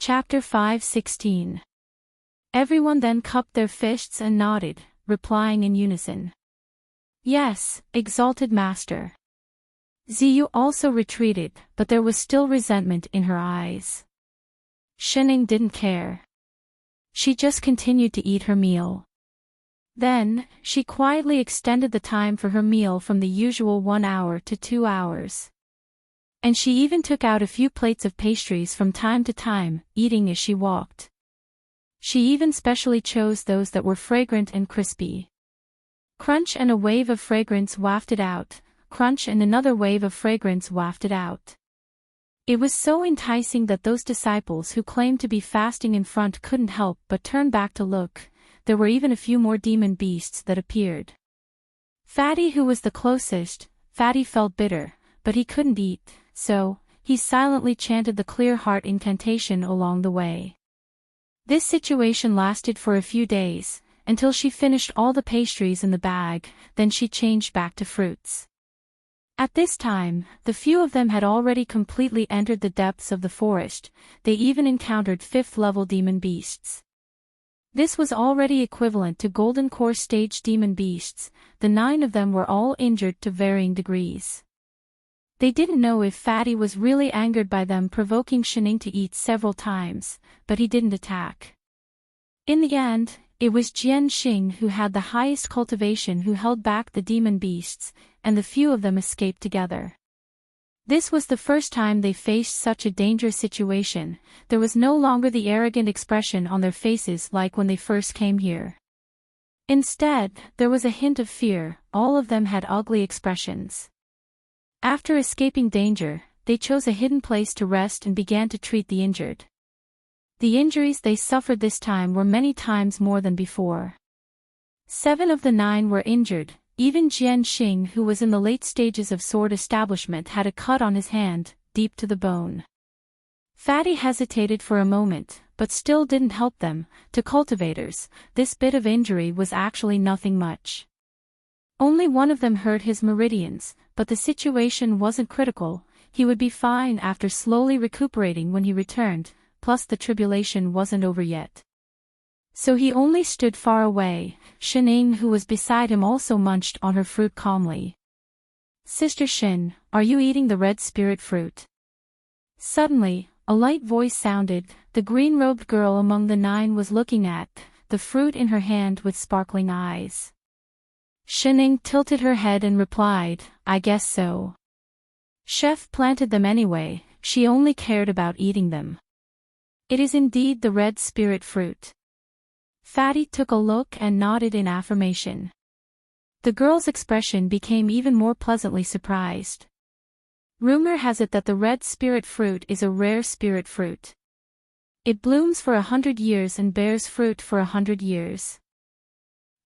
Chapter 5:16. Everyone then cupped their fists and nodded, replying in unison. Yes, exalted master. Ziyu also retreated, but there was still resentment in her eyes. Shining didn't care. She just continued to eat her meal. Then, she quietly extended the time for her meal from the usual 1 hour to 2 hours. And she even took out a few plates of pastries from time to time, eating as she walked. She even specially chose those that were fragrant and crispy. Crunch, and a wave of fragrance wafted out, crunch and another wave of fragrance wafted out. It was so enticing that those disciples who claimed to be fasting in front couldn't help but turn back to look. There were even a few more demon beasts that appeared. Fatty, who was the closest, Fatty felt bitter, but he couldn't eat, so he silently chanted the clear heart incantation along the way. This situation lasted for a few days, until she finished all the pastries in the bag, then she changed back to fruits. At this time, the few of them had already completely entered the depths of the forest. They even encountered 5th-level demon beasts. This was already equivalent to Golden Core stage demon beasts. The 9 of them were all injured to varying degrees. They didn't know if Fatty was really angered by them provoking Shining to eat several times, but he didn't attack. In the end, it was Jian Xing who had the highest cultivation who held back the demon beasts, and the few of them escaped together. This was the first time they faced such a dangerous situation. There was no longer the arrogant expression on their faces like when they first came here. Instead, there was a hint of fear. All of them had ugly expressions. After escaping danger, they chose a hidden place to rest and began to treat the injured. The injuries they suffered this time were many times more than before. 7 of the 9 were injured. Even Jian Xing, who was in the late stages of sword establishment, had a cut on his hand, deep to the bone. Fatty hesitated for a moment, but still didn't help them. To cultivators, this bit of injury was actually nothing much. Only one of them hurt his meridians, but the situation wasn't critical. He would be fine after slowly recuperating when he returned, plus the tribulation wasn't over yet. So he only stood far away. Shining, who was beside him, also munched on her fruit calmly. Sister Shin, are you eating the red spirit fruit? Suddenly, a light voice sounded. The green-robed girl among the 9 was looking at the fruit in her hand with sparkling eyes. Shining tilted her head and replied, I guess so. Chef planted them anyway, she only cared about eating them. It is indeed the red spirit fruit. Fatty took a look and nodded in affirmation. The girl's expression became even more pleasantly surprised. Rumor has it that the red spirit fruit is a rare spirit fruit. It blooms for 100 years and bears fruit for 100 years.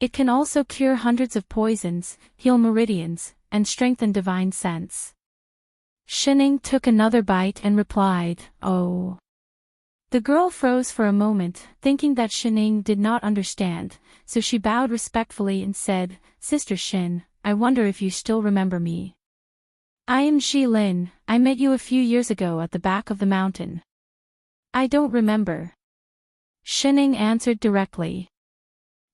It can also cure hundreds of poisons, heal meridians, and strengthen divine sense. Shining took another bite and replied, oh. The girl froze for a moment, thinking that Shining did not understand, so she bowed respectfully and said, Sister Shin, I wonder if you still remember me. I am Ji Lin. I met you a few years ago at the back of the mountain. I don't remember. Shining answered directly.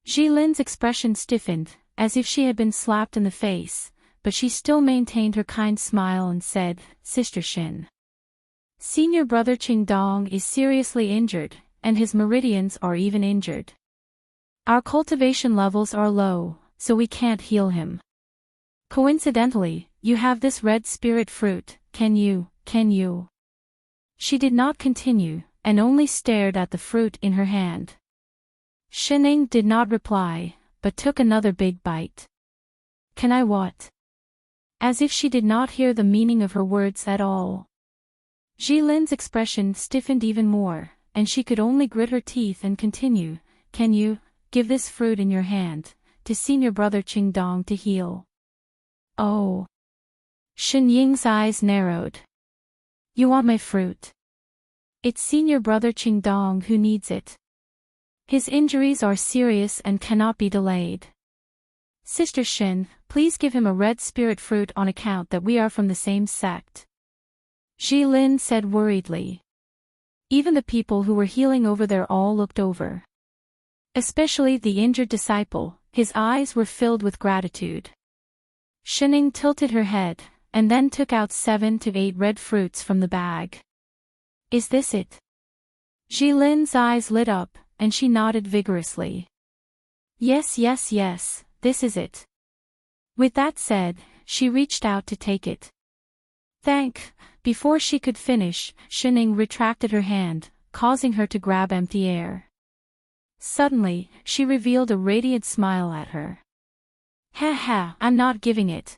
Ji Lin's expression stiffened, as if she had been slapped in the face, but she still maintained her kind smile and said, Sister Shin. Senior brother Qingdong is seriously injured, and his meridians are even injured. Our cultivation levels are low, so we can't heal him. Coincidentally, you have this red spirit fruit, can you? She did not continue, and only stared at the fruit in her hand. Shining did not reply, but took another big bite. Can I what? As if she did not hear the meaning of her words at all. Ji Lin's expression stiffened even more, and she could only grit her teeth and continue, Can you give this fruit in your hand to senior brother Qingdong to heal? Oh. Shin Ying's eyes narrowed. You want my fruit? It's senior brother Qingdong who needs it. His injuries are serious and cannot be delayed. Sister Shin, please give him a red spirit fruit on account that we are from the same sect. Ji Lin said worriedly. Even the people who were healing over there all looked over. Especially the injured disciple, his eyes were filled with gratitude. Shining tilted her head, and then took out 7 to 8 red fruits from the bag. Is this it? Jilin's eyes lit up, and she nodded vigorously. Yes, yes, yes, this is it. With that said, she reached out to take it. Before she could finish, Shining retracted her hand, causing her to grab empty air. Suddenly, she revealed a radiant smile at her. Ha, I'm not giving it.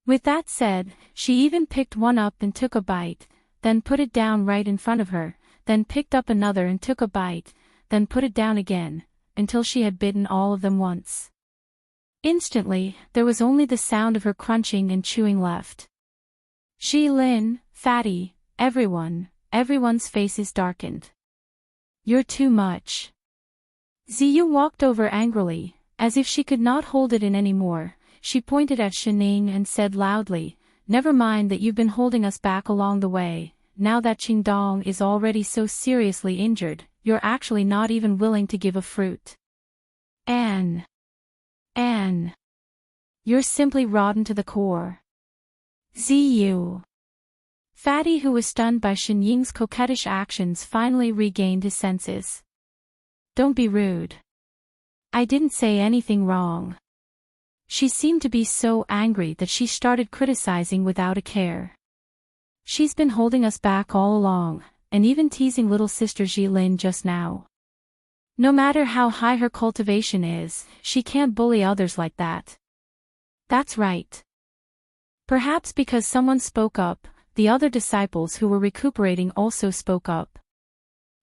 With that said, she even picked one up and took a bite, then put it down right in front of her, then picked up another and took a bite, then put it down again, until she had bitten all of them once. Instantly, there was only the sound of her crunching and chewing left. Jilin, Fatty, everyone's faces darkened. You're too much. Ziyu walked over angrily, as if she could not hold it in anymore. She pointed at Shining and said loudly, never mind that you've been holding us back along the way, now that Qingdong is already so seriously injured, you're actually not even willing to give a fruit. Anne. You're simply rotten to the core. Ziyu. Fatty, who was stunned by Shinying's coquettish actions, finally regained his senses. Don't be rude. I didn't say anything wrong. She seemed to be so angry that she started criticizing without a care. She's been holding us back all along, and even teasing little sister Jilin just now. No matter how high her cultivation is, she can't bully others like that. That's right. Perhaps because someone spoke up, the other disciples who were recuperating also spoke up.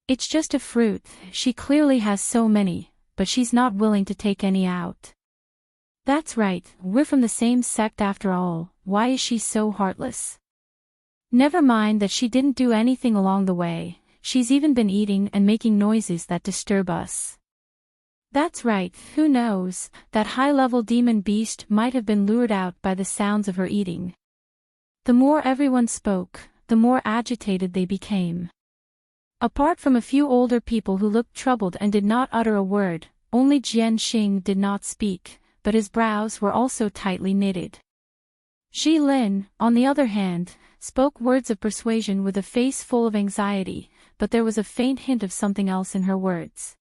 It's just a fruit, she clearly has so many, but she's not willing to take any out. That's right, we're from the same sect after all, why is she so heartless? Never mind that she didn't do anything along the way, she's even been eating and making noises that disturb us. That's right, who knows, that high-level demon beast might have been lured out by the sounds of her eating. The more everyone spoke, the more agitated they became. Apart from a few older people who looked troubled and did not utter a word, only Jian Xing did not speak, but his brows were also tightly knitted. Jilin, on the other hand, spoke words of persuasion with a face full of anxiety, but there was a faint hint of something else in her words.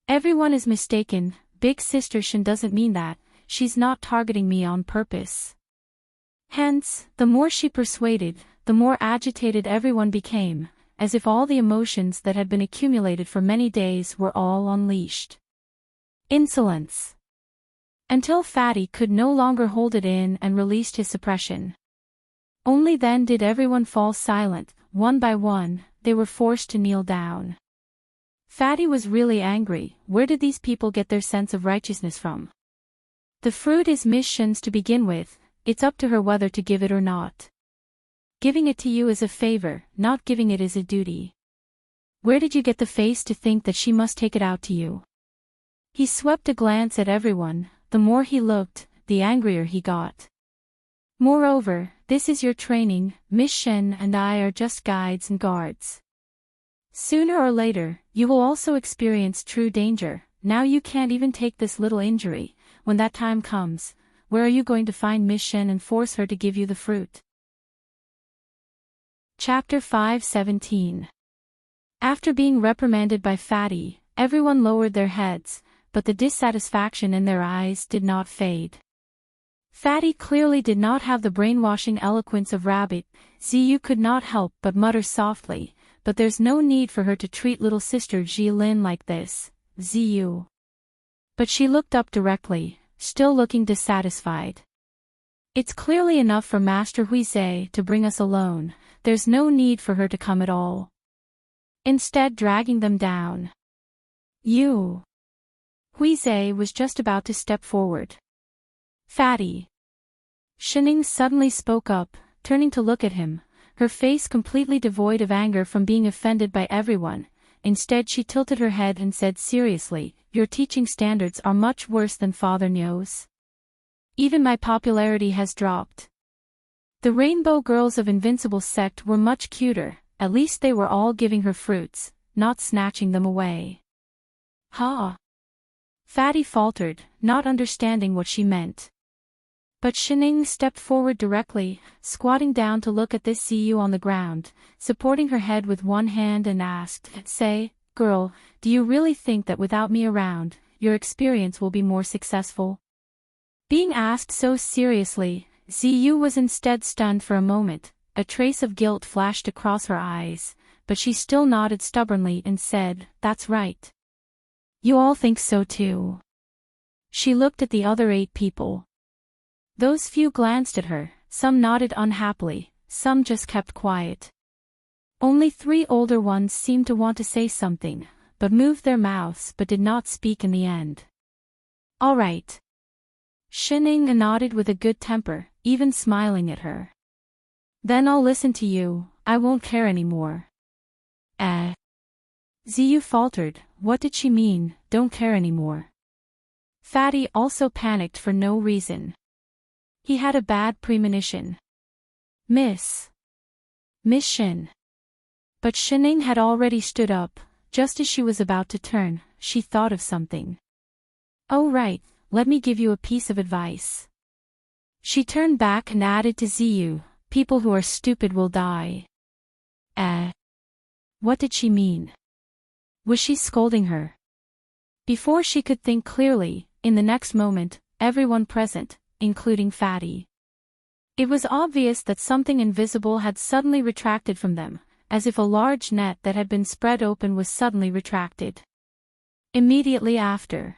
Everyone is mistaken, Big Sister Shin doesn't mean that, she's not targeting me on purpose. Hence, the more she persuaded, the more agitated everyone became, as if all the emotions that had been accumulated for many days were all unleashed. Insolence. Until Fatty could no longer hold it in and released his suppression. Only then did everyone fall silent, one by one, they were forced to kneel down. Fatty was really angry. Where did these people get their sense of righteousness from? The fruit is Miss Shen's to begin with, it's up to her whether to give it or not. Giving it to you is a favor, not giving it is a duty. Where did you get the face to think that she must take it out to you? He swept a glance at everyone, the more he looked, the angrier he got. Moreover, this is your training, Miss Shen and I are just guides and guards. Sooner or later, you will also experience true danger. Now you can't even take this little injury. When that time comes, where are you going to find Miss Shen and force her to give you the fruit? Chapter 5:17. After being reprimanded by Fatty, everyone lowered their heads, but the dissatisfaction in their eyes did not fade. Fatty clearly did not have the brainwashing eloquence of Rabbit. Ziyu could not help but mutter softly, but there's no need for her to treat little sister Jilin like this, Ziyu. But she looked up directly, still looking dissatisfied. It's clearly enough for Master Huizhe to bring us alone, there's no need for her to come at all. Instead dragging them down. You. Huizhe was just about to step forward. Fatty. Shining suddenly spoke up, turning to look at him, her face completely devoid of anger from being offended by everyone. Instead she tilted her head and said seriously, your teaching standards are much worse than Father Nyo's. Even my popularity has dropped. The Rainbow Girls of Invincible sect were much cuter, at least they were all giving her fruits, not snatching them away. Ha! Fatty faltered, not understanding what she meant. But Shining stepped forward directly, squatting down to look at this Ziyu on the ground, supporting her head with one hand and asked, "Say, girl, do you really think that without me around, your experience will be more successful?" Being asked so seriously, Ziyu was instead stunned for a moment. A trace of guilt flashed across her eyes, but she still nodded stubbornly and said, "That's right. You all think so too." She looked at the other 8 people. Those few glanced at her, some nodded unhappily, some just kept quiet. Only 3 older ones seemed to want to say something, but moved their mouths but did not speak in the end. "All right." Shining nodded with a good temper, even smiling at her. "Then I'll listen to you, I won't care anymore." Ziyu faltered, what did she mean, don't care anymore? Fatty also panicked for no reason. He had a bad premonition. Miss Shin. But Shining had already stood up. Just as she was about to turn, she thought of something. "Oh right, let me give you a piece of advice." She turned back and added to Ziyu, "People who are stupid will die." What did she mean? Was she scolding her? Before she could think clearly, in the next moment, everyone present, including Fatty. It was obvious that something invisible had suddenly retracted from them, as if a large net that had been spread open was suddenly retracted. Immediately after,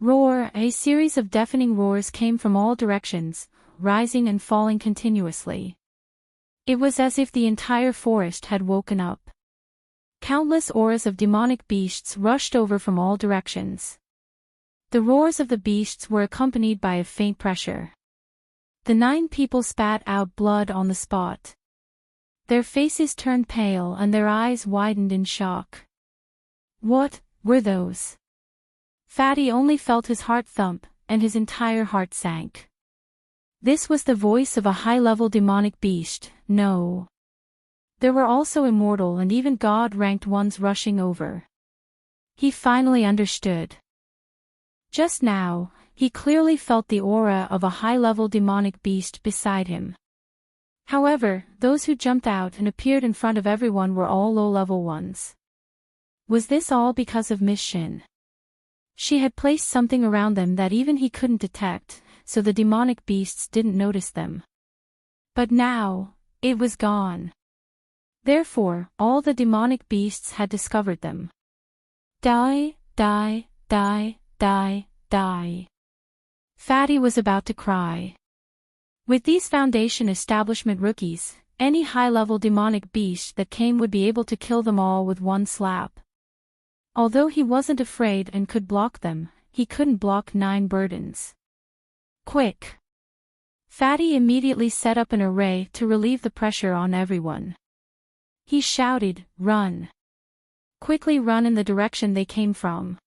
a series of deafening roars came from all directions, rising and falling continuously. It was as if the entire forest had woken up. Countless auras of demonic beasts rushed over from all directions. The roars of the beasts were accompanied by a faint pressure. The 9 people spat out blood on the spot. Their faces turned pale and their eyes widened in shock. What were those? Fatty only felt his heart thump, and his entire heart sank. This was the voice of a high-level demonic beast, no. There were also immortal and even god-ranked ones rushing over. He finally understood. Just now, he clearly felt the aura of a high-level demonic beast beside him. However, those who jumped out and appeared in front of everyone were all low-level ones. Was this all because of Miss Shin? She had placed something around them that even he couldn't detect, so the demonic beasts didn't notice them. But now, it was gone. Therefore, all the demonic beasts had discovered them. Die, die, die, die, die. Fatty was about to cry. With these Foundation establishment rookies, any high-level demonic beast that came would be able to kill them all with one slap. Although he wasn't afraid and could block them, he couldn't block 9 burdens. Quick! Fatty immediately set up an array to relieve the pressure on everyone. He shouted, "Run! Quickly run in the direction they came from.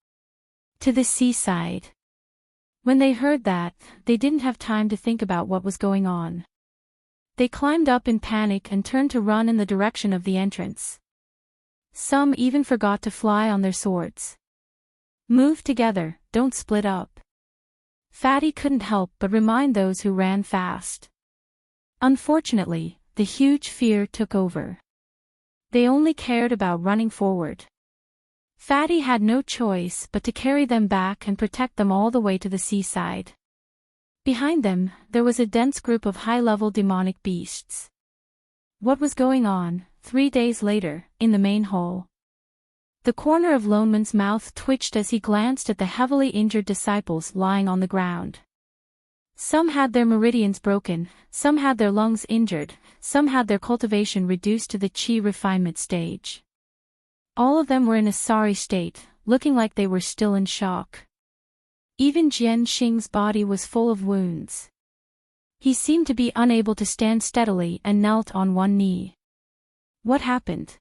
To the seaside." When they heard that, they didn't have time to think about what was going on. They climbed up in panic and turned to run in the direction of the entrance. Some even forgot to fly on their swords. Move together, don't split up. Fatty couldn't help but remind those who ran fast. Unfortunately, the huge fear took over. They only cared about running forward. Fatty had no choice but to carry them back and protect them all the way to the seaside. Behind them, there was a dense group of high-level demonic beasts. What was going on, 3 days later, in the main hall? The corner of Loneman's mouth twitched as he glanced at the heavily injured disciples lying on the ground. Some had their meridians broken, some had their lungs injured, some had their cultivation reduced to the chi refinement stage. All of them were in a sorry state, looking like they were still in shock. Even Jian Xing's body was full of wounds. He seemed to be unable to stand steadily and knelt on one knee. What happened?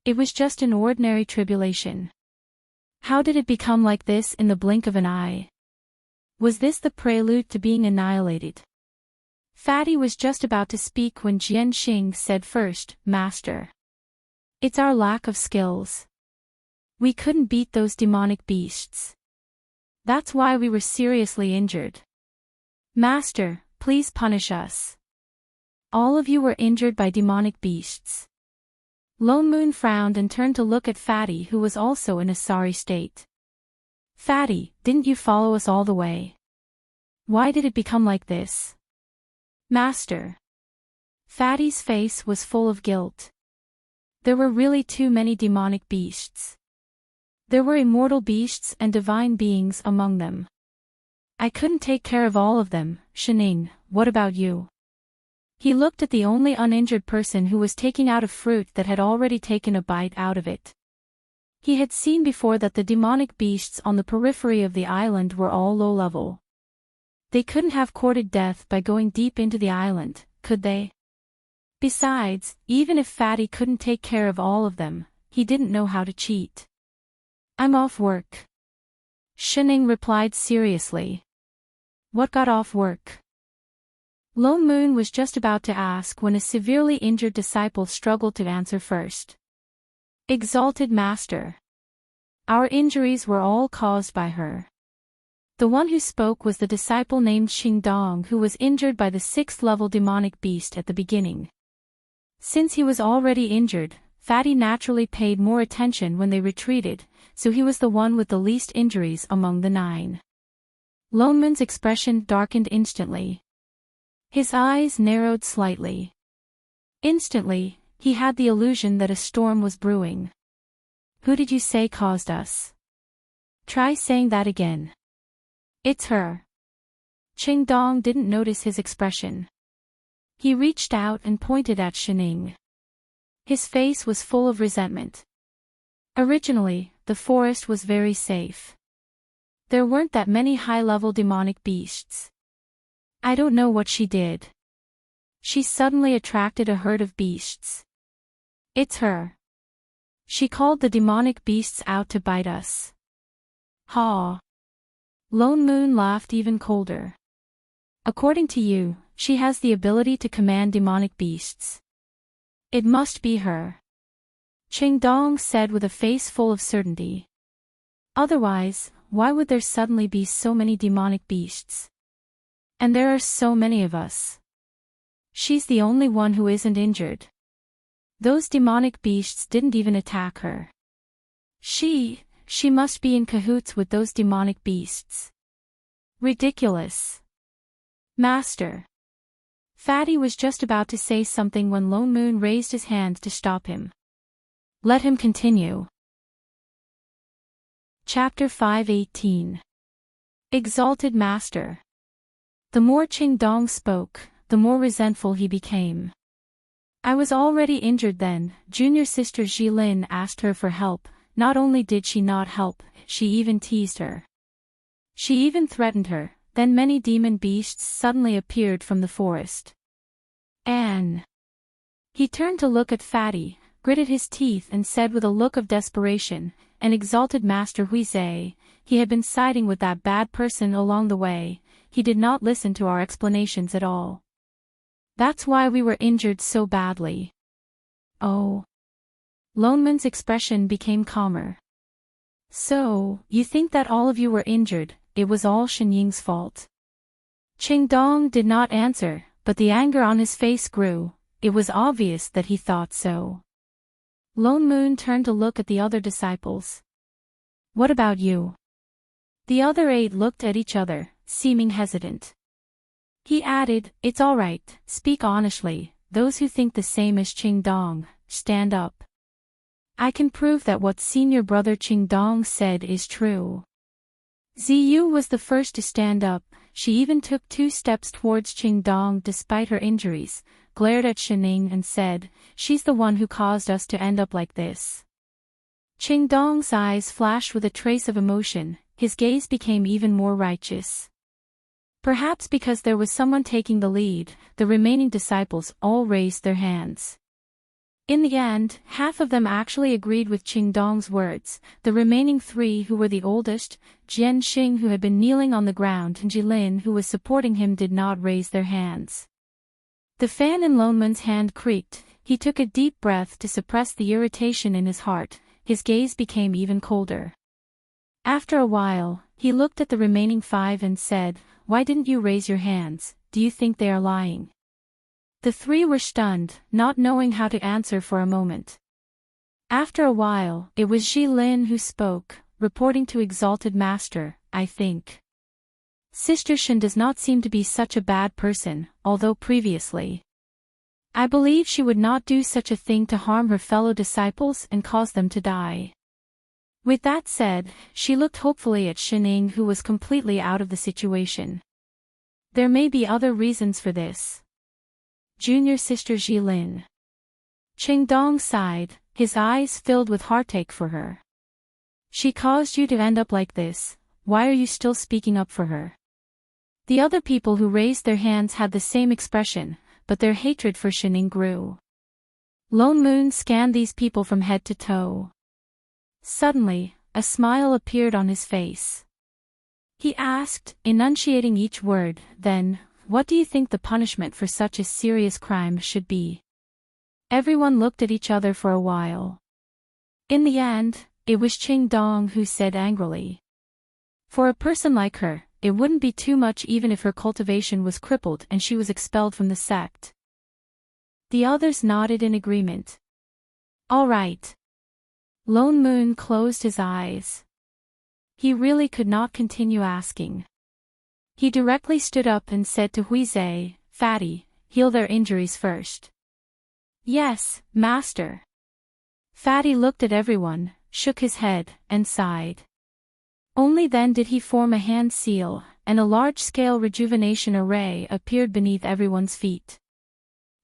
It was just an ordinary tribulation. How did it become like this in the blink of an eye? Was this the prelude to being annihilated? Fatty was just about to speak when Jianxing said first, Master. It's our lack of skills. We couldn't beat those demonic beasts. That's why we were seriously injured. Master, please punish us. All of you were injured by demonic beasts. Lone Moon frowned and turned to look at Fatty, who was also in a sorry state. Fatty, didn't you follow us all the way? Why did it become like this? Master. Fatty's face was full of guilt. There were really too many demonic beasts. There were immortal beasts and divine beings among them. I couldn't take care of all of them. Shining, what about you? He looked at the only uninjured person who was taking out a fruit that had already taken a bite out of it. He had seen before that the demonic beasts on the periphery of the island were all low level. They couldn't have courted death by going deep into the island, could they? Besides, even if Fatty couldn't take care of all of them, he didn't know how to cheat. I'm off work. Shining replied seriously. What got off work? Lone Moon was just about to ask when a severely injured disciple struggled to answer first. Exalted Master. Our injuries were all caused by her. The one who spoke was the disciple named Xingdong, who was injured by the 6th level demonic beast at the beginning. Since he was already injured, Fatty naturally paid more attention when they retreated, so he was the one with the least injuries among the 9. Lone Moon's expression darkened instantly. His eyes narrowed slightly. Instantly, he had the illusion that a storm was brewing. Who did you say caused us? Try saying that again. It's her. Qingdong didn't notice his expression. He reached out and pointed at Shining. His face was full of resentment. Originally, the forest was very safe. There weren't that many high-level demonic beasts. I don't know what she did. She suddenly attracted a herd of beasts. It's her. She called the demonic beasts out to bite us. Ha! Lone Moon laughed even colder. According to you, she has the ability to command demonic beasts. It must be her. Qingdong said with a face full of certainty. Otherwise, why would there suddenly be so many demonic beasts? And there are so many of us. She's the only one who isn't injured. Those demonic beasts didn't even attack her. She must be in cahoots with those demonic beasts. Ridiculous. Master. Fatty was just about to say something when Lone Moon raised his hand to stop him. Let him continue. Chapter 5:18. Exalted Master. The more Qingdong spoke, the more resentful he became. I was already injured then. Junior sister Jilin asked her for help. Not only did she not help, she even teased her. She even threatened her. Then many demon beasts suddenly appeared from the forest. Anne. He turned to look at Fatty, gritted his teeth and said with a look of desperation, an exalted Master Huizhe, he had been siding with that bad person along the way. He did not listen to our explanations at all. That's why we were injured so badly. Oh. Lone Moon's expression became calmer. So, you think that all of you were injured, it was all Shenying's fault. Qingdong did not answer, but the anger on his face grew. It was obvious that he thought so. Lone Moon turned to look at the other disciples. What about you? The other 8 looked at each other, seeming hesitant. He added, it's all right, speak honestly. Those who think the same as Qingdong, stand up. I can prove that what senior brother Qingdong said is true. Ziyu was the first to stand up. She even took 2 steps towards Qingdong despite her injuries, glared at Shining and said, she's the one who caused us to end up like this. Qingdong's eyes flashed with a trace of emotion, his gaze became even more righteous. Perhaps because there was someone taking the lead, the remaining disciples all raised their hands. In the end, half of them actually agreed with Qingdong's words. The remaining 3 who were the oldest, Jianxing who had been kneeling on the ground and Jilin who was supporting him did not raise their hands. The fan in Lone Moon's hand creaked. He took a deep breath to suppress the irritation in his heart. His gaze became even colder. After a while, he looked at the remaining 5 and said, "Why didn't you raise your hands? Do you think they are lying?" The 3 were stunned, not knowing how to answer for a moment. After a while, it was Ji-Lin who spoke, reporting to Exalted Master, "I think Sister Shen does not seem to be such a bad person, although previously I believe she would not do such a thing to harm her fellow disciples and cause them to die." With that said, she looked hopefully at Shining, who was completely out of the situation. "There may be other reasons for this. Junior Sister Ji-Lin." Qingdong sighed, his eyes filled with heartache for her. "She caused you to end up like this. Why are you still speaking up for her?" The other people who raised their hands had the same expression, but their hatred for Shining grew. Lone Moon scanned these people from head to toe. Suddenly, a smile appeared on his face. He asked, enunciating each word, "Then, what do you think the punishment for such a serious crime should be?" Everyone looked at each other for a while. In the end, it was Qingdong who said angrily, "For a person like her, it wouldn't be too much even if her cultivation was crippled and she was expelled from the sect." The others nodded in agreement. "All right." Lone Moon closed his eyes. He really could not continue asking. He directly stood up and said to Huizhe, "Fatty, heal their injuries first." "Yes, Master." Fatty looked at everyone, shook his head, and sighed. Only then did he form a hand seal, and a large-scale rejuvenation array appeared beneath everyone's feet.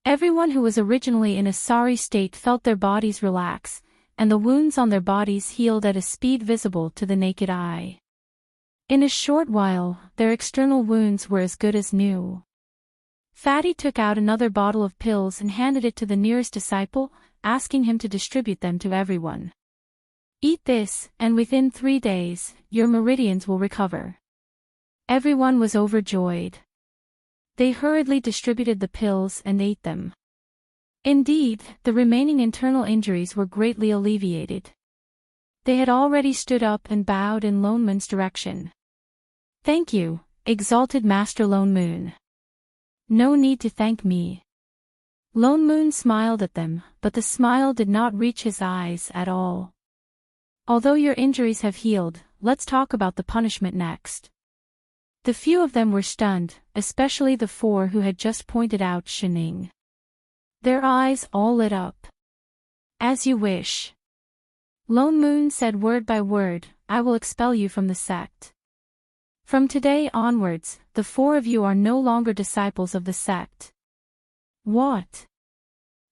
Everyone who was originally in a sorry state felt their bodies relax, and the wounds on their bodies healed at a speed visible to the naked eye. In a short while, their external wounds were as good as new. Fatty took out another bottle of pills and handed it to the nearest disciple, asking him to distribute them to everyone. "Eat this, and within 3 days, your meridians will recover." Everyone was overjoyed. They hurriedly distributed the pills and ate them. Indeed, the remaining internal injuries were greatly alleviated. They had already stood up and bowed in Lone Moon's direction. "Thank you, Exalted Master Lone Moon." "No need to thank me." Lone Moon smiled at them, but the smile did not reach his eyes at all. "Although your injuries have healed, let's talk about the punishment next." The few of them were stunned, especially the 4 who had just pointed out Shining. Their eyes all lit up. "As you wish." Lone Moon said word by word, "I will expel you from the sect. From today onwards, the 4 of you are no longer disciples of the sect." "What?"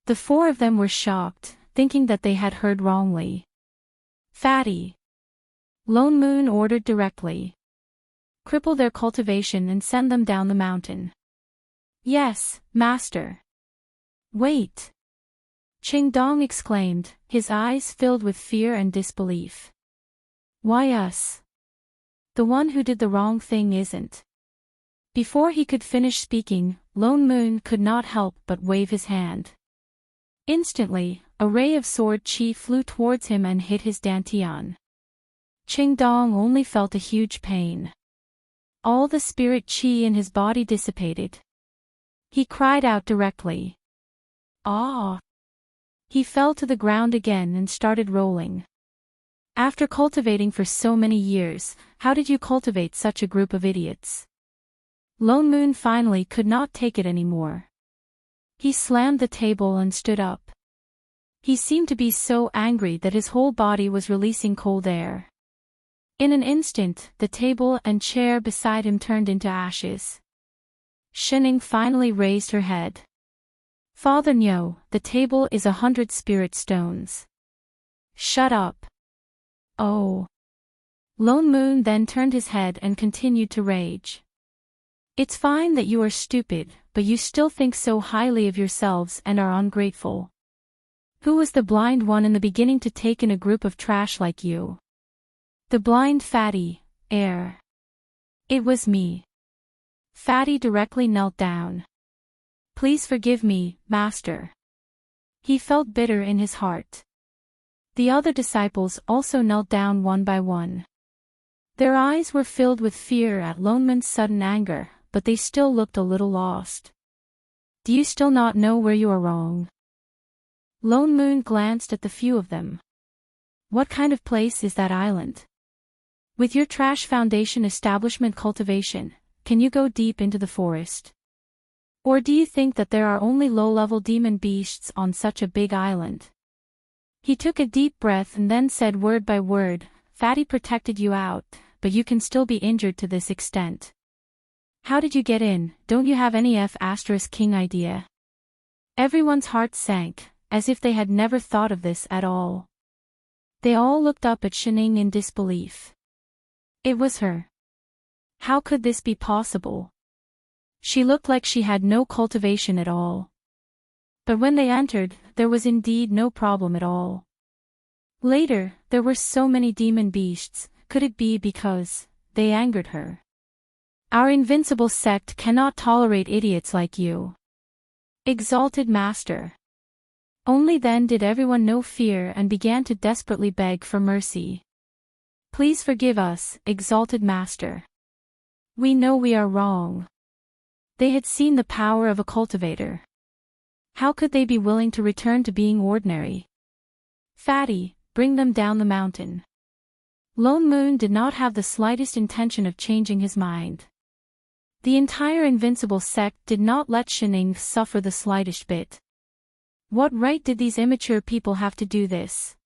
The 4 of them were shocked, thinking that they had heard wrongly. "Fatty," Lone Moon ordered directly. "Cripple their cultivation and send them down the mountain." "Yes, Master." "Wait!" Qingdong exclaimed, his eyes filled with fear and disbelief. "Why us? The one who did the wrong thing isn't." Before he could finish speaking, Lone Moon could not help but wave his hand. Instantly, a ray of sword chi flew towards him and hit his dantian. Qingdong only felt a huge pain. All the spirit chi in his body dissipated. He cried out directly. "Ah!" He fell to the ground again and started rolling. "After cultivating for so many years, how did you cultivate such a group of idiots?" Lone Moon finally could not take it anymore. He slammed the table and stood up. He seemed to be so angry that his whole body was releasing cold air. In an instant, the table and chair beside him turned into ashes. Shining finally raised her head. "Father Nyo, the table is 100 spirit stones." "Shut up." "Oh." Lone Moon then turned his head and continued to rage. "It's fine that you are stupid, but you still think so highly of yourselves and are ungrateful. Who was the blind one in the beginning to take in a group of trash like you?" "The blind Fatty, heir." "It was me." Fatty directly knelt down. Please forgive me, Master. He felt bitter in his heart. The other disciples also knelt down one by one. Their eyes were filled with fear at Lone Moon's sudden anger, but they still looked a little lost. Do you still not know where you are wrong? Lone Moon glanced at the few of them. What kind of place is that island? With your trash foundation establishment cultivation, can you go deep into the forest? Or do you think that there are only low-level demon beasts on such a big island? He took a deep breath and then said word by word, Fatty protected you out, but you can still be injured to this extent. How did you get in? Don't you have any F***king idea? Everyone's heart sank, as if they had never thought of this at all. They all looked up at Shining in disbelief. It was her. How could this be possible? She looked like she had no cultivation at all. But when they entered, there was indeed no problem at all. Later, there were so many demon beasts. Could it be because they angered her? Our invincible sect cannot tolerate idiots like you. Exalted Master. Only then did everyone know fear and began to desperately beg for mercy. Please forgive us, Exalted Master. We know we are wrong. They had seen the power of a cultivator. How could they be willing to return to being ordinary? Fatty, bring them down the mountain. Lone Moon did not have the slightest intention of changing his mind. The entire invincible sect did not let Shining suffer the slightest bit. What right did these immature people have to do this?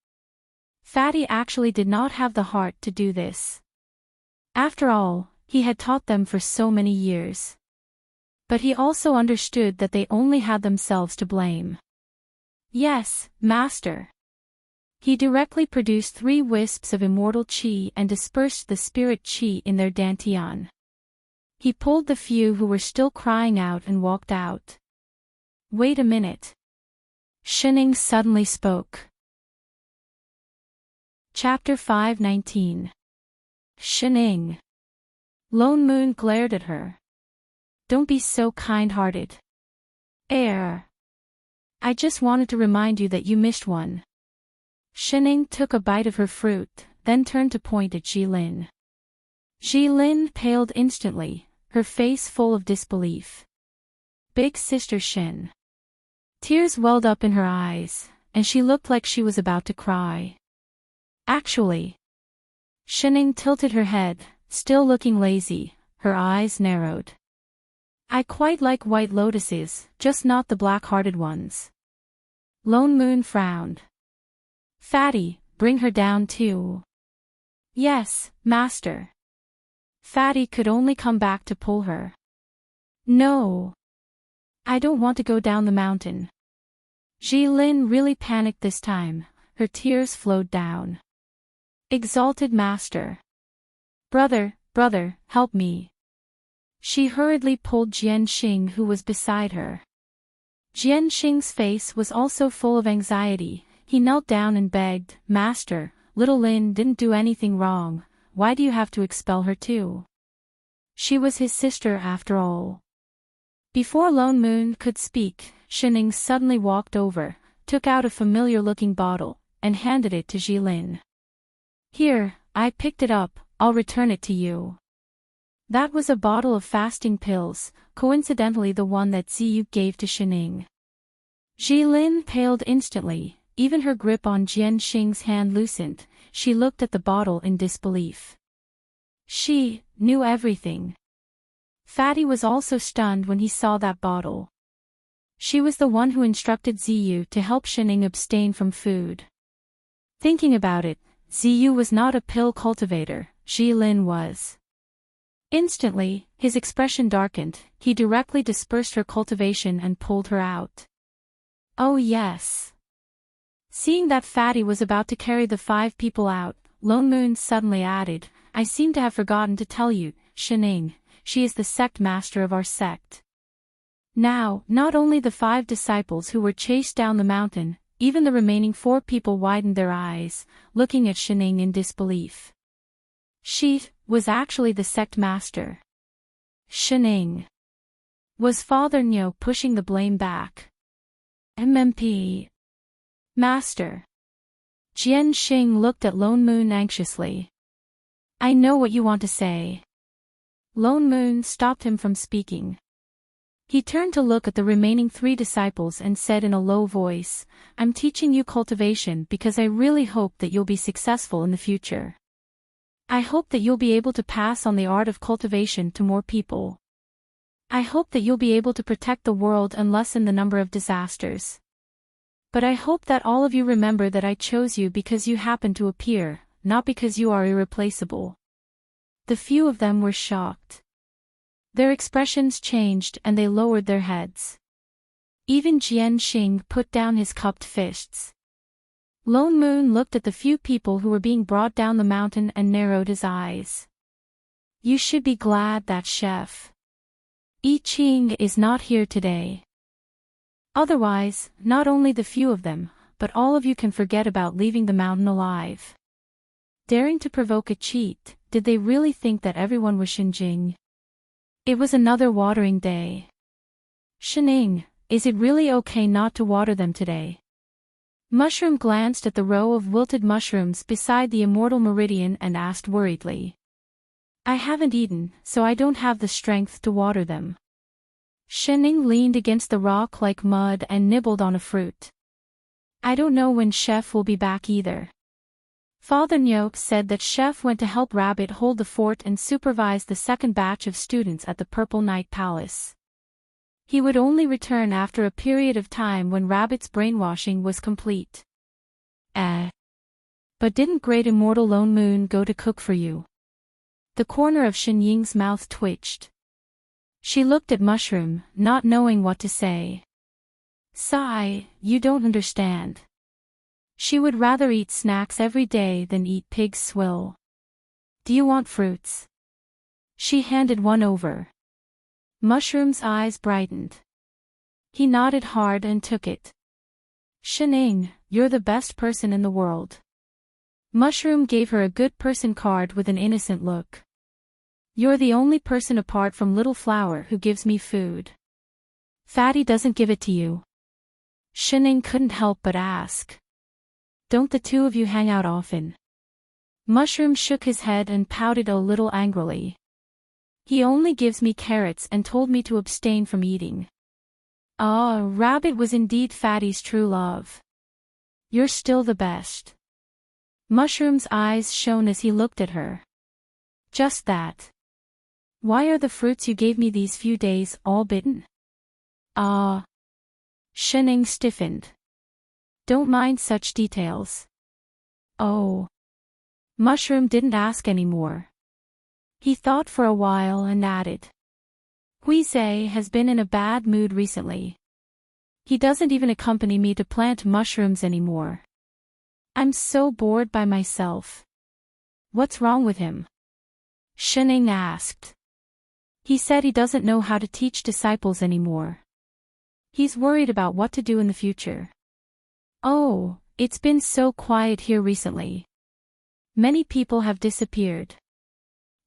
Fatty actually did not have the heart to do this. After all, he had taught them for so many years. But he also understood that they only had themselves to blame. Yes, Master. He directly produced 3 wisps of immortal chi and dispersed the spirit chi in their dantian. He pulled the few who were still crying out and walked out. Wait a minute. Shining suddenly spoke. Chapter 5:19. Shining. Lone Moon glared at her. Don't be so kind-hearted. I just wanted to remind you that you missed one. Shining took a bite of her fruit, then turned to point at Jilin. Jilin paled instantly, her face full of disbelief. Big Sister Shin. Tears welled up in her eyes, and she looked like she was about to cry. Actually. Shining tilted her head, still looking lazy, her eyes narrowed. I quite like white lotuses, just not the black-hearted ones. Lone Moon frowned. Fatty, bring her down too. Yes, Master. Fatty could only come back to pull her. No. I don't want to go down the mountain. Jilin really panicked this time, her tears flowed down. Exalted Master. Brother, help me. She hurriedly pulled Jianxing, who was beside her. Jianxing's face was also full of anxiety. He knelt down and begged, Master, little Lin didn't do anything wrong, why do you have to expel her too? She was his sister after all. Before Lone Moon could speak, Shining suddenly walked over, took out a familiar-looking bottle, and handed it to Jilin. Here, I picked it up, I'll return it to you. That was a bottle of fasting pills, coincidentally the one that Ziyu gave to Shining. Jilin paled instantly, even her grip on Jianxing's hand loosened, she looked at the bottle in disbelief. She knew everything. Fatty was also stunned when he saw that bottle. She was the one who instructed Ziyu to help Shining abstain from food. Thinking about it, Ziyu was not a pill cultivator, Jilin was. Instantly, his expression darkened, he directly dispersed her cultivation and pulled her out. Oh yes. Seeing that Fatty was about to carry the 5 people out, Lone Moon suddenly added, I seem to have forgotten to tell you, Shining, she is the sect master of our sect. Now, not only the 5 disciples who were chased down the mountain, even the remaining 4 people widened their eyes, looking at Shining in disbelief. She was actually the sect master. Shining. Was Father Nyo pushing the blame back? MMP. Master. Jian Xing looked at Lone Moon anxiously. I know what you want to say. Lone Moon stopped him from speaking. He turned to look at the remaining 3 disciples and said in a low voice, I'm teaching you cultivation because I really hope that you'll be successful in the future. I hope that you'll be able to pass on the art of cultivation to more people. I hope that you'll be able to protect the world and lessen the number of disasters. But I hope that all of you remember that I chose you because you happen to appear, not because you are irreplaceable. The few of them were shocked. Their expressions changed and they lowered their heads. Even Jian Xing put down his cupped fists. Lone Moon looked at the few people who were being brought down the mountain and narrowed his eyes. You should be glad that Chef I Ching is not here today. Otherwise, not only the few of them, but all of you can forget about leaving the mountain alive. Daring to provoke a cheat, did they really think that everyone was Xinjing? It was another watering day. Shining, is it really okay not to water them today? Mushroom glanced at the row of wilted mushrooms beside the immortal meridian and asked worriedly. I haven't eaten, so I don't have the strength to water them. Shining leaned against the rock like mud and nibbled on a fruit. I don't know when Chef will be back either. Father Nyo said that Chef went to help Rabbit hold the fort and supervise the second batch of students at the Purple Night Palace. He would only return after a period of time when Rabbit's brainwashing was complete. But didn't Great Immortal Lone Moon go to cook for you? The corner of Shen Ying's mouth twitched. She looked at Mushroom, not knowing what to say. Sigh, you don't understand. She would rather eat snacks every day than eat pig's swill. Do you want fruits? She handed one over. Mushroom's eyes brightened. He nodded hard and took it. Shining, you're the best person in the world. Mushroom gave her a good person card with an innocent look. You're the only person apart from Little Flower who gives me food. Fatty doesn't give it to you. Shining couldn't help but ask. Don't the two of you hang out often? Mushroom shook his head and pouted a little angrily. He only gives me carrots and told me to abstain from eating. Ah, Rabbit was indeed Fatty's true love. You're still the best. Mushroom's eyes shone as he looked at her. Just that. Why are the fruits you gave me these few days all bitten? Ah. Shining stiffened. Don't mind such details. Oh. Mushroom didn't ask any more. He thought for a while and added. Huizhe has been in a bad mood recently. He doesn't even accompany me to plant mushrooms anymore. I'm so bored by myself. What's wrong with him? Shining asked. He said he doesn't know how to teach disciples anymore. He's worried about what to do in the future. Oh, it's been so quiet here recently. Many people have disappeared.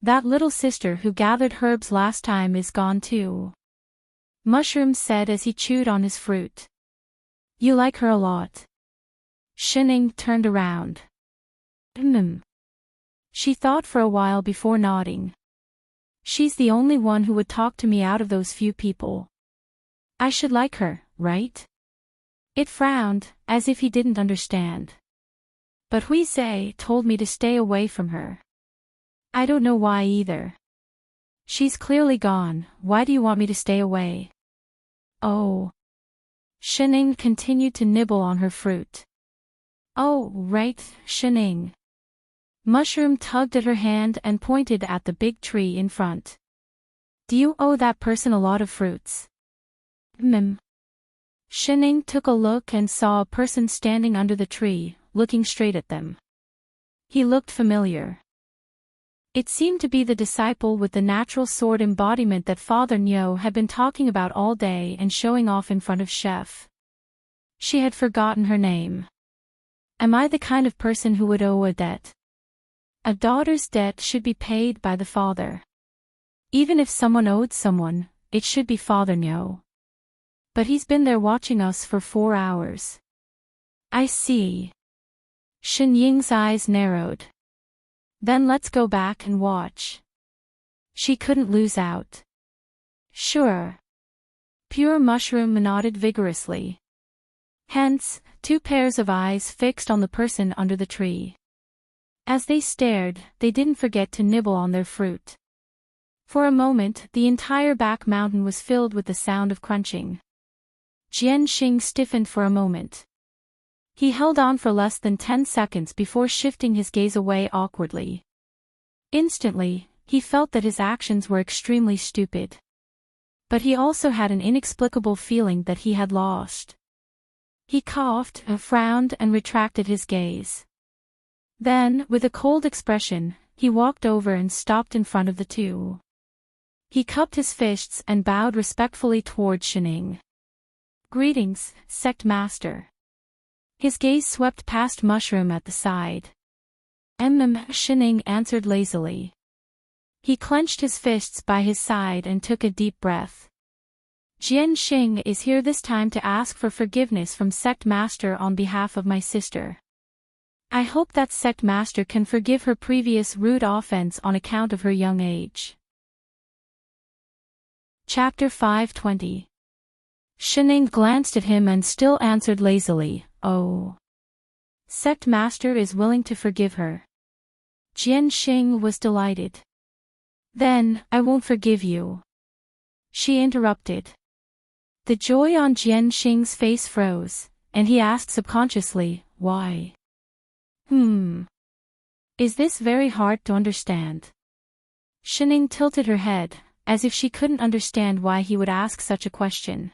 That little sister who gathered herbs last time is gone too. Mushroom said as he chewed on his fruit. You like her a lot. Shining turned around. She thought for a while before nodding. She's the only one who would talk to me out of those few people. I should like her, right? It frowned, as if he didn't understand. But Huizhe told me to stay away from her. I don't know why either. She's clearly gone, why do you want me to stay away? Oh. Shining continued to nibble on her fruit. Oh, right, Shining. Mushroom tugged at her hand and pointed at the big tree in front. Do you owe that person a lot of fruits? Shining took a look and saw a person standing under the tree, looking straight at them. He looked familiar. It seemed to be the disciple with the natural sword embodiment that Father Nyo had been talking about all day and showing off in front of Chef. She had forgotten her name. Am I the kind of person who would owe a debt? A daughter's debt should be paid by the father. Even if someone owed someone, it should be Father Nyo. But he's been there watching us for 4 hours. I see. Shen Ying's eyes narrowed. Then let's go back and watch. She couldn't lose out. Sure. Pure Mushroom nodded vigorously. Hence, 2 pairs of eyes fixed on the person under the tree. As they stared, they didn't forget to nibble on their fruit. For a moment, the entire back mountain was filled with the sound of crunching. Jianxing stiffened for a moment. He held on for less than 10 seconds before shifting his gaze away awkwardly. Instantly, he felt that his actions were extremely stupid. But he also had an inexplicable feeling that he had lost. He coughed, frowned, and retracted his gaze. Then, with a cold expression, he walked over and stopped in front of the 2. He cupped his fists and bowed respectfully toward Shening. Greetings, Sect Master. His gaze swept past Mushroom at the side. Shening answered lazily. He clenched his fists by his side and took a deep breath. Jianxing is here this time to ask for forgiveness from Sect Master on behalf of my sister. I hope that Sect Master can forgive her previous rude offense on account of her young age. Chapter 520. Shening glanced at him and still answered lazily, oh. Sect Master is willing to forgive her. Jianxing was delighted. Then, I won't forgive you. She interrupted. The joy on Jianxing's face froze, and he asked subconsciously, why? Is this very hard to understand? Shening tilted her head, as if she couldn't understand why he would ask such a question.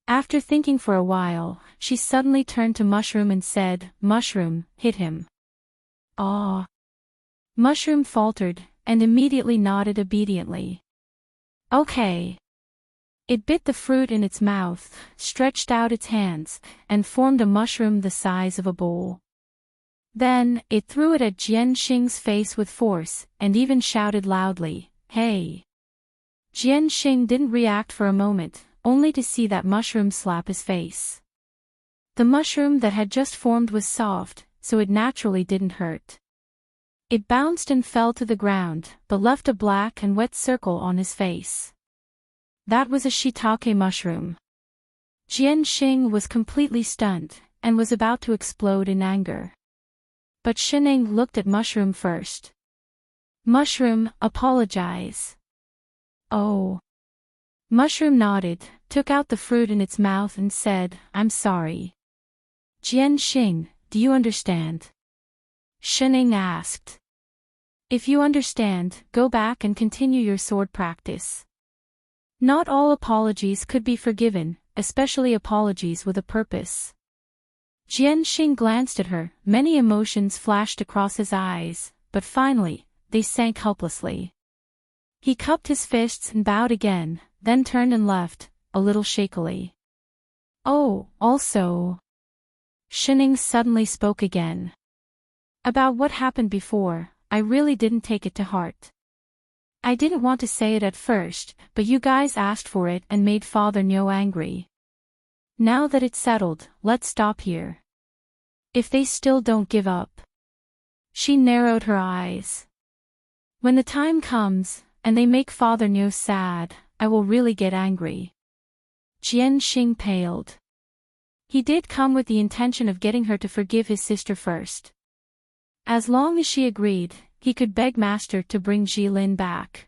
After thinking for a while, she suddenly turned to Mushroom and said, Mushroom, hit him. Ah. Mushroom faltered, and immediately nodded obediently. Okay. It bit the fruit in its mouth, stretched out its hands, and formed a mushroom the size of a bowl. Then, it threw it at Jianxing's face with force, and even shouted loudly, hey. Jianxing didn't react for a moment, only to see that mushroom slap his face. The mushroom that had just formed was soft, so it naturally didn't hurt. It bounced and fell to the ground, but left a black and wet circle on his face. That was a shiitake mushroom. Jianxing was completely stunned, and was about to explode in anger. But Shening looked at Mushroom first. Mushroom, apologize. Oh. Mushroom nodded, took out the fruit in its mouth and said, I'm sorry. Jianxing, do you understand? Shening asked. If you understand, go back and continue your sword practice. Not all apologies could be forgiven, especially apologies with a purpose. Jianxing glanced at her, many emotions flashed across his eyes, but finally, they sank helplessly. He cupped his fists and bowed again, then turned and left, a little shakily. Oh, also. Shening suddenly spoke again. About what happened before, I really didn't take it to heart. I didn't want to say it at first, but you guys asked for it and made Father Nyo angry. Now that it's settled, let's stop here. If they still don't give up. She narrowed her eyes. When the time comes, and they make Father Nyo sad, I will really get angry. Jianxing paled. He did come with the intention of getting her to forgive his sister first. As long as she agreed, he could beg Master to bring Jilin back.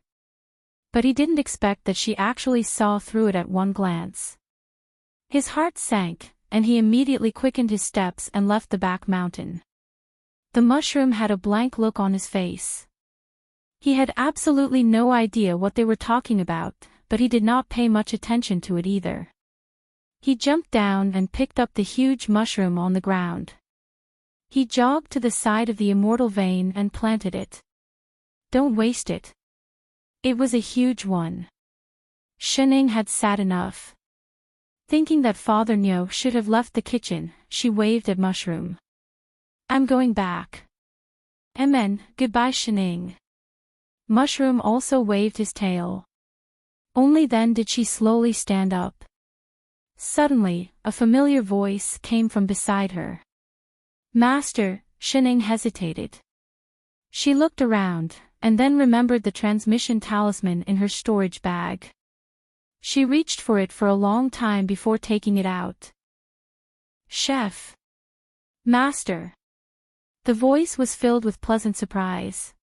But he didn't expect that she actually saw through it at one glance. His heart sank, and he immediately quickened his steps and left the back mountain. The mushroom had a blank look on his face. He had absolutely no idea what they were talking about, but he did not pay much attention to it either. He jumped down and picked up the huge mushroom on the ground. He jogged to the side of the immortal vein and planted it. Don't waste it. It was a huge one. Shening had sad enough. Thinking that Father Nyo should have left the kitchen, she waved at Mushroom. I'm going back. Goodbye Shening. Mushroom also waved his tail. Only then did she slowly stand up. Suddenly, a familiar voice came from beside her. Master, Shining hesitated. She looked around, and then remembered the transmission talisman in her storage bag. She reached for it for a long time before taking it out. Chef. Master. The voice was filled with pleasant surprise.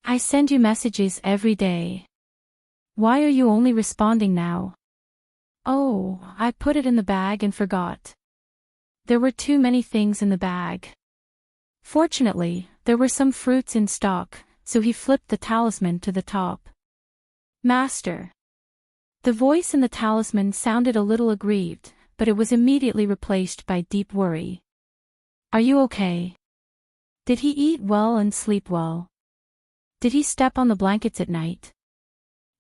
I send you messages every day. Why are you only responding now? Oh, I put it in the bag and forgot. There were too many things in the bag. Fortunately, there were some fruits in stock, so he flipped the talisman to the top. Master. The voice in the talisman sounded a little aggrieved, but it was immediately replaced by deep worry. Are you okay? Did he eat well and sleep well? Did he step on the blankets at night?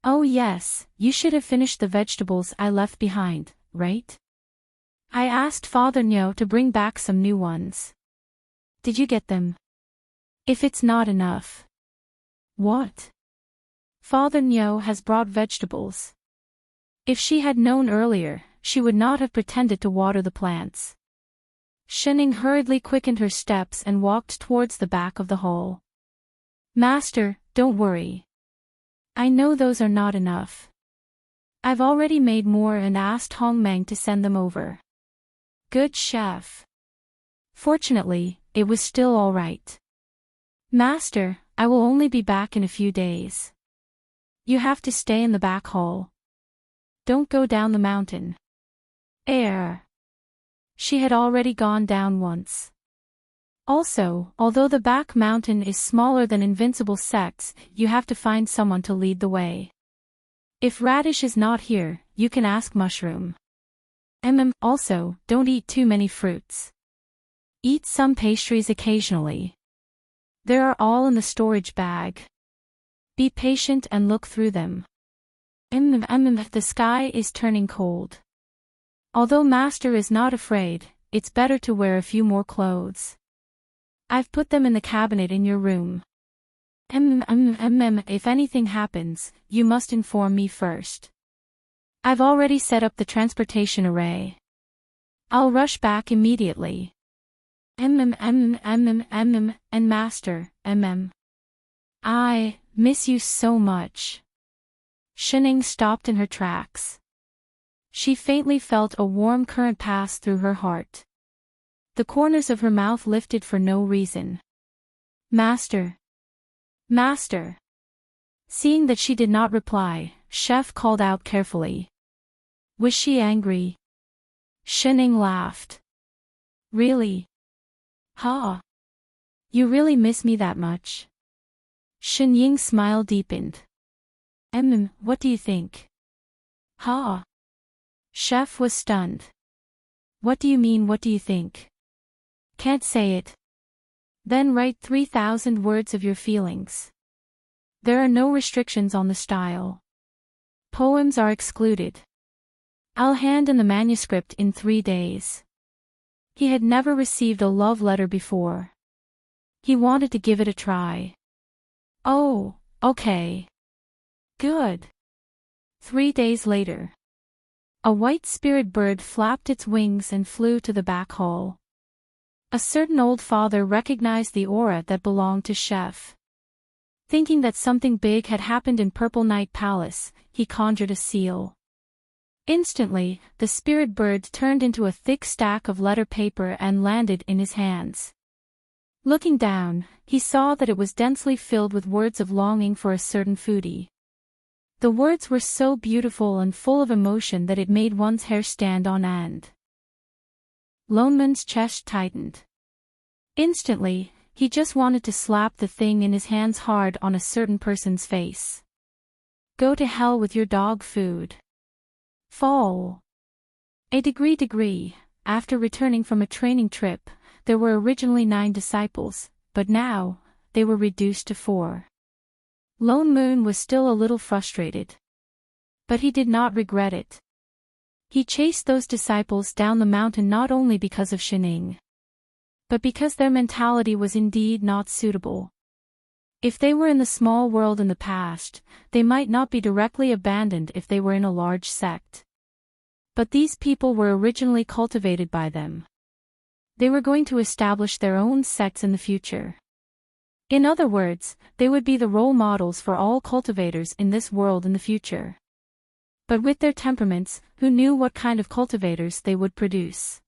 Oh yes, you should have finished the vegetables I left behind, right? I asked Father Nyo to bring back some new ones. Did you get them? If it's not enough. What? Father Nyo has brought vegetables. If she had known earlier, she would not have pretended to water the plants. Shining hurriedly quickened her steps and walked towards the back of the hall. Master, don't worry. I know those are not enough. I've already made more and asked Hongmeng to send them over. Good chef. Fortunately, it was still all right. Master, I will only be back in a few days. You have to stay in the back hall. Don't go down the mountain. She had already gone down once. Also, although the back mountain is smaller than Invincible Sects, you have to find someone to lead the way. If Radish is not here, you can ask Mushroom. Also, don't eat too many fruits. Eat some pastries occasionally. They are all in the storage bag. Be patient and look through them. The sky is turning cold. Although Master is not afraid, it's better to wear a few more clothes. I've put them in the cabinet in your room. If anything happens, you must inform me first. I've already set up the transportation array. I'll rush back immediately. And Master, I miss you so much. Shining stopped in her tracks. She faintly felt a warm current pass through her heart. The corners of her mouth lifted for no reason. Master. Master. Seeing that she did not reply, Chef called out carefully. Was she angry? Shining laughed. Really? Ha! You really miss me that much? Shinying's smile deepened. What do you think? Ha! Chef was stunned. What do you mean, what do you think? Can't say it. Then write 3,000 words of your feelings. There are no restrictions on the style. Poems are excluded. I'll hand in the manuscript in 3 days. He had never received a love letter before. He wanted to give it a try. Oh, okay. Good. 3 days later. A white spirit bird flapped its wings and flew to the back hall. A certain old father recognized the aura that belonged to Chef. Thinking that something big had happened in Purple Night Palace, he conjured a seal. Instantly, the spirit bird turned into a thick stack of letter paper and landed in his hands. Looking down, he saw that it was densely filled with words of longing for a certain foodie. The words were so beautiful and full of emotion that it made one's hair stand on end. Loneman's chest tightened. Instantly, he just wanted to slap the thing in his hands hard on a certain person's face. Go to hell with your dog food. Fall. Degree. After returning from a training trip, there were originally 9 disciples, but now, they were reduced to 4. Lone Moon was still a little frustrated. But he did not regret it. He chased those disciples down the mountain not only because of Shining, but because their mentality was indeed not suitable. If they were in the small world in the past, they might not be directly abandoned if they were in a large sect. But these people were originally cultivated by them. They were going to establish their own sects in the future. In other words, they would be the role models for all cultivators in this world in the future. But with their temperaments, who knew what kind of cultivators they would produce?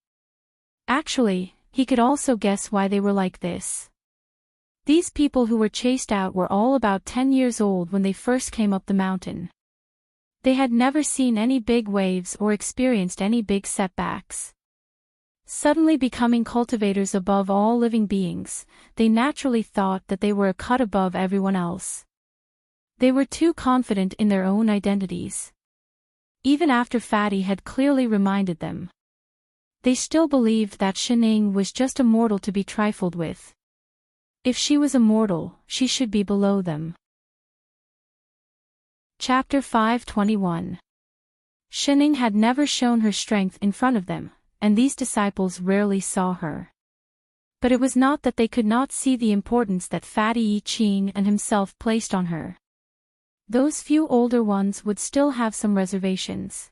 Actually, he could also guess why they were like this. These people who were chased out were all about 10 years old when they first came up the mountain. They had never seen any big waves or experienced any big setbacks. Suddenly becoming cultivators above all living beings, they naturally thought that they were a cut above everyone else. They were too confident in their own identities. Even after Fatty had clearly reminded them. They still believed that Shining was just a mortal to be trifled with. If she was a mortal, she should be below them. Chapter 521. Shining had never shown her strength in front of them, and these disciples rarely saw her. But it was not that they could not see the importance that Fatty Yi Ching and himself placed on her. Those few older ones would still have some reservations.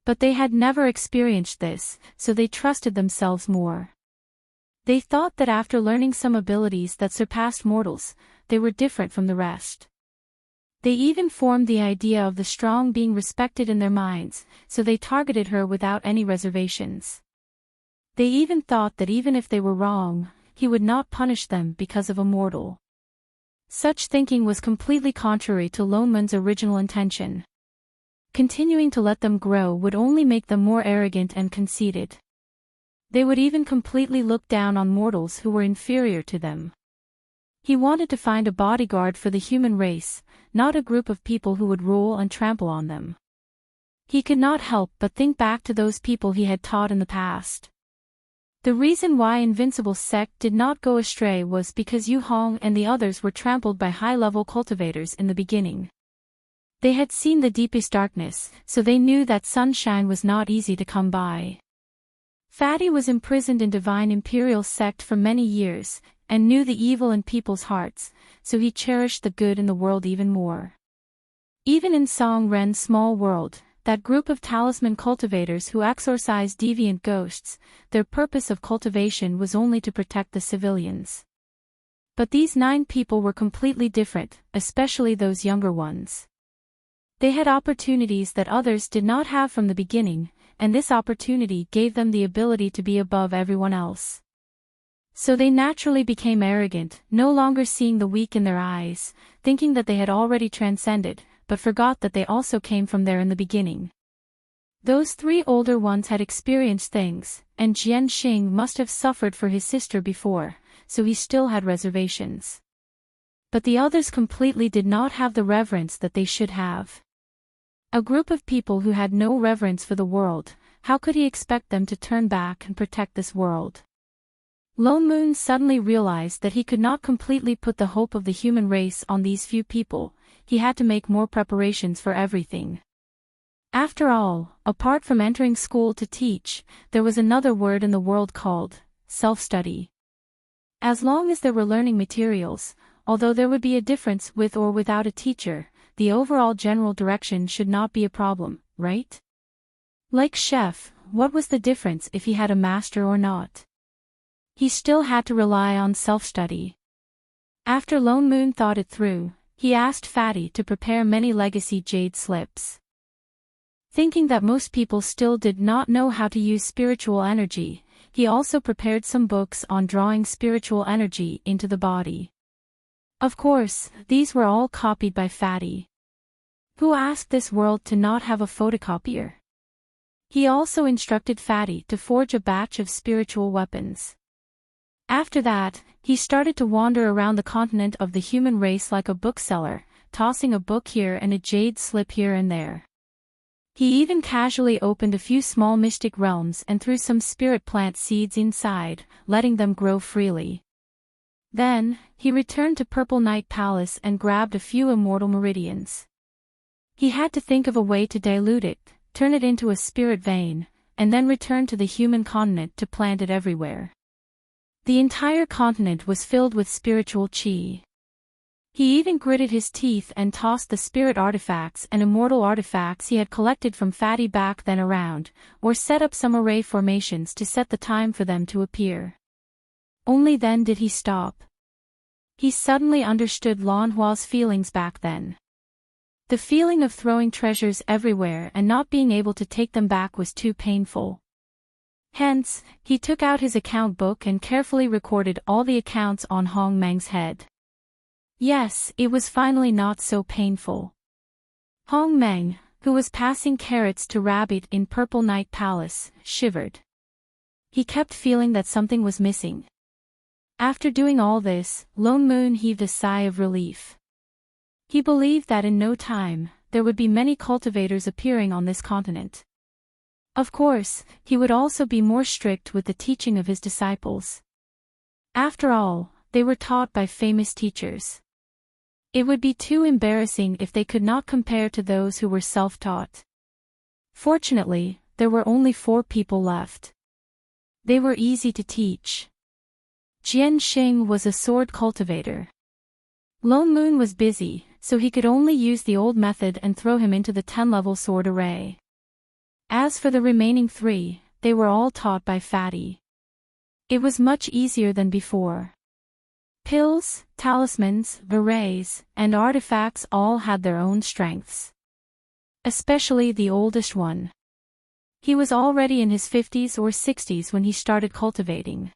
But they had never experienced this, so they trusted themselves more. They thought that after learning some abilities that surpassed mortals, they were different from the rest. They even formed the idea of the strong being respected in their minds, so they targeted her without any reservations. They even thought that even if they were wrong, he would not punish them because of a mortal. Such thinking was completely contrary to Lonmun's original intention. Continuing to let them grow would only make them more arrogant and conceited. They would even completely look down on mortals who were inferior to them. He wanted to find a bodyguard for the human race, not a group of people who would rule and trample on them. He could not help but think back to those people he had taught in the past. The reason why Invincible's sect did not go astray was because Yu Hong and the others were trampled by high-level cultivators in the beginning. They had seen the deepest darkness, so they knew that sunshine was not easy to come by. Fatty was imprisoned in Divine Imperial sect for many years, and knew the evil in people's hearts, so he cherished the good in the world even more. Even in Song Ren's small world, that group of talisman cultivators who exorcise deviant ghosts, their purpose of cultivation was only to protect the civilians. But these 9 people were completely different, especially those younger ones. They had opportunities that others did not have from the beginning, and this opportunity gave them the ability to be above everyone else. So they naturally became arrogant, no longer seeing the weak in their eyes, thinking that they had already transcended, but forgot that they also came from there in the beginning. Those 3 older ones had experienced things, and Jian Xing must have suffered for his sister before, so he still had reservations. But the others completely did not have the reverence that they should have. A group of people who had no reverence for the world, how could he expect them to turn back and protect this world? Lonmun suddenly realized that he could not completely put the hope of the human race on these few people, he had to make more preparations for everything. After all, apart from entering school to teach, there was another word in the world called self-study. As long as there were learning materials, although there would be a difference with or without a teacher, the overall general direction should not be a problem, right? Like Chef, what was the difference if he had a master or not? He still had to rely on self-study. After Lonmun thought it through, he asked Fatty to prepare many legacy jade slips. Thinking that most people still did not know how to use spiritual energy, he also prepared some books on drawing spiritual energy into the body. Of course, these were all copied by Fatty. Who asked this world to not have a photocopier? He also instructed Fatty to forge a batch of spiritual weapons. After that, he started to wander around the continent of the human race like a bookseller, tossing a book here and a jade slip here and there. He even casually opened a few small mystic realms and threw some spirit plant seeds inside, letting them grow freely. Then, he returned to Purple Night Palace and grabbed a few immortal meridians. He had to think of a way to dilute it, turn it into a spirit vein, and then return to the human continent to plant it everywhere. The entire continent was filled with spiritual chi. He even gritted his teeth and tossed the spirit artifacts and immortal artifacts he had collected from Fatty back then around, or set up some array formations to set the time for them to appear. Only then did he stop. He suddenly understood Lan Hua's feelings back then. The feeling of throwing treasures everywhere and not being able to take them back was too painful. Hence, he took out his account book and carefully recorded all the accounts on Hong Meng's head. Yes, it was finally not so painful. Hong Meng, who was passing carrots to Rabbit in Purple Night Palace, shivered. He kept feeling that something was missing. After doing all this, Lone Moon heaved a sigh of relief. He believed that in no time, there would be many cultivators appearing on this continent. Of course, he would also be more strict with the teaching of his disciples. After all, they were taught by famous teachers. It would be too embarrassing if they could not compare to those who were self-taught. Fortunately, there were only 4 people left. They were easy to teach. Jian Xing was a sword cultivator. Lone Moon was busy, so he could only use the old method and throw him into the 10-level sword array. As for the remaining 3, they were all taught by Fatty. It was much easier than before. Pills, talismans, arrays, and artifacts all had their own strengths. Especially the oldest one. He was already in his 50s or 60s when he started cultivating.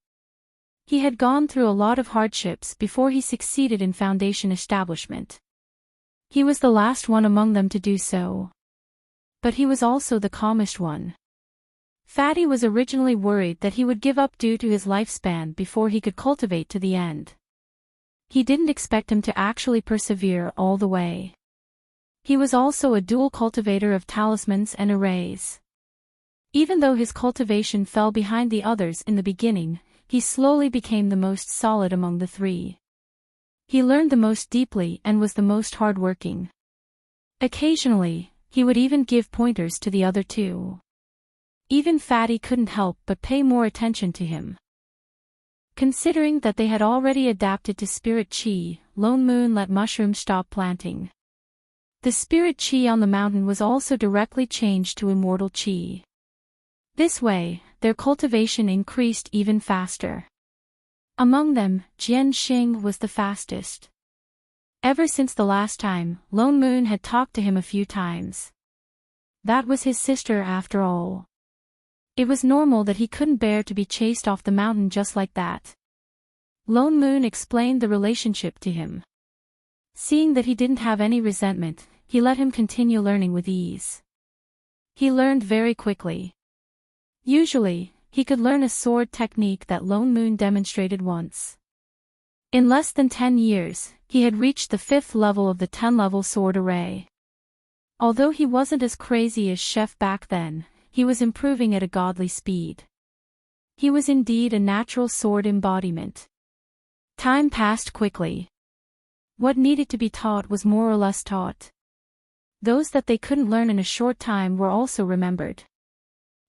He had gone through a lot of hardships before he succeeded in foundation establishment. He was the last one among them to do so. But he was also the calmest one. Fatty was originally worried that he would give up due to his lifespan before he could cultivate to the end. He didn't expect him to actually persevere all the way. He was also a dual cultivator of talismans and arrays. Even though his cultivation fell behind the others in the beginning, he slowly became the most solid among the 3. He learned the most deeply and was the most hardworking. Occasionally, he would even give pointers to the other 2. Even Fatty couldn't help but pay more attention to him. Considering that they had already adapted to spirit chi, Lone Moon let mushrooms stop planting. The spirit chi on the mountain was also directly changed to immortal chi. This way, their cultivation increased even faster. Among them, Jian Xing was the fastest. Ever since the last time, Lone Moon had talked to him a few times. That was his sister after all. It was normal that he couldn't bear to be chased off the mountain just like that. Lone Moon explained the relationship to him. Seeing that he didn't have any resentment, he let him continue learning with ease. He learned very quickly. Usually, he could learn a sword technique that Lone Moon demonstrated once. In less than 10 years, he had reached the 5th level of the 10-level sword array. Although he wasn't as crazy as Chef back then, he was improving at a godly speed. He was indeed a natural sword embodiment. Time passed quickly. What needed to be taught was more or less taught. Those that they couldn't learn in a short time were also remembered.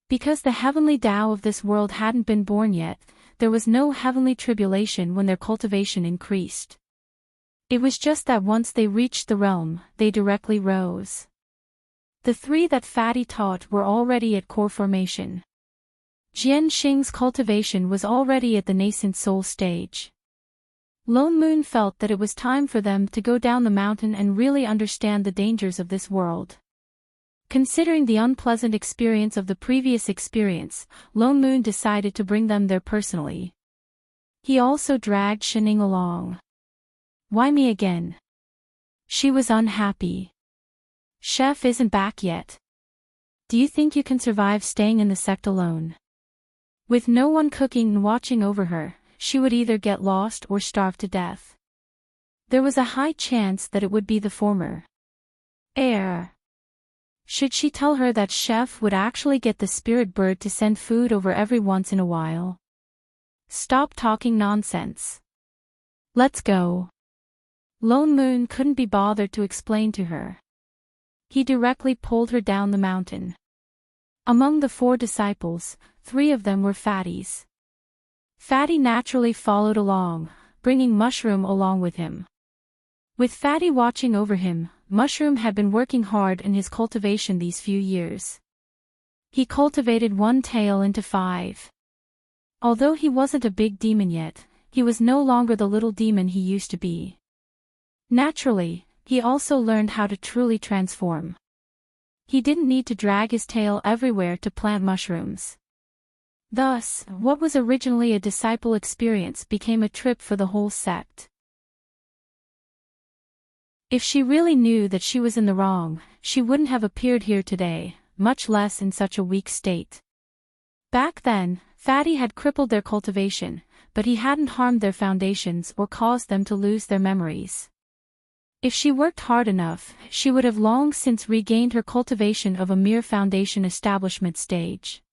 Because the heavenly Tao of this world hadn't been born yet, there was no heavenly tribulation when their cultivation increased. It was just that once they reached the realm, they directly rose. The 3 that Fatty taught were already at core formation. Jian Xing's cultivation was already at the nascent soul stage. Lone Moon felt that it was time for them to go down the mountain and really understand the dangers of this world. Considering the unpleasant experience of the previous experience, Lone Moon decided to bring them there personally. He also dragged Shining along. Why me again? She was unhappy. Chef isn't back yet. Do you think you can survive staying in the sect alone? With no one cooking and watching over her, she would either get lost or starve to death. There was a high chance that it would be the former. Should she tell her that Chef would actually get the spirit bird to send food over every once in a while? Stop talking nonsense. Let's go. Lone Moon couldn't be bothered to explain to her. He directly pulled her down the mountain. Among the 4 disciples, 3 of them were fatties. Fatty naturally followed along, bringing Mushroom along with him. With Fatty watching over him, Mushroom had been working hard in his cultivation these few years. He cultivated one tail into 5. Although he wasn't a big demon yet, he was no longer the little demon he used to be. Naturally, he also learned how to truly transform. He didn't need to drag his tail everywhere to plant mushrooms. Thus, what was originally a disciple experience became a trip for the whole sect. If she really knew that she was in the wrong, she wouldn't have appeared here today, much less in such a weak state. Back then, Fatty had crippled their cultivation, but he hadn't harmed their foundations or caused them to lose their memories. If she worked hard enough, she would have long since regained her cultivation of a mere foundation establishment stage.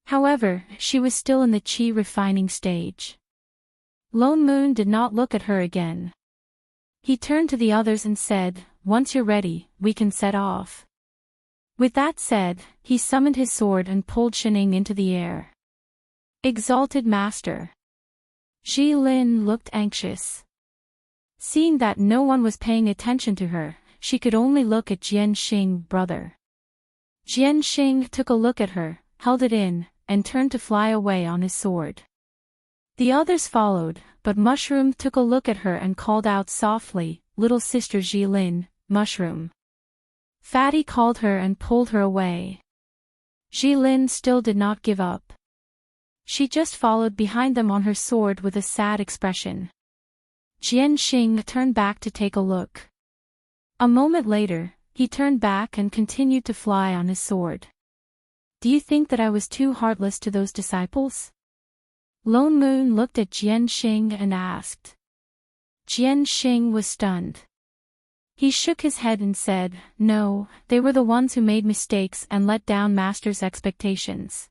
However, she was still in the chi refining stage. Lone Moon did not look at her again. He turned to the others and said, "Once you're ready, we can set off." With that said, he summoned his sword and pulled Shining into the air. Exalted Master. Jilin looked anxious. Seeing that no one was paying attention to her, she could only look at Jianxing, brother. Jianxing took a look at her, held it in, and turned to fly away on his sword. The others followed, but Mushroom took a look at her and called out softly, "Little sister Jilin, Mushroom." Fatty called her and pulled her away. Jilin still did not give up. She just followed behind them on her sword with a sad expression. Jianxing turned back to take a look. A moment later, he turned back and continued to fly on his sword. "Do you think that I was too heartless to those disciples?" Lone Moon looked at Jianxing and asked. Jianxing was stunned. He shook his head and said, "No, they were the ones who made mistakes and let down Master's expectations.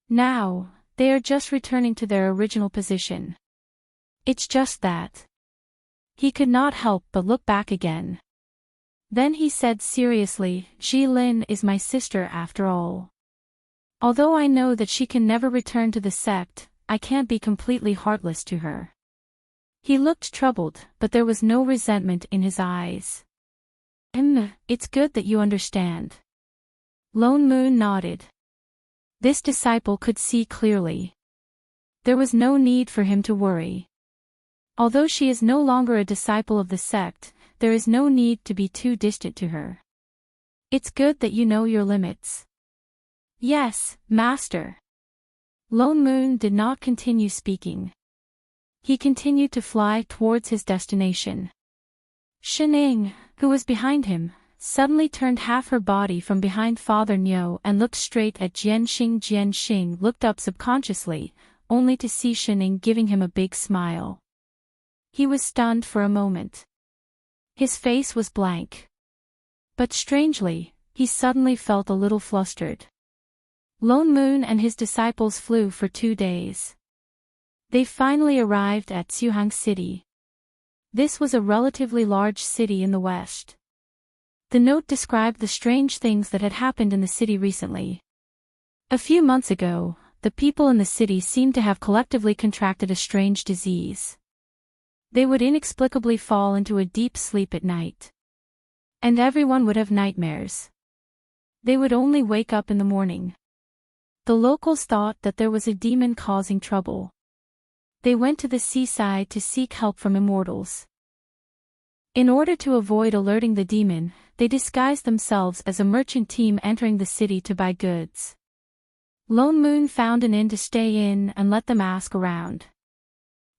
Now, they are just returning to their original position. It's just that." He could not help but look back again. Then he said seriously, "Jilin is my sister after all. Although I know that she can never return to the sect, I can't be completely heartless to her." He looked troubled, but there was no resentment in his eyes. It's good that you understand." Lone Moon nodded. This disciple could see clearly. There was no need for him to worry. Although she is no longer a disciple of the sect, there is no need to be too distant to her. It's good that you know your limits. "Yes, Master." Lone Moon did not continue speaking. He continued to fly towards his destination. Shining, who was behind him, suddenly turned half her body from behind Father Nyo and looked straight at Jianxing. Jianxing looked up subconsciously, only to see Shining giving him a big smile. He was stunned for a moment. His face was blank. But strangely, he suddenly felt a little flustered. Lone Moon and his disciples flew for 2 days. They finally arrived at Suhang City. This was a relatively large city in the west. The note described the strange things that had happened in the city recently. A few months ago, the people in the city seemed to have collectively contracted a strange disease. They would inexplicably fall into a deep sleep at night. And everyone would have nightmares. They would only wake up in the morning. The locals thought that there was a demon causing trouble. They went to the seaside to seek help from immortals. In order to avoid alerting the demon, they disguised themselves as a merchant team entering the city to buy goods. Lone Moon found an inn to stay in and let them ask around.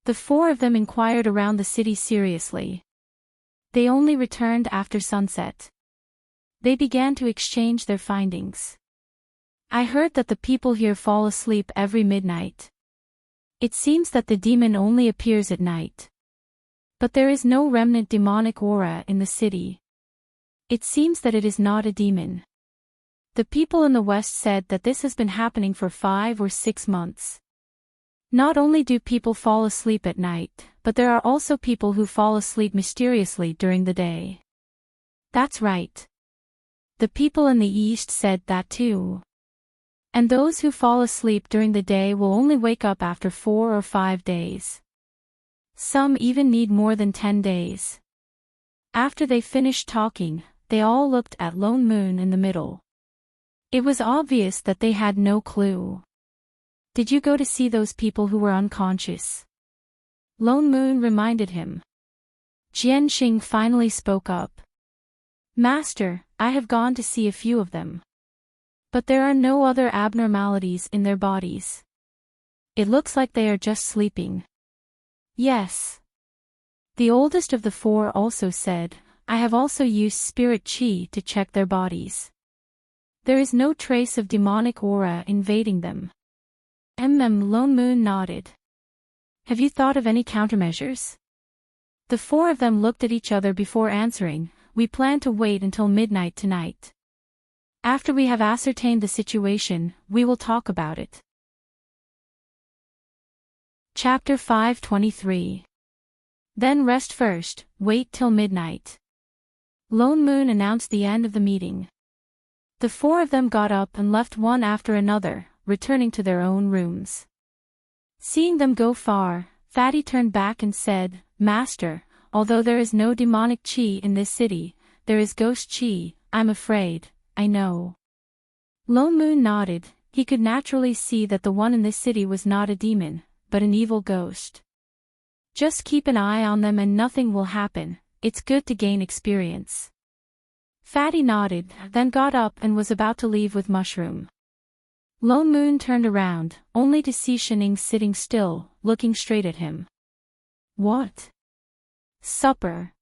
The 4 of them inquired around the city seriously. They only returned after sunset. They began to exchange their findings. "I heard that the people here fall asleep every midnight. It seems that the demon only appears at night. But there is no remnant demonic aura in the city. It seems that it is not a demon." The people in the west said that this has been happening for 5 or 6 months. Not only do people fall asleep at night, but there are also people who fall asleep mysteriously during the day. That's right. The people in the east said that too. And those who fall asleep during the day will only wake up after 4 or 5 days. Some even need more than 10 days. After they finished talking, they all looked at Lone Moon in the middle. It was obvious that they had no clue. Did you go to see those people who were unconscious? Lone Moon reminded him. Jianxing finally spoke up. Master, I have gone to see a few of them. But there are no other abnormalities in their bodies. It looks like they are just sleeping. Yes. The oldest of the four also said, I have also used spirit chi to check their bodies. There is no trace of demonic aura invading them. Lone Moon nodded. Have you thought of any countermeasures? The four of them looked at each other before answering. We plan to wait until midnight tonight. After we have ascertained the situation, we will talk about it. Chapter 523. Then rest first, wait till midnight. Lone Moon announced the end of the meeting. The four of them got up and left one after another, returning to their own rooms. Seeing them go far, Fatty turned back and said, Master, although there is no demonic chi in this city, there is ghost chi, I'm afraid, I know. Lone Moon nodded. He could naturally see that the one in this city was not a demon, but an evil ghost. Just keep an eye on them and nothing will happen, it's good to gain experience. Fatty nodded, then got up and was about to leave with Mushroom. Lone Moon turned around, only to see Shining sitting still, looking straight at him. What? Supper.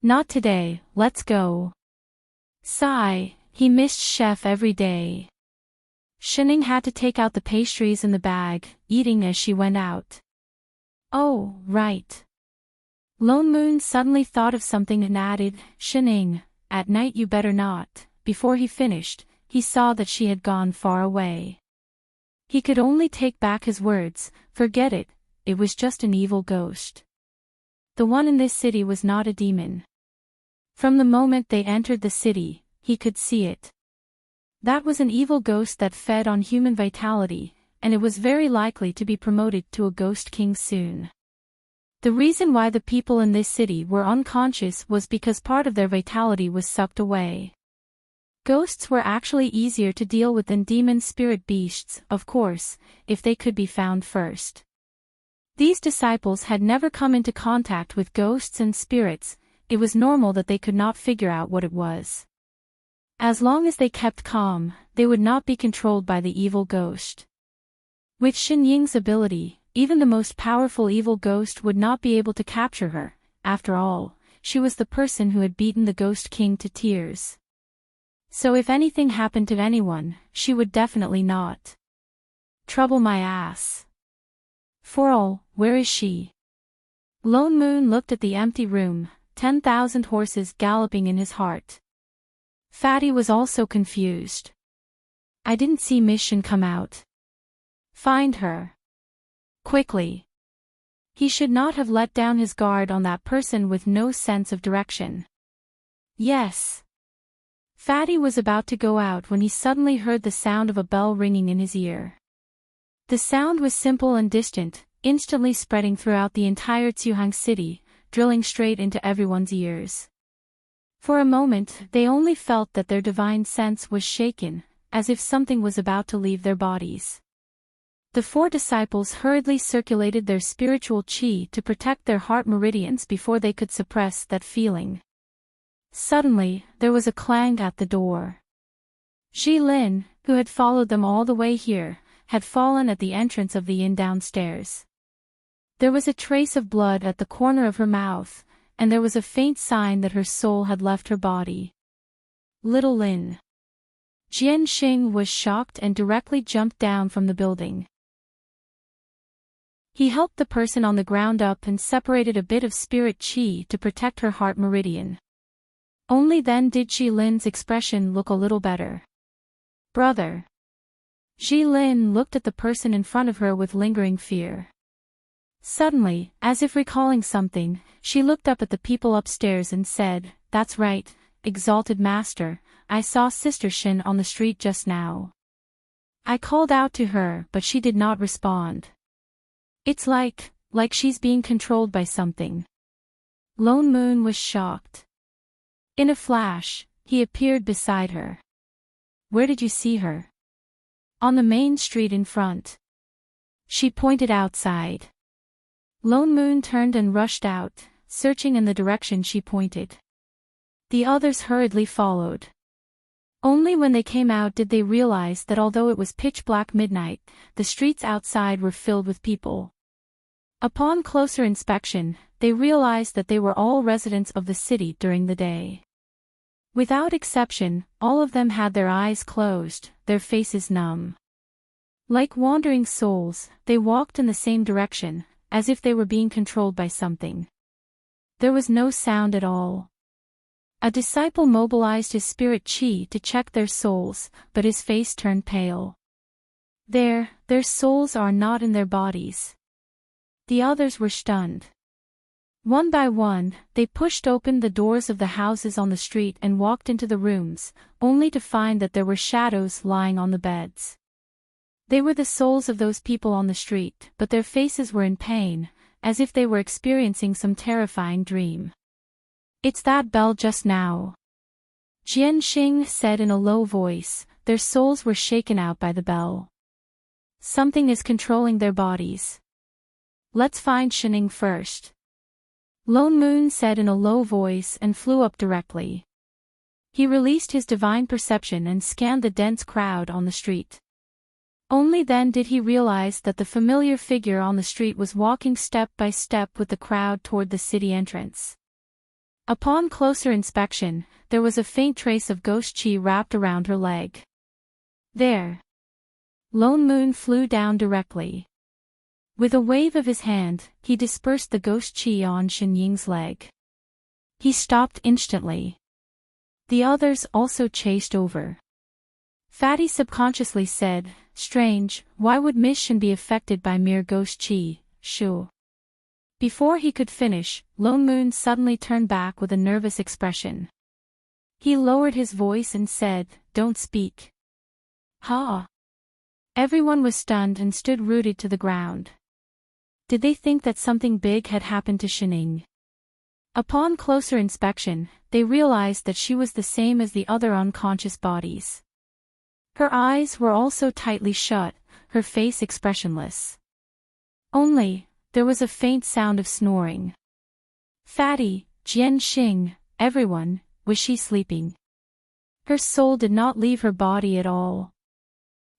Not today, let's go. Sigh, he missed Chef every day. Shining had to take out the pastries in the bag, eating as she went out. Oh, right. Lone Moon suddenly thought of something and added, Shining, at night you better not. Before he finished, he saw that she had gone far away. He could only take back his words, forget it, it was just an evil ghost. The one in this city was not a demon. From the moment they entered the city, he could see it. That was an evil ghost that fed on human vitality, and it was very likely to be promoted to a ghost king soon. The reason why the people in this city were unconscious was because part of their vitality was sucked away. Ghosts were actually easier to deal with than demon spirit beasts, of course, if they could be found first. These disciples had never come into contact with ghosts and spirits, it was normal that they could not figure out what it was. As long as they kept calm, they would not be controlled by the evil ghost. With Xin Ying's ability, even the most powerful evil ghost would not be able to capture her. After all, she was the person who had beaten the Ghost King to tears. So if anything happened to anyone, she would definitely not trouble my ass. For all, where is she? Lone Moon looked at the empty room, 10,000 horses galloping in his heart. Fatty was also confused. I didn't see Mission come out. Find her. Quickly. He should not have let down his guard on that person with no sense of direction. Yes. Fatty was about to go out when he suddenly heard the sound of a bell ringing in his ear. The sound was simple and distant, instantly spreading throughout the entire Zhuhang city, drilling straight into everyone's ears. For a moment, they only felt that their divine sense was shaken, as if something was about to leave their bodies. The four disciples hurriedly circulated their spiritual qi to protect their heart meridians before they could suppress that feeling. Suddenly, there was a clang at the door. Ji Lin, who had followed them all the way here, had fallen at the entrance of the inn downstairs. There was a trace of blood at the corner of her mouth, and there was a faint sign that her soul had left her body. Little Lin. Jianxing was shocked and directly jumped down from the building. He helped the person on the ground up and separated a bit of spirit qi to protect her heart meridian. Only then did Ji Lin's expression look a little better. Brother. Ji Lin looked at the person in front of her with lingering fear. Suddenly, as if recalling something, she looked up at the people upstairs and said, That's right, exalted master, I saw Sister Shin on the street just now. I called out to her but she did not respond. It's like she's being controlled by something. Lone Moon was shocked. In a flash, he appeared beside her. Where did you see her? On the main street in front. She pointed outside. Lone Moon turned and rushed out, searching in the direction she pointed. The others hurriedly followed. Only when they came out did they realize that although it was pitch-black midnight, the streets outside were filled with people. Upon closer inspection, they realized that they were all residents of the city during the day. Without exception, all of them had their eyes closed, their faces numb. Like wandering souls, they walked in the same direction, as if they were being controlled by something. There was no sound at all. A disciple mobilized his spirit chi to check their souls, but his face turned pale. Their souls are not in their bodies. The others were stunned. One by one, they pushed open the doors of the houses on the street and walked into the rooms, only to find that there were shadows lying on the beds. They were the souls of those people on the street, but their faces were in pain, as if they were experiencing some terrifying dream. It's that bell just now. Jianxing said in a low voice. Their souls were shaken out by the bell. Something is controlling their bodies. Let's find Shining first. Lone Moon said in a low voice and flew up directly. He released his divine perception and scanned the dense crowd on the street. Only then did he realize that the familiar figure on the street was walking step by step with the crowd toward the city entrance. Upon closer inspection, there was a faint trace of ghost chi wrapped around her leg. There. Lone Moon flew down directly. With a wave of his hand, he dispersed the ghost chi on Shen Ying's leg. He stopped instantly. The others also chased over. Fatty subconsciously said, "Strange, why would Miss Shen be affected by mere ghost chi, Shu?" Before he could finish, Lone Moon suddenly turned back with a nervous expression. He lowered his voice and said, "Don't speak." Ha! Everyone was stunned and stood rooted to the ground. Did they think that something big had happened to Shining? Upon closer inspection, they realized that she was the same as the other unconscious bodies. Her eyes were also tightly shut, her face expressionless. Only, there was a faint sound of snoring. Fatty, Jianxing, everyone, was she sleeping? Her soul did not leave her body at all.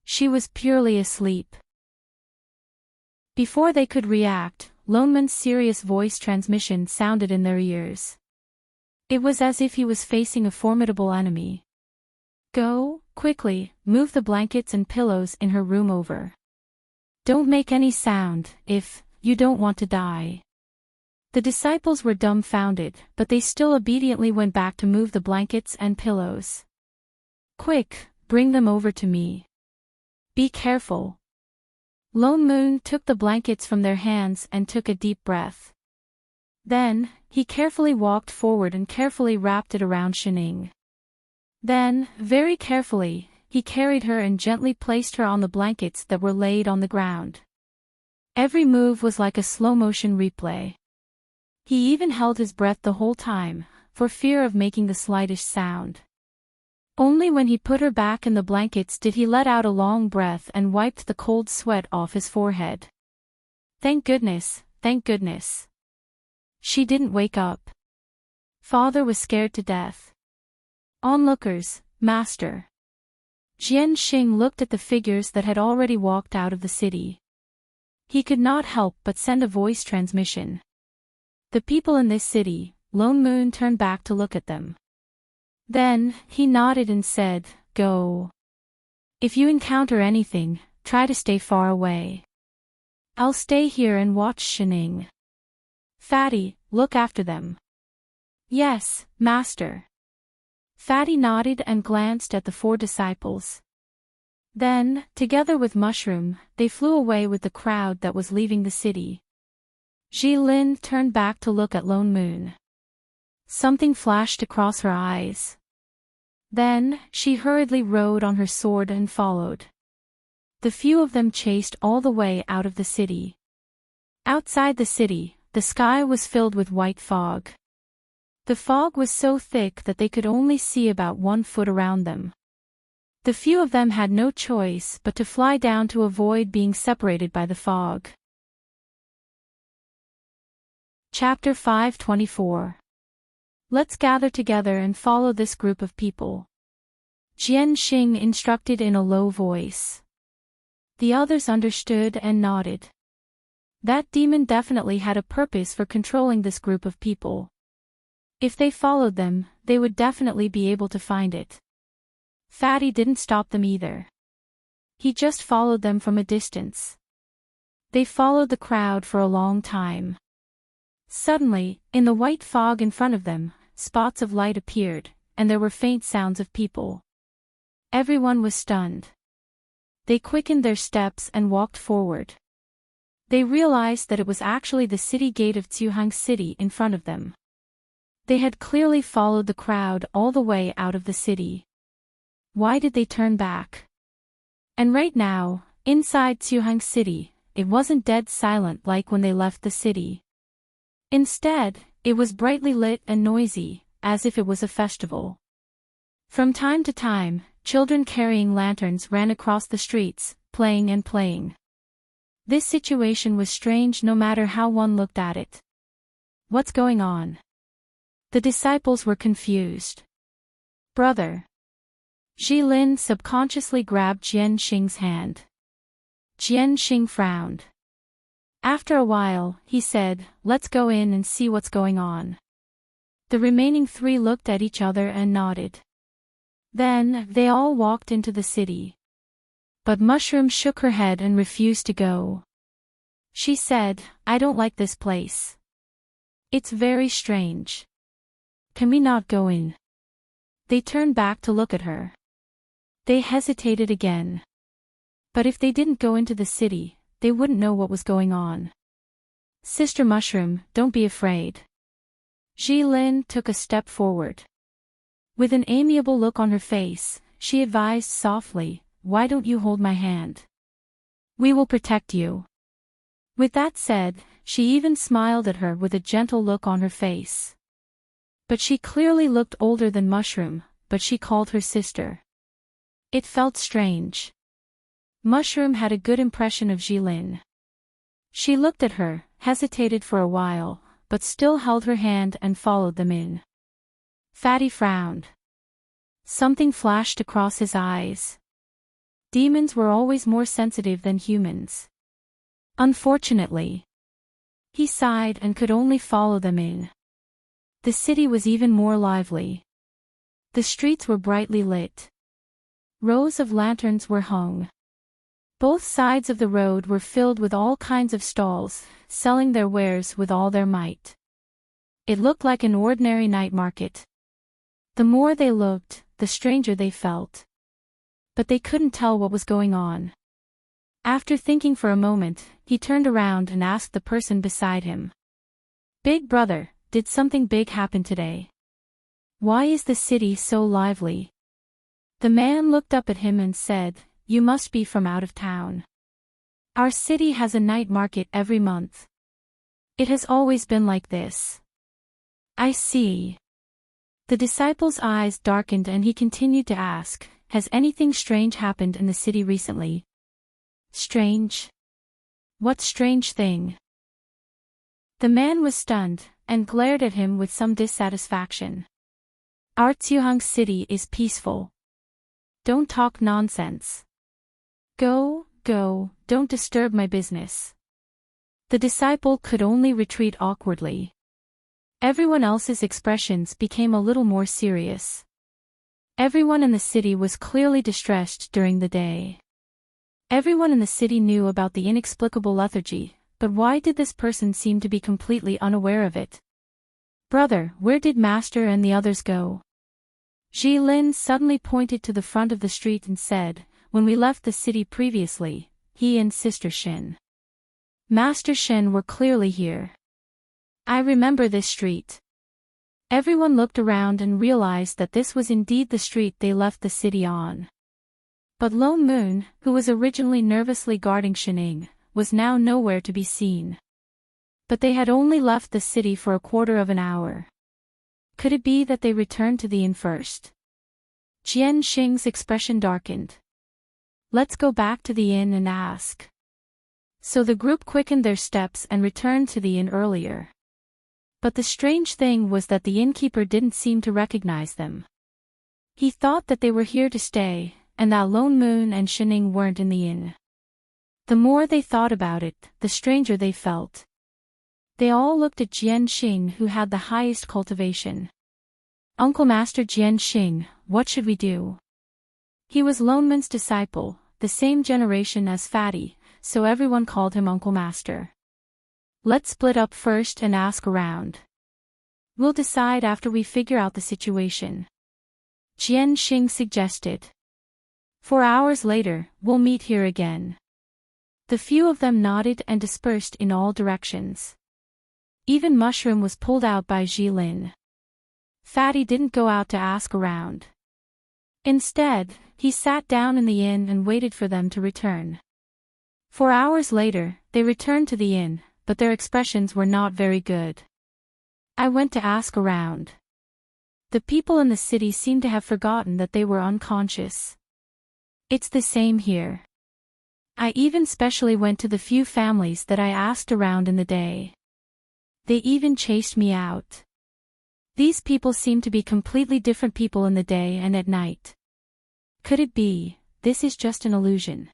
She was purely asleep. Before they could react, Lone Moon's serious voice transmission sounded in their ears. It was as if he was facing a formidable enemy. Go, quickly, move the blankets and pillows in her room over. Don't make any sound, if you don't want to die. The disciples were dumbfounded, but they still obediently went back to move the blankets and pillows. Quick, bring them over to me. Be careful. Lone Moon took the blankets from their hands and took a deep breath. Then, he carefully walked forward and carefully wrapped it around Shining. Then, very carefully, he carried her and gently placed her on the blankets that were laid on the ground. Every move was like a slow-motion replay. He even held his breath the whole time, for fear of making the slightest sound. Only when he put her back in the blankets did he let out a long breath and wiped the cold sweat off his forehead. Thank goodness, thank goodness. She didn't wake up. Father was scared to death. Onlookers, Master. Jianxing looked at the figures that had already walked out of the city. He could not help but send a voice transmission. The people in this city. Lone Moon turned back to look at them. Then, he nodded and said, "Go. If you encounter anything, try to stay far away. I'll stay here and watch Shining. Fatty, look after them." "Yes, Master." Fatty nodded and glanced at the 4 disciples. Then, together with Mushroom, they flew away with the crowd that was leaving the city. Jilin turned back to look at Lone Moon. Something flashed across her eyes. Then, she hurriedly rode on her sword and followed. The few of them chased all the way out of the city. Outside the city, the sky was filled with white fog. The fog was so thick that they could only see about 1 foot around them. The few of them had no choice but to fly down to avoid being separated by the fog. Chapter 524. Let's gather together and follow this group of people. Jian Xing instructed in a low voice. The others understood and nodded. That demon definitely had a purpose for controlling this group of people. If they followed them, they would definitely be able to find it. Fatty didn't stop them either. He just followed them from a distance. They followed the crowd for a long time. Suddenly, in the white fog in front of them, spots of light appeared, and there were faint sounds of people. Everyone was stunned. They quickened their steps and walked forward. They realized that it was actually the city gate of Zhuhang City in front of them. They had clearly followed the crowd all the way out of the city. Why did they turn back? And right now, inside Zhuhang City, it wasn't dead silent like when they left the city. Instead, it was brightly lit and noisy, as if it was a festival. From time to time, children carrying lanterns ran across the streets, playing and playing. This situation was strange no matter how one looked at it. What's going on? The disciples were confused. Brother. Jilin subconsciously grabbed Jian Xing's hand. Jian Xing frowned. After a while, he said, "Let's go in and see what's going on." The remaining 3 looked at each other and nodded. Then, they all walked into the city. But Mushroom shook her head and refused to go. She said, "I don't like this place. It's very strange. Can we not go in?" They turned back to look at her. They hesitated again. But if they didn't go into the city, they wouldn't know what was going on. "Sister Mushroom, don't be afraid." Jilin took a step forward. With an amiable look on her face, she advised softly, "Why don't you hold my hand? We will protect you." With that said, she even smiled at her with a gentle look on her face. But she clearly looked older than Mushroom, but she called her sister. It felt strange. Mushroom had a good impression of Jilin. She looked at her, hesitated for a while, but still held her hand and followed them in. Fatty frowned. Something flashed across his eyes. Demons were always more sensitive than humans. Unfortunately. He sighed and could only follow them in. The city was even more lively. The streets were brightly lit. Rows of lanterns were hung. Both sides of the road were filled with all kinds of stalls, selling their wares with all their might. It looked like an ordinary night market. The more they looked, the stranger they felt. But they couldn't tell what was going on. After thinking for a moment, he turned around and asked the person beside him. "Big brother, did something big happen today? Why is the city so lively?" The man looked up at him and said, "You must be from out of town. Our city has a night market every month. It has always been like this." "I see." The disciple's eyes darkened and he continued to ask, "Has anything strange happened in the city recently?" "Strange? What strange thing?" The man was stunned, and glared at him with some dissatisfaction. "Our Zhuhang City is peaceful. Don't talk nonsense. Go, don't disturb my business." The disciple could only retreat awkwardly. Everyone else's expressions became a little more serious. Everyone in the city was clearly distressed during the day. Everyone in the city knew about the inexplicable lethargy, but why did this person seem to be completely unaware of it? "Brother, where did Master and the others go?" Jilin suddenly pointed to the front of the street and said, "When we left the city previously, he and Sister Shin. Master Shin were clearly here. I remember this street." Everyone looked around and realized that this was indeed the street they left the city on. But Lone Moon, who was originally nervously guarding Shining, was now nowhere to be seen. But they had only left the city for a quarter of an hour. Could it be that they returned to the inn first? Jian Xing's expression darkened. Let's go back to the inn and ask. So the group quickened their steps and returned to the inn earlier. But the strange thing was that the innkeeper didn't seem to recognize them. He thought that they were here to stay, and that Lone Moon and Shining weren't in the inn. The more they thought about it, the stranger they felt. They all looked at Jian Xing, who had the highest cultivation. Uncle Master Jian Xing, what should we do? He was Lone Moon's disciple, the same generation as Fatty, so everyone called him Uncle Master. Let's split up first and ask around. We'll decide after we figure out the situation. Jian Xing suggested. 4 hours later, we'll meet here again. The few of them nodded and dispersed in all directions. Even Mushroom was pulled out by Jilin. Fatty didn't go out to ask around. Instead, he sat down in the inn and waited for them to return. 4 hours later, they returned to the inn, but their expressions were not very good. I went to ask around. The people in the city seemed to have forgotten that they were unconscious. It's the same here. I even specially went to the few families that I asked around in the day. They even chased me out. These people seem to be completely different people in the day and at night. Could it be, this is just an illusion?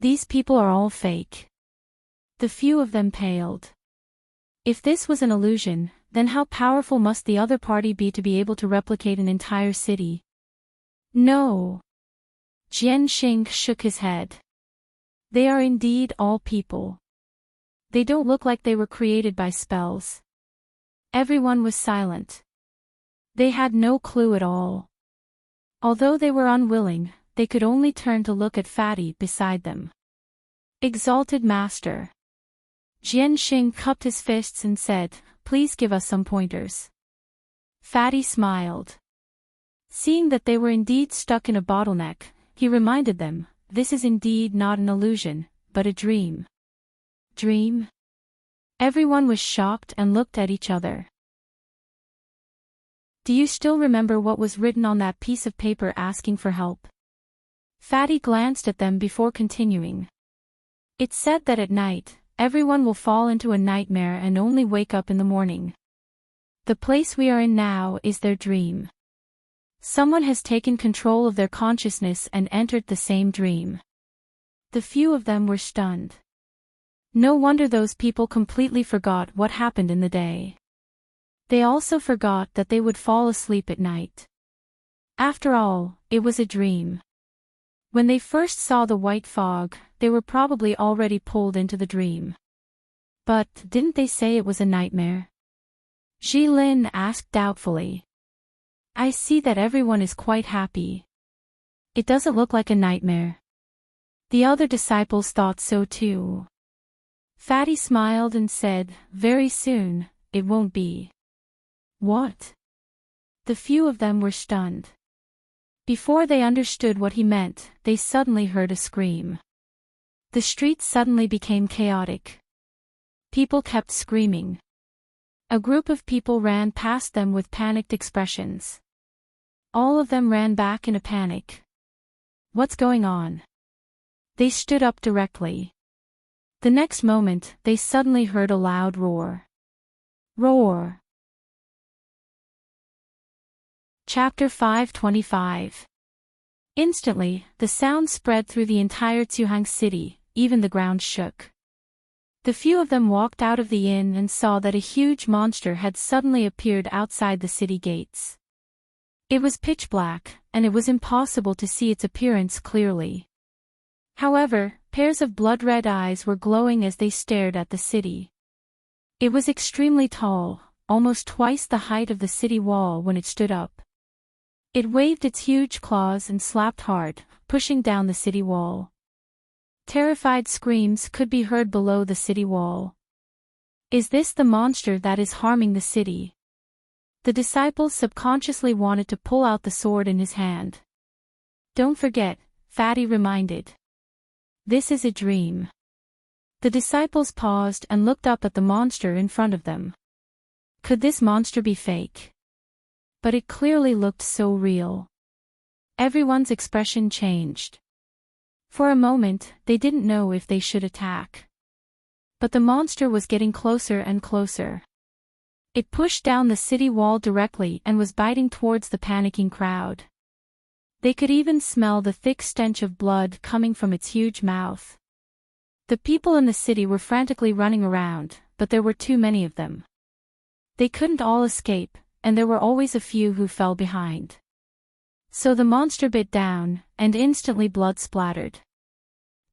These people are all fake. The few of them paled. If this was an illusion, then how powerful must the other party be to be able to replicate an entire city? No. Jian Xing shook his head. They are indeed all people. They don't look like they were created by spells. Everyone was silent. They had no clue at all. Although they were unwilling, they could only turn to look at Fatty beside them. Exalted Master. Jian Xing cupped his fists and said, please give us some pointers. Fatty smiled. Seeing that they were indeed stuck in a bottleneck, he reminded them, this is indeed not an illusion, but a dream. Dream? Everyone was shocked and looked at each other. Do you still remember what was written on that piece of paper asking for help? Fatty glanced at them before continuing. It said that at night, everyone will fall into a nightmare and only wake up in the morning. The place we are in now is their dream. Someone has taken control of their consciousness and entered the same dream. The few of them were stunned. No wonder those people completely forgot what happened in the day. They also forgot that they would fall asleep at night. After all, it was a dream. When they first saw the white fog, they were probably already pulled into the dream. But didn't they say it was a nightmare? Jilin asked doubtfully. I see that everyone is quite happy. It doesn't look like a nightmare. The other disciples thought so too. Fatty smiled and said, very soon, it won't be. What? The few of them were stunned. Before they understood what he meant, they suddenly heard a scream. The streets suddenly became chaotic. People kept screaming. A group of people ran past them with panicked expressions. All of them ran back in a panic. What's going on? They stood up directly. The next moment, they suddenly heard a loud roar. Roar. Chapter 525. Instantly, the sound spread through the entire Zhuhang city, even the ground shook. The few of them walked out of the inn and saw that a huge monster had suddenly appeared outside the city gates. It was pitch black, and it was impossible to see its appearance clearly. However, pairs of blood-red eyes were glowing as they stared at the city. It was extremely tall, almost twice the height of the city wall when it stood up. It waved its huge claws and slapped hard, pushing down the city wall. Terrified screams could be heard below the city wall. Is this the monster that is harming the city? The disciples subconsciously wanted to pull out the sword in his hand. Don't forget, Fatty reminded. This is a dream. The disciples paused and looked up at the monster in front of them. Could this monster be fake? but it clearly looked so real. Everyone's expression changed. For a moment, they didn't know if they should attack. But the monster was getting closer and closer. It pushed down the city wall directly and was biting towards the panicking crowd. They could even smell the thick stench of blood coming from its huge mouth. The people in the city were frantically running around, but there were too many of them. They couldn't all escape, and there were always a few who fell behind. So the monster bit down, and instantly blood splattered.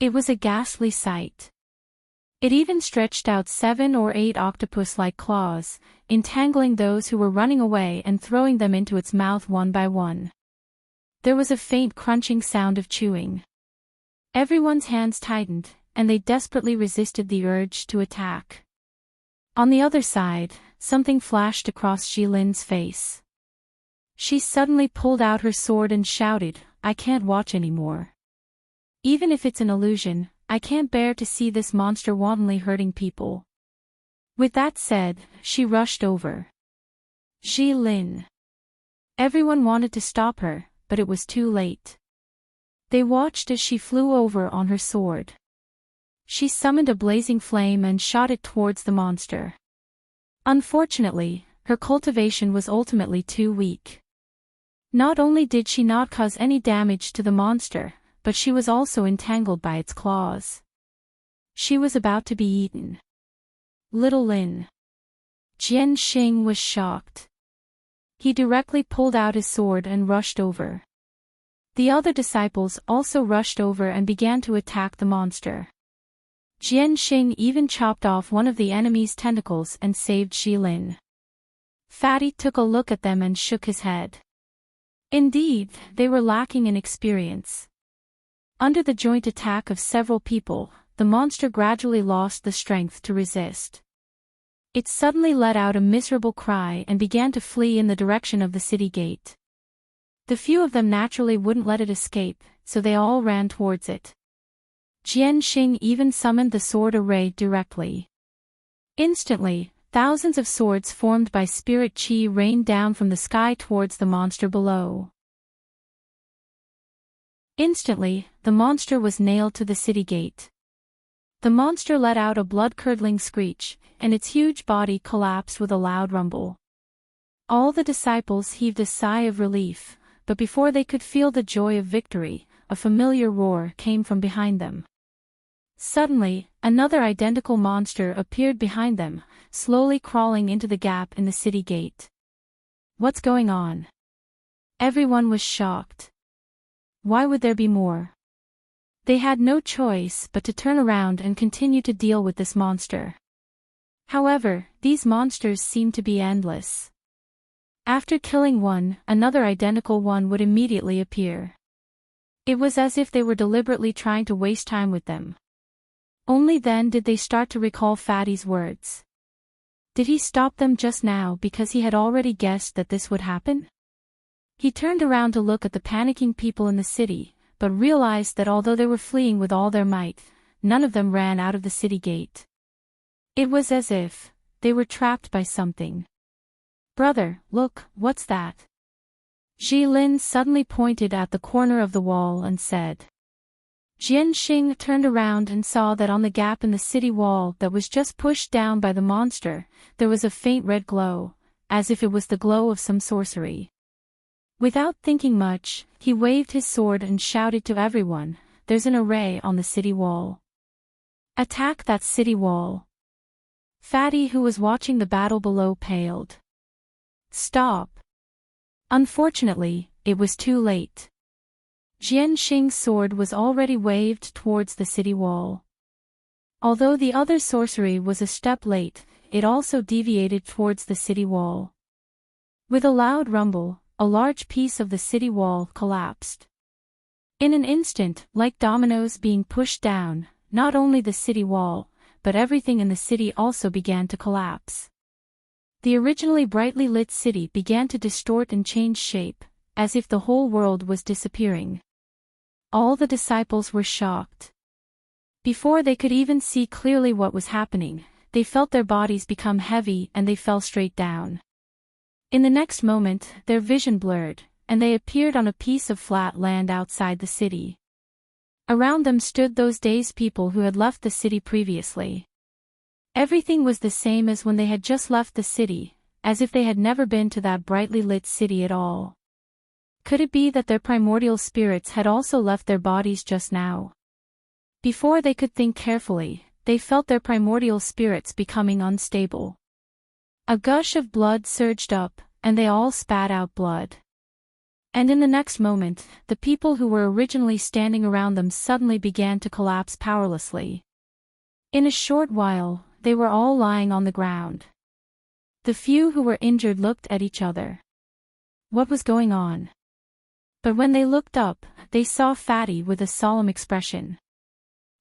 It was a ghastly sight. It even stretched out 7 or 8 octopus-like claws, entangling those who were running away and throwing them into its mouth one by one. There was a faint crunching sound of chewing. Everyone's hands tightened, and they desperately resisted the urge to attack. On the other side, something flashed across Jilin's face. She suddenly pulled out her sword and shouted, "I can't watch anymore. Even if it's an illusion, I can't bear to see this monster wantonly hurting people." With that said, she rushed over. Jilin. Everyone wanted to stop her, but it was too late. They watched as she flew over on her sword. She summoned a blazing flame and shot it towards the monster. Unfortunately, her cultivation was ultimately too weak. Not only did she not cause any damage to the monster, but she was also entangled by its claws. She was about to be eaten. Little Lin. Jian Xing was shocked. He directly pulled out his sword and rushed over. The other disciples also rushed over and began to attack the monster. Jian Xing even chopped off one of the enemy's tentacles and saved Jilin. Fatty took a look at them and shook his head. Indeed, they were lacking in experience. Under the joint attack of several people, the monster gradually lost the strength to resist. It suddenly let out a miserable cry and began to flee in the direction of the city gate. The few of them naturally wouldn't let it escape, so they all ran towards it. Jian Xing even summoned the sword array directly. Instantly, thousands of swords formed by spirit chi rained down from the sky towards the monster below. Instantly, the monster was nailed to the city gate. The monster let out a blood-curdling screech, and its huge body collapsed with a loud rumble. All the disciples heaved a sigh of relief, but before they could feel the joy of victory, a familiar roar came from behind them. Suddenly, another identical monster appeared behind them, slowly crawling into the gap in the city gate. What's going on? Everyone was shocked. Why would there be more? They had no choice but to turn around and continue to deal with this monster. However, these monsters seemed to be endless. After killing one, another identical one would immediately appear. It was as if they were deliberately trying to waste time with them. Only then did they start to recall Fatty's words. Did he stop them just now because he had already guessed that this would happen? He turned around to look at the panicking people in the city, but realized that although they were fleeing with all their might, none of them ran out of the city gate. It was as if they were trapped by something. "Brother, look, what's that?" Jilin suddenly pointed at the corner of the wall and said. Jian Xing turned around and saw that on the gap in the city wall that was just pushed down by the monster, there was a faint red glow, as if it was the glow of some sorcery. Without thinking much, he waved his sword and shouted to everyone, "There's an array on the city wall. Attack that city wall." Fatty, who was watching the battle below, paled. "Stop." Unfortunately, it was too late. Jian Xing's sword was already waved towards the city wall. Although the other sorcery was a step late, it also deviated towards the city wall. With a loud rumble, a large piece of the city wall collapsed. In an instant, like dominoes being pushed down, not only the city wall, but everything in the city also began to collapse. The originally brightly lit city began to distort and change shape, as if the whole world was disappearing. All the disciples were shocked. Before they could even see clearly what was happening, they felt their bodies become heavy and they fell straight down. In the next moment, their vision blurred, and they appeared on a piece of flat land outside the city. Around them stood those dazed people who had left the city previously. Everything was the same as when they had just left the city, as if they had never been to that brightly lit city at all. Could it be that their primordial spirits had also left their bodies just now? Before they could think carefully, they felt their primordial spirits becoming unstable. A gush of blood surged up, and they all spat out blood. And in the next moment, the people who were originally standing around them suddenly began to collapse powerlessly. In a short while, they were all lying on the ground. The few who were injured looked at each other. What was going on? But when they looked up, they saw Fatty with a solemn expression.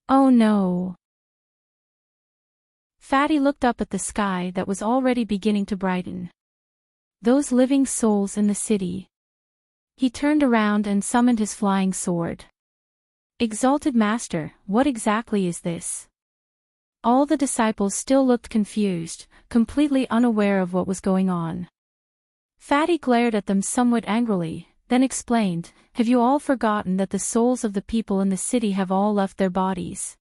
Oh no! Fatty looked up at the sky that was already beginning to brighten. Those living souls in the city. He turned around and summoned his flying sword. Exalted Master, what exactly is this? All the disciples still looked confused, completely unaware of what was going on. Fatty glared at them somewhat angrily, then explained, have you all forgotten that the souls of the people in the city have all left their bodies?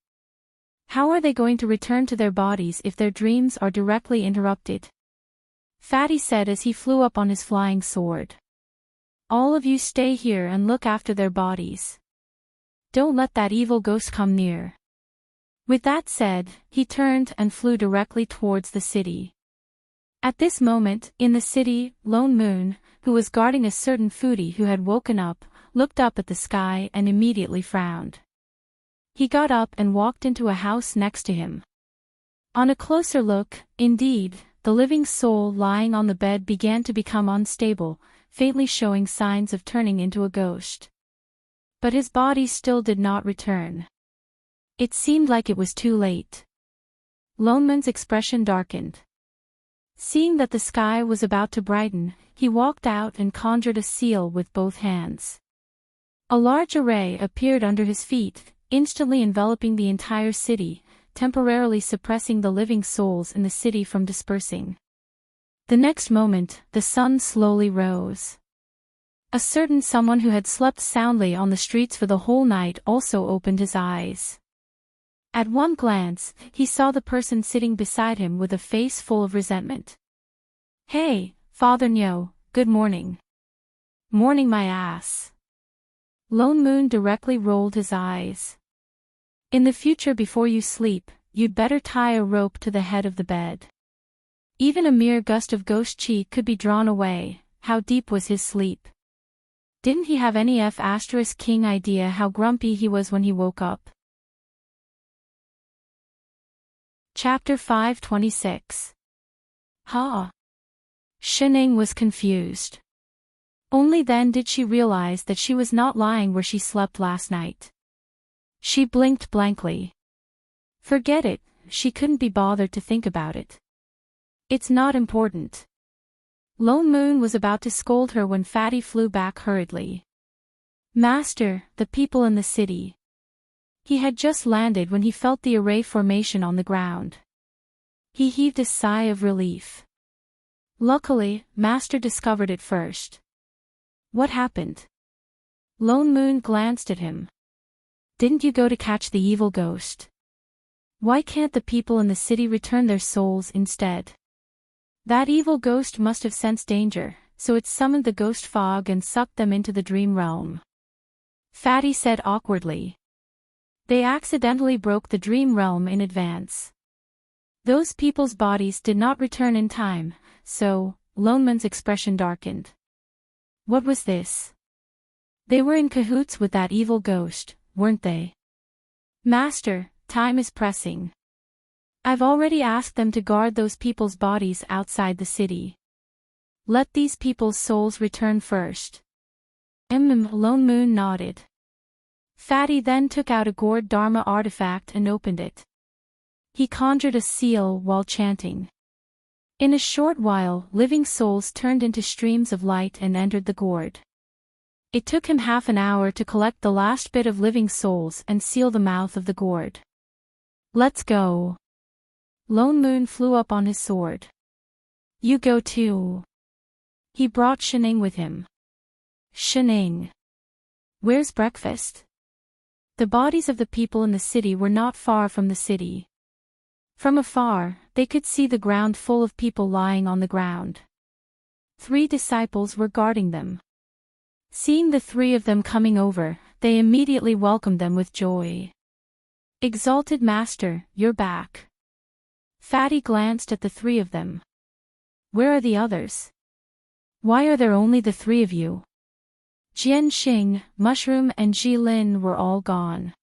How are they going to return to their bodies if their dreams are directly interrupted? Fatty said as he flew up on his flying sword. All of you stay here and look after their bodies. Don't let that evil ghost come near. With that said, he turned and flew directly towards the city. At this moment, in the city, Lone Moon, who was guarding a certain foodie who had woken up, looked up at the sky and immediately frowned. He got up and walked into a house next to him. On a closer look, indeed, the living soul lying on the bed began to become unstable, faintly showing signs of turning into a ghost. But his body still did not return. It seemed like it was too late. Lone Moon's expression darkened. Seeing that the sky was about to brighten, he walked out and conjured a seal with both hands. A large array appeared under his feet, instantly enveloping the entire city, temporarily suppressing the living souls in the city from dispersing. The next moment, the sun slowly rose. A certain someone who had slept soundly on the streets for the whole night also opened his eyes. At one glance, he saw the person sitting beside him with a face full of resentment. Hey, Father Nyo, good morning. Morning my ass. Lone Moon directly rolled his eyes. In the future before you sleep, you'd better tie a rope to the head of the bed. Even a mere gust of ghost chi could be drawn away. How deep was his sleep? Didn't he have any F***king idea how grumpy he was when he woke up? Chapter 526. Ha! Shining was confused. Only then did she realize that she was not lying where she slept last night. She blinked blankly. Forget it, she couldn't be bothered to think about it. It's not important. Lone Moon was about to scold her when Fatty flew back hurriedly. Master, the people in the city. He had just landed when he felt the array formation on the ground. He heaved a sigh of relief. Luckily, Master discovered it first. What happened? Lone Moon glanced at him. Didn't you go to catch the evil ghost? Why can't the people in the city return their souls instead? That evil ghost must have sensed danger, so it summoned the ghost fog and sucked them into the dream realm. Fatty said awkwardly. They accidentally broke the dream realm in advance. Those people's bodies did not return in time, so, Lone Moon's expression darkened. What was this? They were in cahoots with that evil ghost, weren't they? Master, time is pressing. I've already asked them to guard those people's bodies outside the city. Let these people's souls return first. Lone Moon nodded. Fatty then took out a gourd Dharma artifact and opened it. He conjured a seal while chanting. In a short while, living souls turned into streams of light and entered the gourd. It took him half an hour to collect the last bit of living souls and seal the mouth of the gourd. Let's go. Lone Moon flew up on his sword. You go too. He brought Shining with him. Shining. Where's breakfast? The bodies of the people in the city were not far from the city. From afar, they could see the ground full of people lying on the ground. 3 disciples were guarding them. Seeing the 3 of them coming over, they immediately welcomed them with joy. Exalted Master, you're back. Fatty glanced at the 3 of them. Where are the others? Why are there only the 3 of you? Jianxing, Mushroom and Jilin were all gone.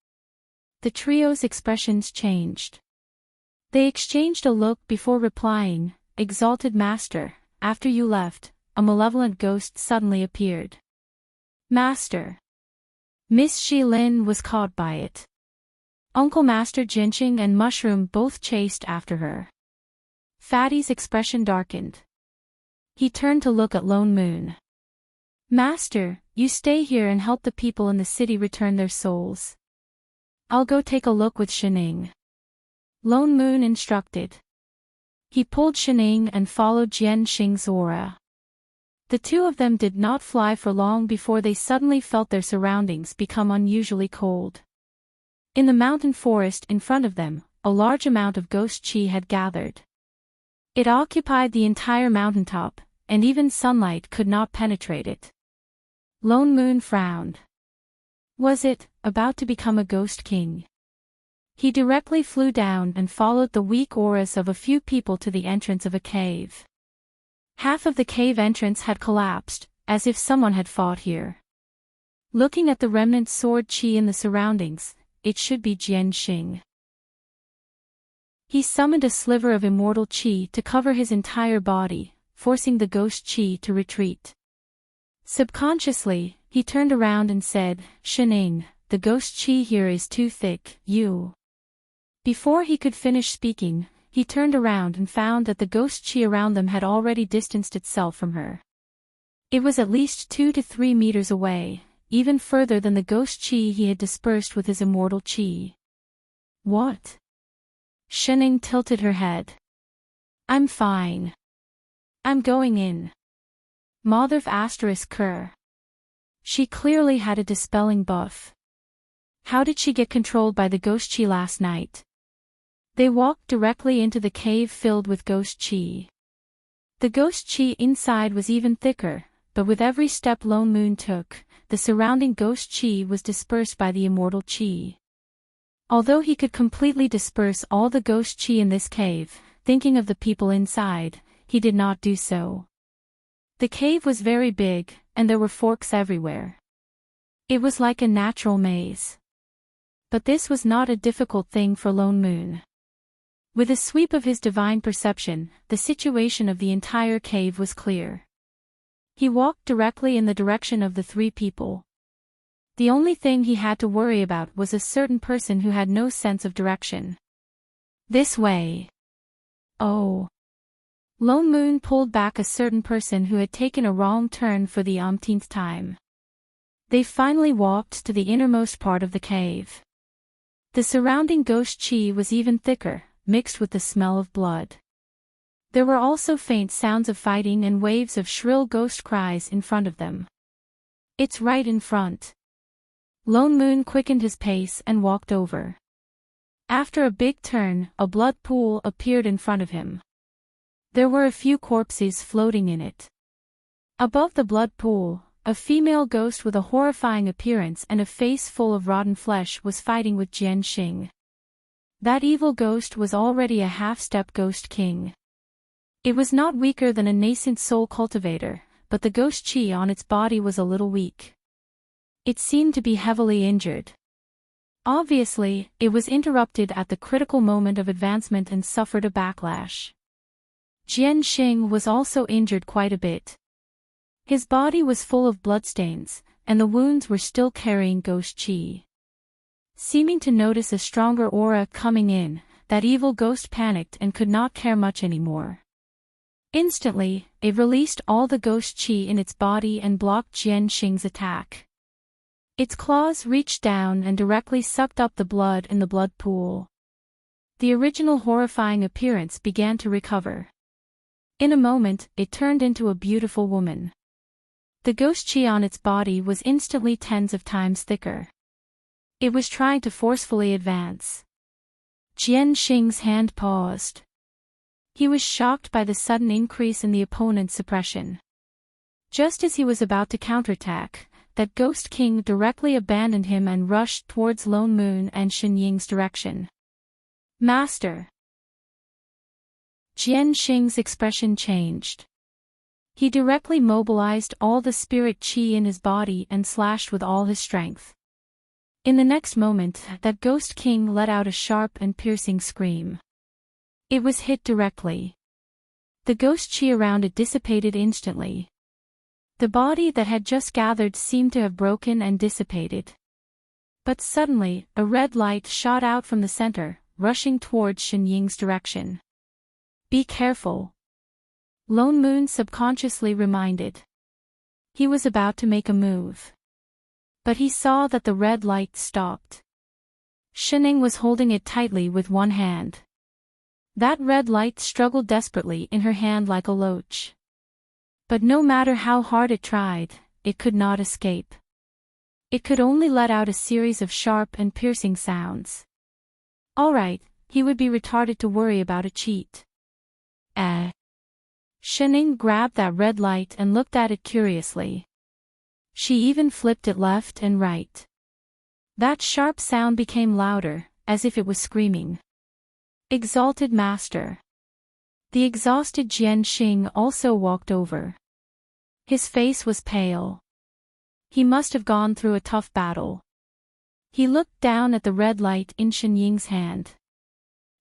The trio's expressions changed. They exchanged a look before replying, Exalted Master, after you left, a malevolent ghost suddenly appeared. Master. Miss Jilin was caught by it. Uncle Master Jinxing and Mushroom both chased after her. Fatty's expression darkened. He turned to look at Lone Moon. Master, you stay here and help the people in the city return their souls. I'll go take a look with Shining. Lone Moon instructed. He pulled Shining and followed Jianxing's aura. The 2 of them did not fly for long before they suddenly felt their surroundings become unusually cold. In the mountain forest in front of them, a large amount of ghost chi had gathered. It occupied the entire mountaintop, and even sunlight could not penetrate it. Lone Moon frowned. Was it about to become a ghost king? He directly flew down and followed the weak auras of a few people to the entrance of a cave. Half of the cave entrance had collapsed, as if someone had fought here. Looking at the remnant sword chi in the surroundings, it should be Jianxing. He summoned a sliver of immortal chi to cover his entire body, forcing the ghost chi to retreat. Subconsciously, he turned around and said, Shining, the ghost chi here is too thick, you. Before he could finish speaking, he turned around and found that the ghost chi around them had already distanced itself from her. It was at least 2 to 3 meters away, even further than the ghost chi he had dispersed with his immortal chi. What? Shining tilted her head. I'm fine. I'm going in. Motherf asterisk Kerr. She clearly had a dispelling buff. How did she get controlled by the ghost chi last night? They walked directly into the cave filled with ghost chi. The ghost chi inside was even thicker, but with every step Lone Moon took, the surrounding ghost chi was dispersed by the immortal chi. Although he could completely disperse all the ghost chi in this cave, thinking of the people inside, he did not do so. The cave was very big, and there were forks everywhere. It was like a natural maze. But this was not a difficult thing for Lone Moon. With a sweep of his divine perception, the situation of the entire cave was clear. He walked directly in the direction of the 3 people. The only thing he had to worry about was a certain person who had no sense of direction. This way. Oh. Lone Moon pulled back a certain person who had taken a wrong turn for the umpteenth time. They finally walked to the innermost part of the cave. The surrounding ghost chi was even thicker, mixed with the smell of blood. There were also faint sounds of fighting and waves of shrill ghost cries in front of them. It's right in front. Lone Moon quickened his pace and walked over. After a big turn, a blood pool appeared in front of him. There were a few corpses floating in it. Above the blood pool, a female ghost with a horrifying appearance and a face full of rotten flesh was fighting with Jianxing. That evil ghost was already a half-step ghost king. It was not weaker than a nascent soul cultivator, but the ghost chi on its body was a little weak. It seemed to be heavily injured. Obviously, it was interrupted at the critical moment of advancement and suffered a backlash. Jianxing was also injured quite a bit. His body was full of bloodstains, and the wounds were still carrying ghost chi. Seeming to notice a stronger aura coming in, that evil ghost panicked and could not care much anymore. Instantly, it released all the ghost chi in its body and blocked Jianxing's attack. Its claws reached down and directly sucked up the blood in the blood pool. The original horrifying appearance began to recover. In a moment, it turned into a beautiful woman. The ghost chi on its body was instantly tens of times thicker. It was trying to forcefully advance. Jian Xing's hand paused. He was shocked by the sudden increase in the opponent's suppression. Just as he was about to counterattack, that Ghost King directly abandoned him and rushed towards Lone Moon and Shenying's direction. Master! Jian Xing's expression changed. He directly mobilized all the spirit chi in his body and slashed with all his strength. In the next moment, that Ghost King let out a sharp and piercing scream. It was hit directly. The ghost chi around it dissipated instantly. The body that had just gathered seemed to have broken and dissipated. But suddenly, a red light shot out from the center, rushing towards Shenying's direction. Be careful. Lone Moon subconsciously reminded. He was about to make a move. But he saw that the red light stopped. Shenying was holding it tightly with one hand. That red light struggled desperately in her hand like a loach. But no matter how hard it tried, it could not escape. It could only let out a series of sharp and piercing sounds. All right, he would be retarded to worry about a cheat. Shenying grabbed that red light and looked at it curiously. She even flipped it left and right. That sharp sound became louder, as if it was screaming. Exalted Master. The exhausted Jian Xing also walked over. His face was pale. He must have gone through a tough battle. He looked down at the red light in Shenying's hand.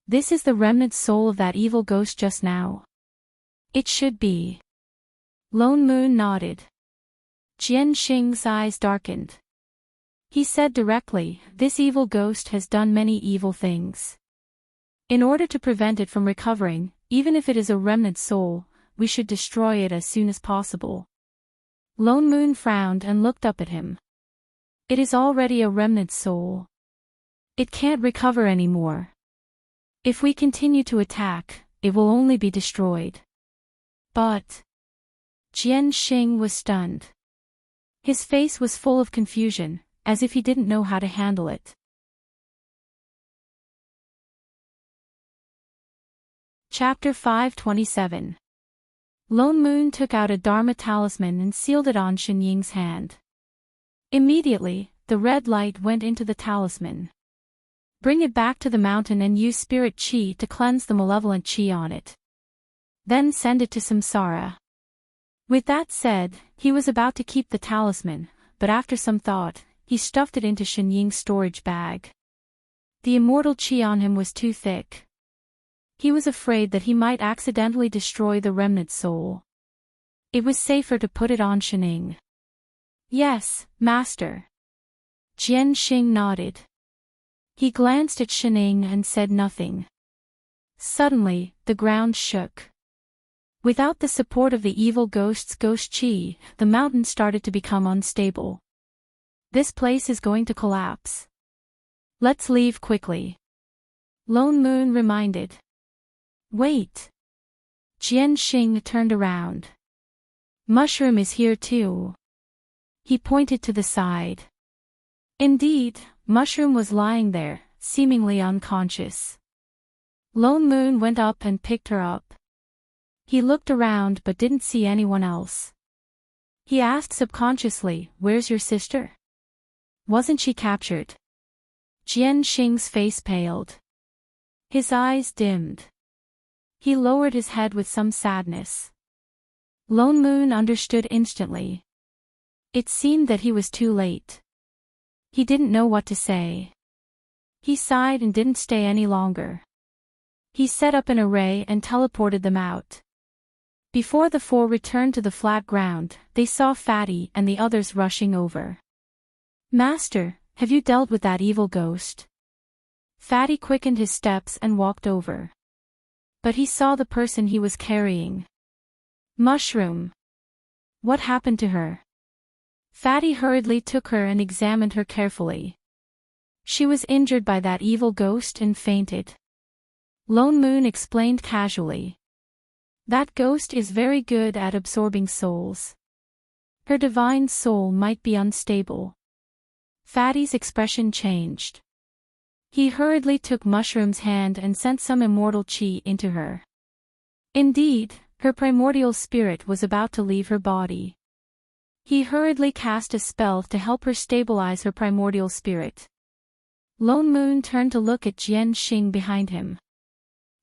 This is the remnant soul of that evil ghost just now. It should be. Lone Moon nodded. Jian Xing's eyes darkened. He said directly, this evil ghost has done many evil things. In order to prevent it from recovering, even if it is a remnant soul, we should destroy it as soon as possible. Lone Moon frowned and looked up at him. It is already a remnant soul. It can't recover anymore. If we continue to attack, it will only be destroyed. But... Jian Xing was stunned. His face was full of confusion, as if he didn't know how to handle it. Chapter 527. Lone Moon took out a Dharma talisman and sealed it on Shenying's hand. Immediately, the red light went into the talisman. Bring it back to the mountain and use spirit chi to cleanse the malevolent chi on it. Then send it to Samsara. With that said, he was about to keep the talisman, but after some thought, he stuffed it into Shenying's storage bag. The immortal chi on him was too thick. He was afraid that he might accidentally destroy the remnant soul. It was safer to put it on Shenying. Yes, Master. Jian Xing nodded. He glanced at Shenying and said nothing. Suddenly, the ground shook. Without the support of the evil ghost's ghost chi, the mountain started to become unstable. This place is going to collapse. Let's leave quickly. Lone Moon reminded. Wait. Jian Xing turned around. Mushroom is here too. He pointed to the side. Indeed, Mushroom was lying there, seemingly unconscious. Lone Moon went up and picked her up. He looked around but didn't see anyone else. He asked subconsciously, where's your sister? Wasn't she captured? Jian Xing's face paled. His eyes dimmed. He lowered his head with some sadness. Lone Moon understood instantly. It seemed that he was too late. He didn't know what to say. He sighed and didn't stay any longer. He set up an array and teleported them out. Before the four returned to the flat ground, they saw Fatty and the others rushing over. Master, have you dealt with that evil ghost? Fatty quickened his steps and walked over. But he saw the person he was carrying. Mushroom. What happened to her? Fatty hurriedly took her and examined her carefully. She was injured by that evil ghost and fainted. Lone Moon explained casually. That ghost is very good at absorbing souls. Her divine soul might be unstable. Fatty's expression changed. He hurriedly took Mushroom's hand and sent some immortal chi into her. Indeed, her primordial spirit was about to leave her body. He hurriedly cast a spell to help her stabilize her primordial spirit. Lone Moon turned to look at Jian Xing behind him.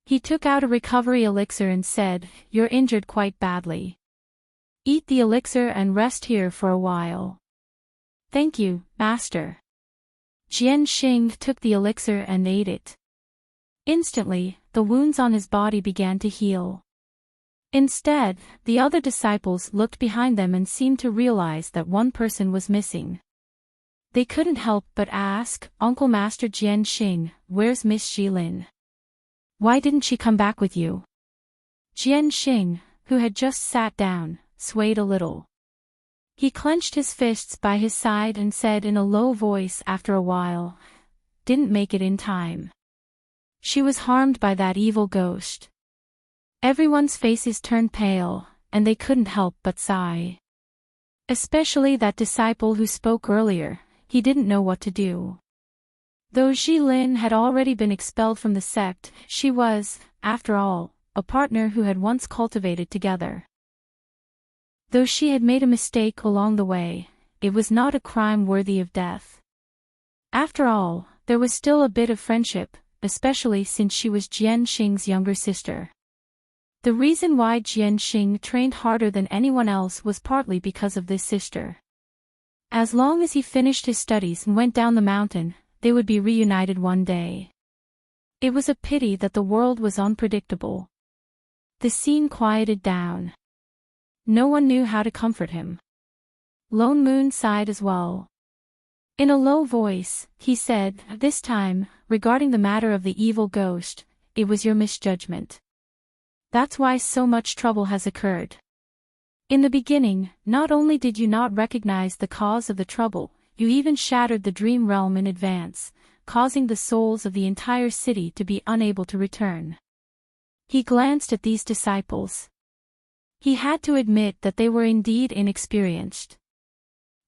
He took out a recovery elixir and said, "You're injured quite badly. Eat the elixir and rest here for a while." "Thank you, Master." Jian Xing took the elixir and ate it. Instantly, the wounds on his body began to heal. Instead, the other disciples looked behind them and seemed to realize that one person was missing. They couldn't help but ask, "Uncle Master Jian Xing, where's Miss Jilin? Why didn't she come back with you?" Jian Xing, who had just sat down, swayed a little. He clenched his fists by his side and said in a low voice after a while, "Didn't make it in time. She was harmed by that evil ghost." Everyone's faces turned pale, and they couldn't help but sigh. Especially that disciple who spoke earlier, he didn't know what to do. Though Jilin had already been expelled from the sect, she was, after all, a partner who had once cultivated together. Though she had made a mistake along the way, it was not a crime worthy of death. After all, there was still a bit of friendship, especially since she was Jian Xing's younger sister. The reason why Jian Xing trained harder than anyone else was partly because of this sister. As long as he finished his studies and went down the mountain, they would be reunited one day. It was a pity that the world was unpredictable. The scene quieted down. No one knew how to comfort him. Lone Moon sighed as well. In a low voice, he said, "This time, regarding the matter of the evil ghost, it was your misjudgment. That's why so much trouble has occurred. In the beginning, not only did you not recognize the cause of the trouble, you even shattered the dream realm in advance, causing the souls of the entire city to be unable to return." He glanced at these disciples. He had to admit that they were indeed inexperienced.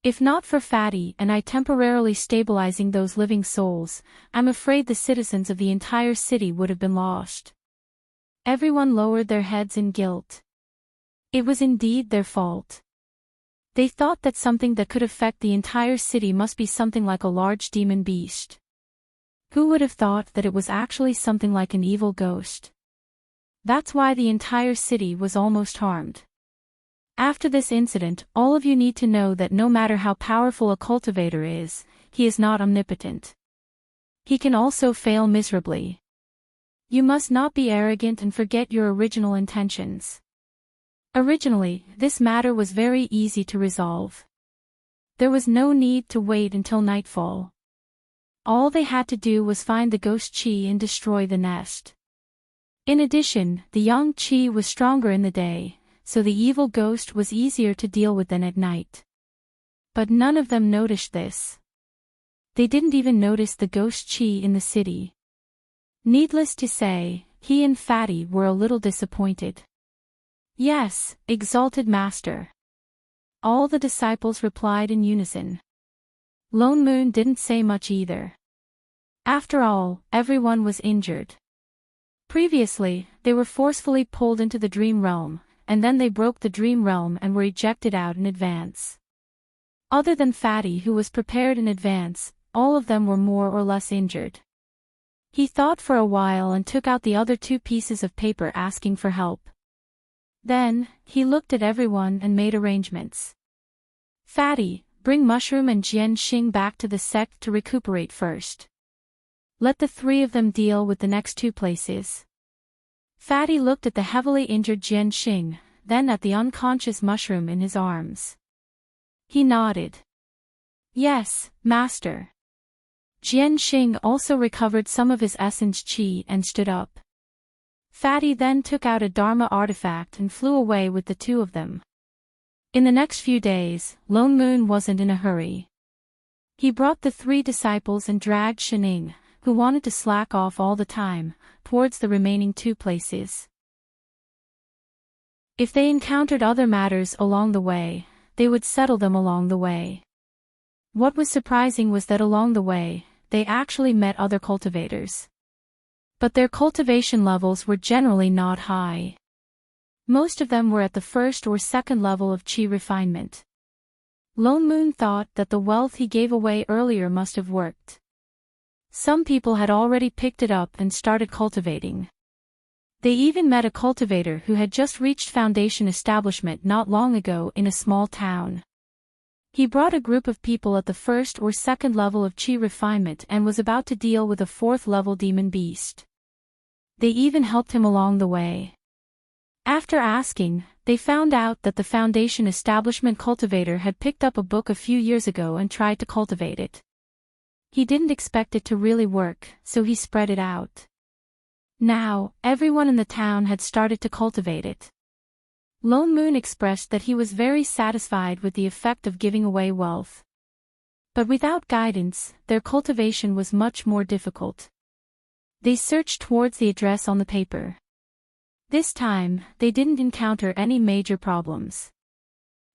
If not for Fatty and I temporarily stabilizing those living souls, I'm afraid the citizens of the entire city would have been lost. Everyone lowered their heads in guilt. It was indeed their fault. They thought that something that could affect the entire city must be something like a large demon beast. Who would have thought that it was actually something like an evil ghost? That's why the entire city was almost harmed. After this incident, all of you need to know that no matter how powerful a cultivator is, he is not omnipotent. He can also fail miserably. You must not be arrogant and forget your original intentions. Originally, this matter was very easy to resolve. There was no need to wait until nightfall. All they had to do was find the ghost chi and destroy the nest. In addition, the yang chi was stronger in the day, so the evil ghost was easier to deal with than at night. But none of them noticed this. They didn't even notice the ghost chi in the city. Needless to say, he and Fatty were a little disappointed. "Yes, exalted master." All the disciples replied in unison. Lone Moon didn't say much either. After all, everyone was injured. Previously, they were forcefully pulled into the dream realm, and then they broke the dream realm and were ejected out in advance. Other than Fatty, who was prepared in advance, all of them were more or less injured. He thought for a while and took out the other 2 pieces of paper asking for help. Then, he looked at everyone and made arrangements. "Fatty, bring Mushroom and Jian Xing back to the sect to recuperate first. Let the 3 of them deal with the next 2 places." Fatty looked at the heavily injured Jian Xing, then at the unconscious Mushroom in his arms. He nodded. "Yes, master." Jian Xing also recovered some of his essence chi and stood up. Fatty then took out a Dharma artifact and flew away with the 2 of them. In the next few days, Lone Moon wasn't in a hurry. He brought the 3 disciples and dragged Shining, who wanted to slack off all the time, towards the remaining 2 places. If they encountered other matters along the way, they would settle them along the way. What was surprising was that along the way, they actually met other cultivators. But their cultivation levels were generally not high. Most of them were at the first or second level of chi refinement. Lone Moon thought that the wealth he gave away earlier must have worked. Some people had already picked it up and started cultivating. They even met a cultivator who had just reached foundation establishment not long ago in a small town. He brought a group of people at the first or second level of chi refinement and was about to deal with a fourth-level demon beast. They even helped him along the way. After asking, they found out that the foundation establishment cultivator had picked up a book a few years ago and tried to cultivate it. He didn't expect it to really work, so he spread it out. Now, everyone in the town had started to cultivate it. Lone Moon expressed that he was very satisfied with the effect of giving away wealth. But without guidance, their cultivation was much more difficult. They searched towards the address on the paper. This time, they didn't encounter any major problems.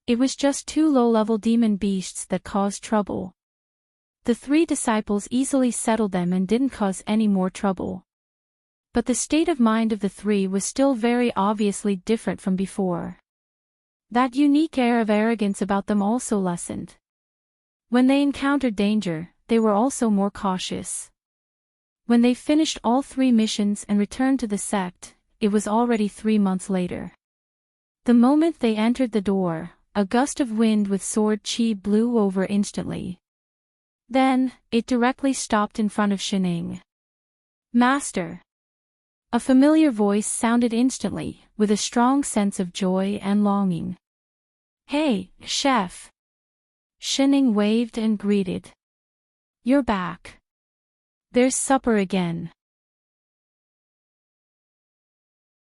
It was just 2 low-level demon beasts that caused trouble. The 3 disciples easily settled them and didn't cause any more trouble. But the state of mind of the 3 was still very obviously different from before. That unique air of arrogance about them also lessened. When they encountered danger, they were also more cautious. When they finished all 3 missions and returned to the sect, it was already 3 months later. The moment they entered the door, a gust of wind with sword chi blew over instantly. Then, it directly stopped in front of Shining. "Master!" A familiar voice sounded instantly, with a strong sense of joy and longing. "Hey, chef!" Shining waved and greeted. "You're back. There's supper again."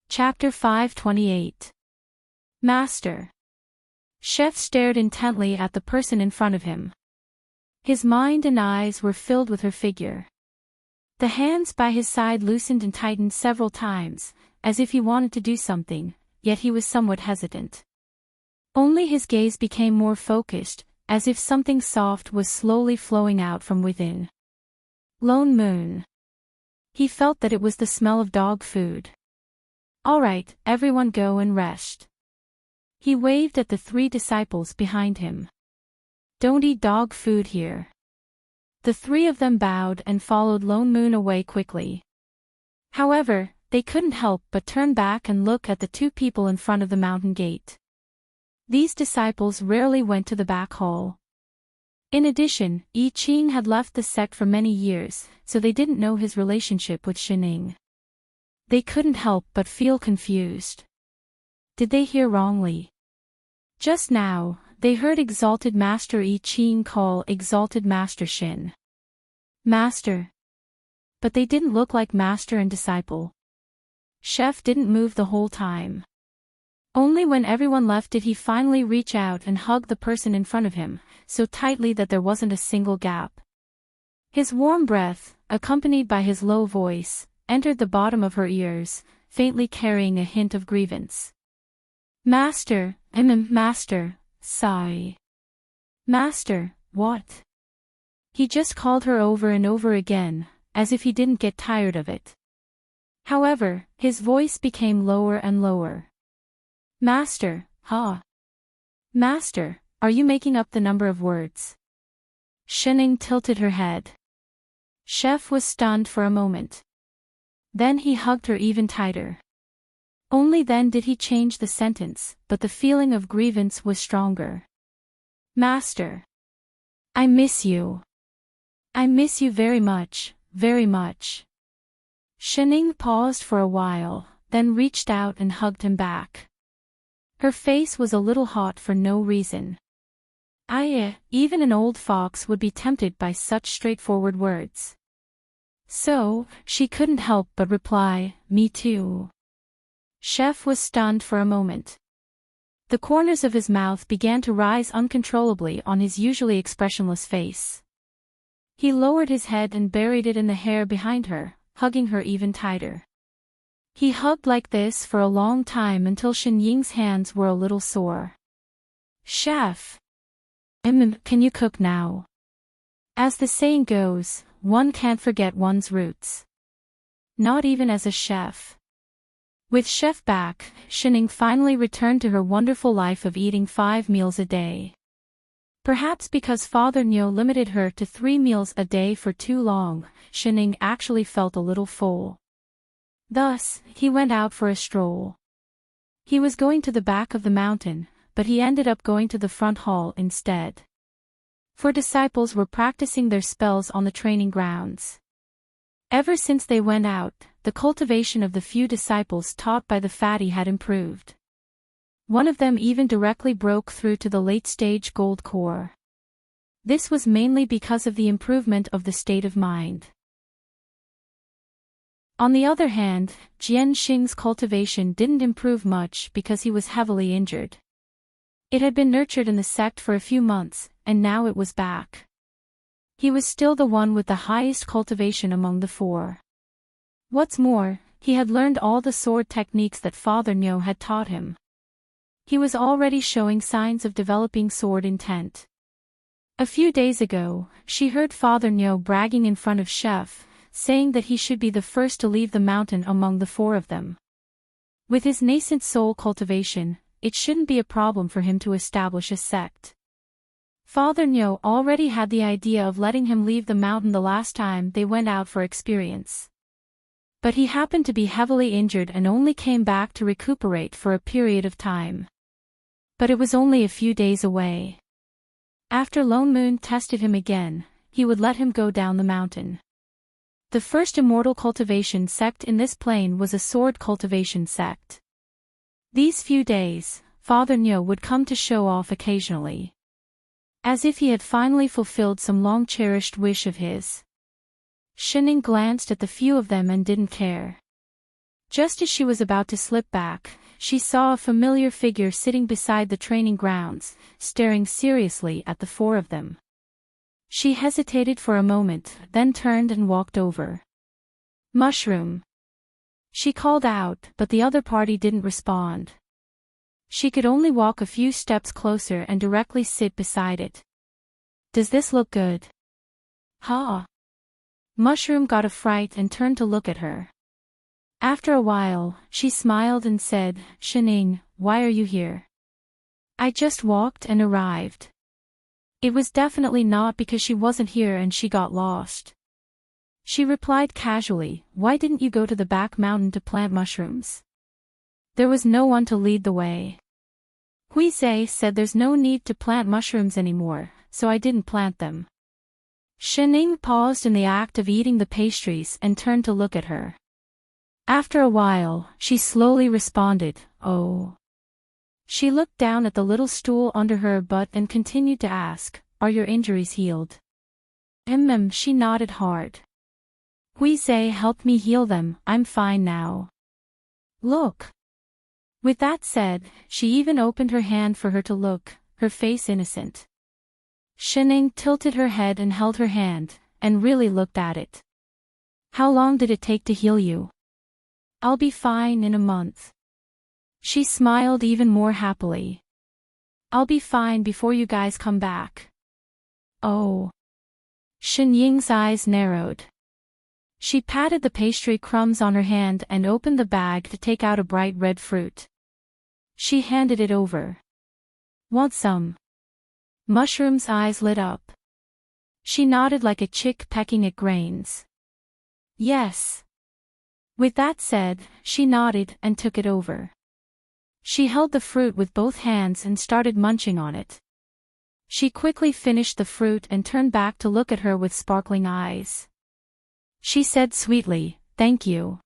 Chapter 528. Master. Chef stared intently at the person in front of him. His mind and eyes were filled with her figure. The hands by his side loosened and tightened several times, as if he wanted to do something, yet he was somewhat hesitant. Only his gaze became more focused, as if something soft was slowly flowing out from within. Lone Moon. He felt that it was the smell of dog food. "All right, everyone go and rest." He waved at the 3 disciples behind him. "Don't eat dog food here." The 3 of them bowed and followed Lone Moon away quickly. However, they couldn't help but turn back and look at the 2 people in front of the mountain gate. These disciples rarely went to the back hall. In addition, I Ching had left the sect for many years, so they didn't know his relationship with Shining. They couldn't help but feel confused. Did they hear wrongly? Just now, they heard Exalted Master I Ching call Exalted Master Shin. Master. But they didn't look like master and disciple. Chef didn't move the whole time. Only when everyone left did he finally reach out and hug the person in front of him, so tightly that there wasn't a single gap. His warm breath, accompanied by his low voice, entered the bottom of her ears, faintly carrying a hint of grievance. Master, Master, sigh. Master, what? He just called her over and over again, as if he didn't get tired of it. However, his voice became lower and lower. Master, huh? Master, are you making up the number of words? Shining tilted her head. Chef was stunned for a moment. Then he hugged her even tighter. Only then did he change the sentence, but the feeling of grievance was stronger. Master. I miss you. I miss you very much, very much. Shining paused for a while, then reached out and hugged him back. Her face was a little hot for no reason. Even an old fox would be tempted by such straightforward words. So, she couldn't help but reply, "Me too." Chef was stunned for a moment. The corners of his mouth began to rise uncontrollably on his usually expressionless face. He lowered his head and buried it in the hair behind her, hugging her even tighter. He hugged like this for a long time until Shen Ying's hands were a little sore. Chef! Can you cook now? As the saying goes, one can't forget one's roots. Not even as a chef. With chef back, Shening finally returned to her wonderful life of eating 5 meals a day. Perhaps because Father Nyo limited her to 3 meals a day for too long, Shening actually felt a little full. Thus, he went out for a stroll. He was going to the back of the mountain, but he ended up going to the front hall instead. For disciples were practicing their spells on the training grounds. Ever since they went out, the cultivation of the few disciples taught by the fatty had improved. One of them even directly broke through to the late-stage gold core. This was mainly because of the improvement of the state of mind. On the other hand, Jian Xing's cultivation didn't improve much because he was heavily injured. It had been nurtured in the sect for a few months, and now it was back. He was still the one with the highest cultivation among the 4. What's more, he had learned all the sword techniques that Father Nyo had taught him. He was already showing signs of developing sword intent. A few days ago, she heard Father Nyo bragging in front of Chef, saying that he should be the first to leave the mountain among the 4 of them. With his nascent soul cultivation, it shouldn't be a problem for him to establish a sect. Father Nyo already had the idea of letting him leave the mountain the last time they went out for experience. But he happened to be heavily injured and only came back to recuperate for a period of time. But it was only a few days away. After Lone Moon tested him again, he would let him go down the mountain. The first immortal cultivation sect in this plane was a sword cultivation sect. These few days, Father Nyo would come to show off occasionally. As if he had finally fulfilled some long-cherished wish of his. Shening glanced at the few of them and didn't care. Just as she was about to slip back, she saw a familiar figure sitting beside the training grounds, staring seriously at the 4 of them. She hesitated for a moment, then turned and walked over. Mushroom! She called out, but the other party didn't respond. She could only walk a few steps closer and directly sit beside it. Does this look good? Ha! Mushroom got a fright and turned to look at her. After a while, she smiled and said, Shening, why are you here? I just walked and arrived. It was definitely not because she wasn't here and she got lost. She replied casually, why didn't you go to the back mountain to plant mushrooms? There was no one to lead the way. Huizhe said there's no need to plant mushrooms anymore, so I didn't plant them. Shening paused in the act of eating the pastries and turned to look at her. After a while, she slowly responded, oh. She looked down at the little stool under her butt and continued to ask, are your injuries healed? She nodded hard. Huizhe helped me heal them, I'm fine now. Look. With that said, she even opened her hand for her to look, her face innocent. Shening tilted her head and held her hand, and really looked at it. How long did it take to heal you? I'll be fine in a month. She smiled even more happily. I'll be fine before you guys come back. Oh. Shen Ying's eyes narrowed. She patted the pastry crumbs on her hand and opened the bag to take out a bright red fruit. She handed it over. Want some? Mushroom's eyes lit up. She nodded like a chick pecking at grains. Yes. With that said, she nodded and took it over. She held the fruit with both hands and started munching on it. She quickly finished the fruit and turned back to look at her with sparkling eyes. She said sweetly, thank you.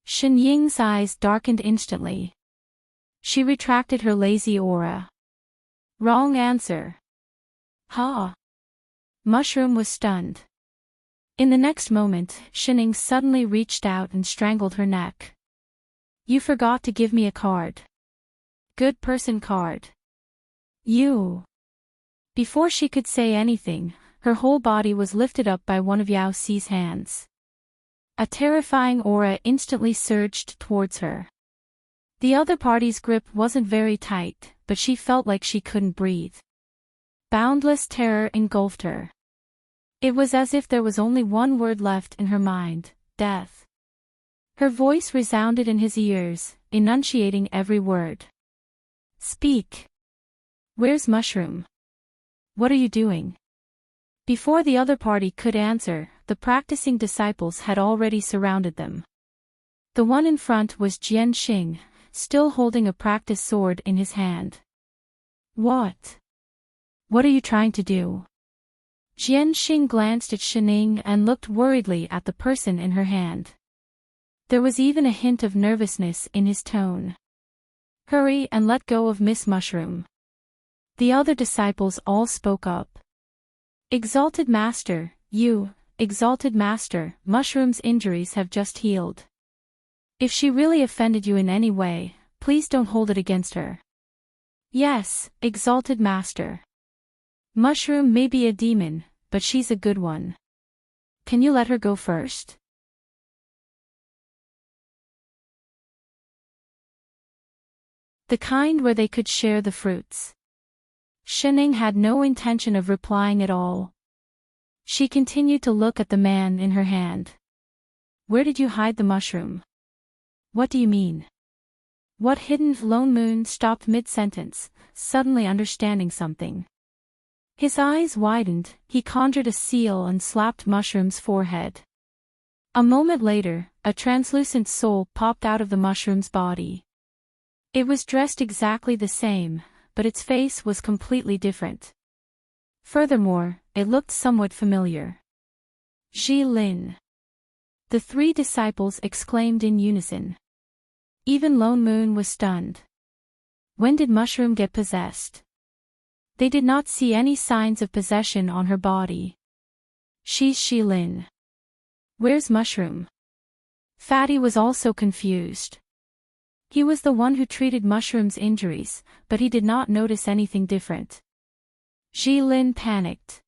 Shen Ying's eyes darkened instantly. She retracted her lazy aura. Wrong answer. Ha! Mushroom was stunned. In the next moment, Shening suddenly reached out and strangled her neck. You forgot to give me a card. Good person card. You. Before she could say anything, her whole body was lifted up by one of Yao Xi's hands. A terrifying aura instantly surged towards her. The other party's grip wasn't very tight, but she felt like she couldn't breathe. Boundless terror engulfed her. It was as if there was only one word left in her mind: death. Her voice resounded in his ears, enunciating every word. Speak. Where's Mushroom? What are you doing? Before the other party could answer, the practicing disciples had already surrounded them. The one in front was Jianxing, still holding a practice sword in his hand. What? What are you trying to do? Jianxing glanced at Shining and looked worriedly at the person in her hand. There was even a hint of nervousness in his tone. Hurry and let go of Miss Mushroom. The other disciples all spoke up. Exalted Master, Exalted Master, Mushroom's injuries have just healed. If she really offended you in any way, please don't hold it against her. Yes, Exalted Master. Mushroom may be a demon, but she's a good one. Can you let her go first? The kind where they could share the fruits. Shining had no intention of replying at all. She continued to look at the man in her hand. Where did you hide the mushroom? What do you mean? What hidden? Lone Moon stopped mid-sentence, suddenly understanding something. His eyes widened, he conjured a seal and slapped Mushroom's forehead. A moment later, a translucent soul popped out of the mushroom's body. It was dressed exactly the same, but its face was completely different. Furthermore, it looked somewhat familiar. Ji Lin. The three disciples exclaimed in unison. Even Lone Moon was stunned. When did Mushroom get possessed? They did not see any signs of possession on her body. She's Ji Lin. Where's Mushroom? Fatty was also confused. He was the one who treated Mushroom's injuries, but he did not notice anything different. Ji Lin panicked.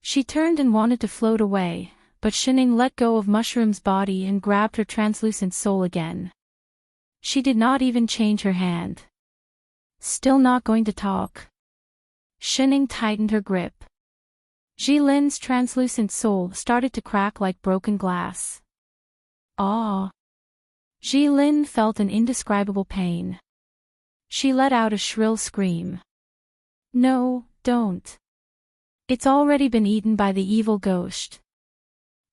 She turned and wanted to float away, but Shining let go of Mushroom's body and grabbed her translucent soul again. She did not even change her hand. Still not going to talk. Shining tightened her grip. Ji Lin's translucent soul started to crack like broken glass. Ah! Ji Lin felt an indescribable pain. She let out a shrill scream. No, don't. It's already been eaten by the evil ghost.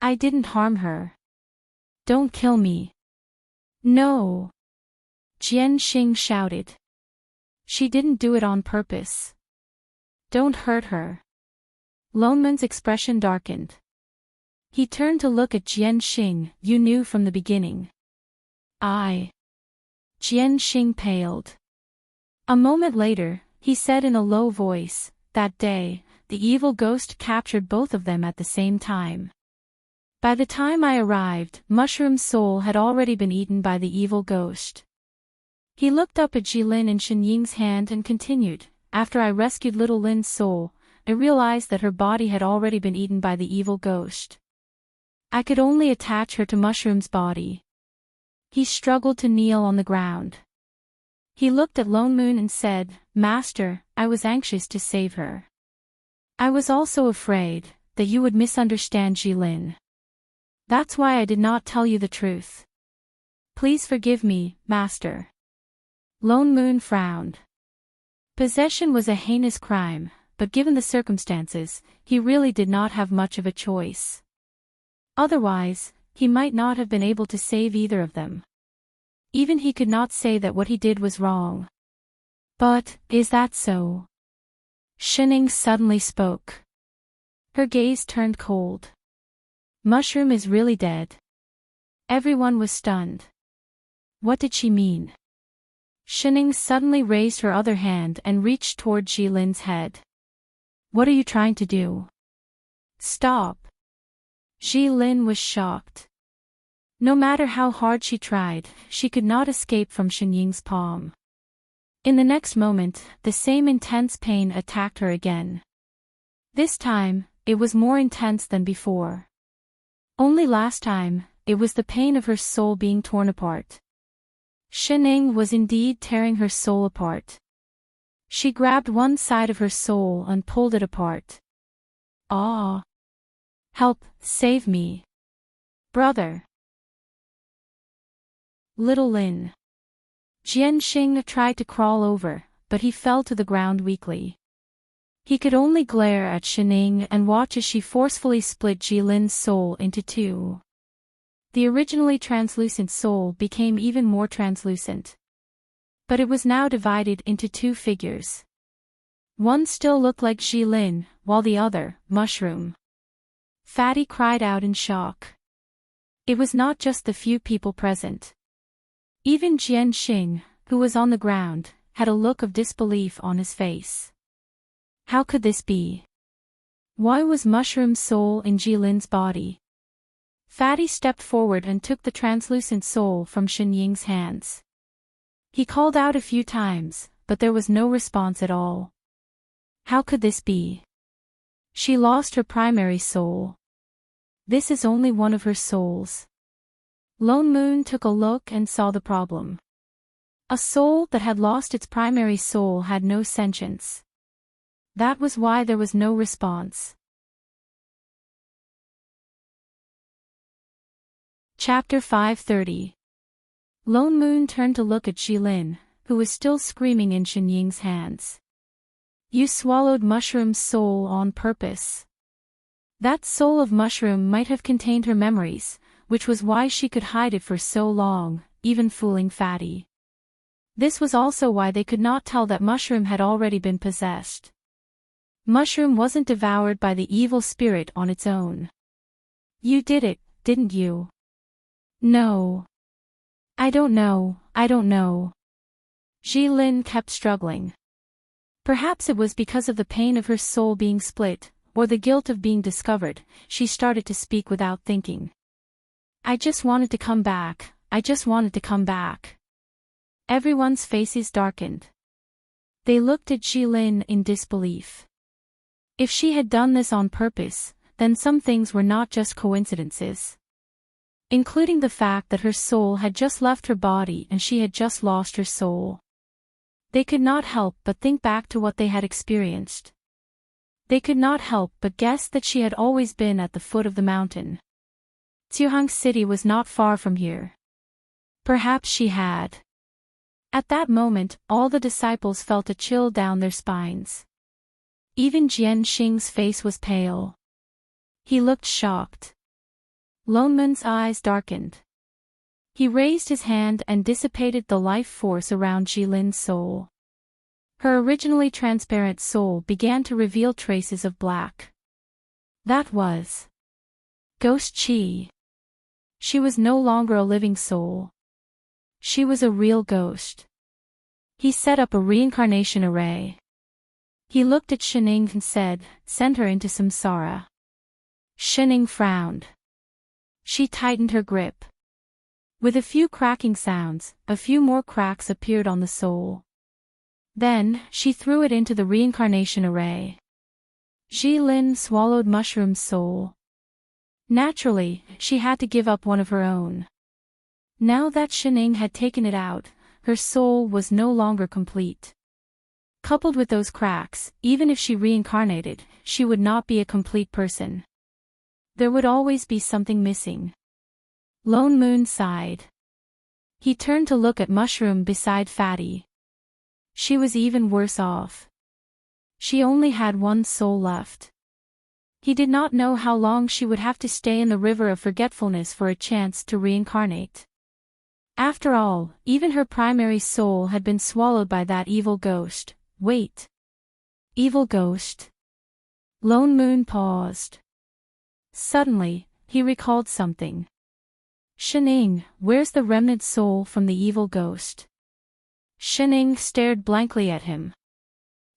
I didn't harm her. Don't kill me. No. Jianxing shouted. She didn't do it on purpose. Don't hurt her. Lone Moon's expression darkened. He turned to look at Jianxing. You knew from the beginning. Jianxing paled. A moment later, he said in a low voice, that day, the evil ghost captured both of them at the same time. By the time I arrived, Mushroom's soul had already been eaten by the evil ghost. He looked up at Ji Lin and Shen Ying's hand and continued, after I rescued little Lin's soul, I realized that her body had already been eaten by the evil ghost. I could only attach her to Mushroom's body. He struggled to kneel on the ground. He looked at Lone Moon and said, Master, I was anxious to save her. I was also afraid that you would misunderstand Ji Lin. That's why I did not tell you the truth. Please forgive me, Master. Lone Moon frowned. Possession was a heinous crime, but given the circumstances, he really did not have much of a choice. Otherwise, he might not have been able to save either of them. Even he could not say that what he did was wrong. But, is that so? Shining suddenly spoke. Her gaze turned cold. Mushroom is really dead. Everyone was stunned. What did she mean? Shining suddenly raised her other hand and reached toward Ji Lin's head. What are you trying to do? Stop. Ji Lin was shocked. No matter how hard she tried, she could not escape from Shen Ying's palm. In the next moment, the same intense pain attacked her again. This time, it was more intense than before. Only last time, it was the pain of her soul being torn apart. Shening was indeed tearing her soul apart. She grabbed one side of her soul and pulled it apart. Ah! Help, save me. Brother. Little Lin. Jianxing tried to crawl over, but he fell to the ground weakly. He could only glare at Shening and watch as she forcefully split Jilin's soul into two. The originally translucent soul became even more translucent. But it was now divided into two figures. One still looked like Jilin, while the other, Mushroom. Fatty cried out in shock. It was not just the few people present. Even Jianxing, who was on the ground, had a look of disbelief on his face. How could this be? Why was Mushroom's soul in Jilin's body? Fatty stepped forward and took the translucent soul from Shenying's hands. He called out a few times, but there was no response at all. How could this be? She lost her primary soul. This is only one of her souls. Lone Moon took a look and saw the problem. A soul that had lost its primary soul had no sentience. That was why there was no response. Chapter 530. Lone Moon turned to look at Jilin, who was still screaming in Shenying's hands. You swallowed Mushroom's soul on purpose. That soul of Mushroom might have contained her memories, which was why she could hide it for so long, even fooling Fatty. This was also why they could not tell that Mushroom had already been possessed. Mushroom wasn't devoured by the evil spirit on its own. You did it, didn't you? No. I don't know. Jilin kept struggling. Perhaps it was because of the pain of her soul being split, or the guilt of being discovered, she started to speak without thinking. I just wanted to come back. Everyone's faces darkened. They looked at Jilin in disbelief. If she had done this on purpose, then some things were not just coincidences. Including the fact that her soul had just left her body and she had just lost her soul. They could not help but think back to what they had experienced. They could not help but guess that she had always been at the foot of the mountain. Zhuhang City was not far from here. Perhaps she had. At that moment, all the disciples felt a chill down their spines. Even Jianxing's face was pale. He looked shocked. Lone Moon's eyes darkened. He raised his hand and dissipated the life force around Jilin's soul. Her originally transparent soul began to reveal traces of black. That was ghost chi. She was no longer a living soul. She was a real ghost. He set up a reincarnation array. He looked at Shening and said, "Send her into samsara." Shening frowned. She tightened her grip. With a few cracking sounds, a few more cracks appeared on the soul. Then, she threw it into the reincarnation array. Jilin swallowed Mushroom's soul. Naturally, she had to give up one of her own. Now that Shening had taken it out, her soul was no longer complete. Coupled with those cracks, even if she reincarnated, she would not be a complete person. There would always be something missing. Lone Moon sighed. He turned to look at Mushroom beside Fatty. She was even worse off. She only had one soul left. He did not know how long she would have to stay in the river of forgetfulness for a chance to reincarnate. After all, even her primary soul had been swallowed by that evil ghost. Wait. Evil ghost? Lone Moon paused. Suddenly, he recalled something. Shening, where's the remnant soul from the evil ghost? Shening stared blankly at him.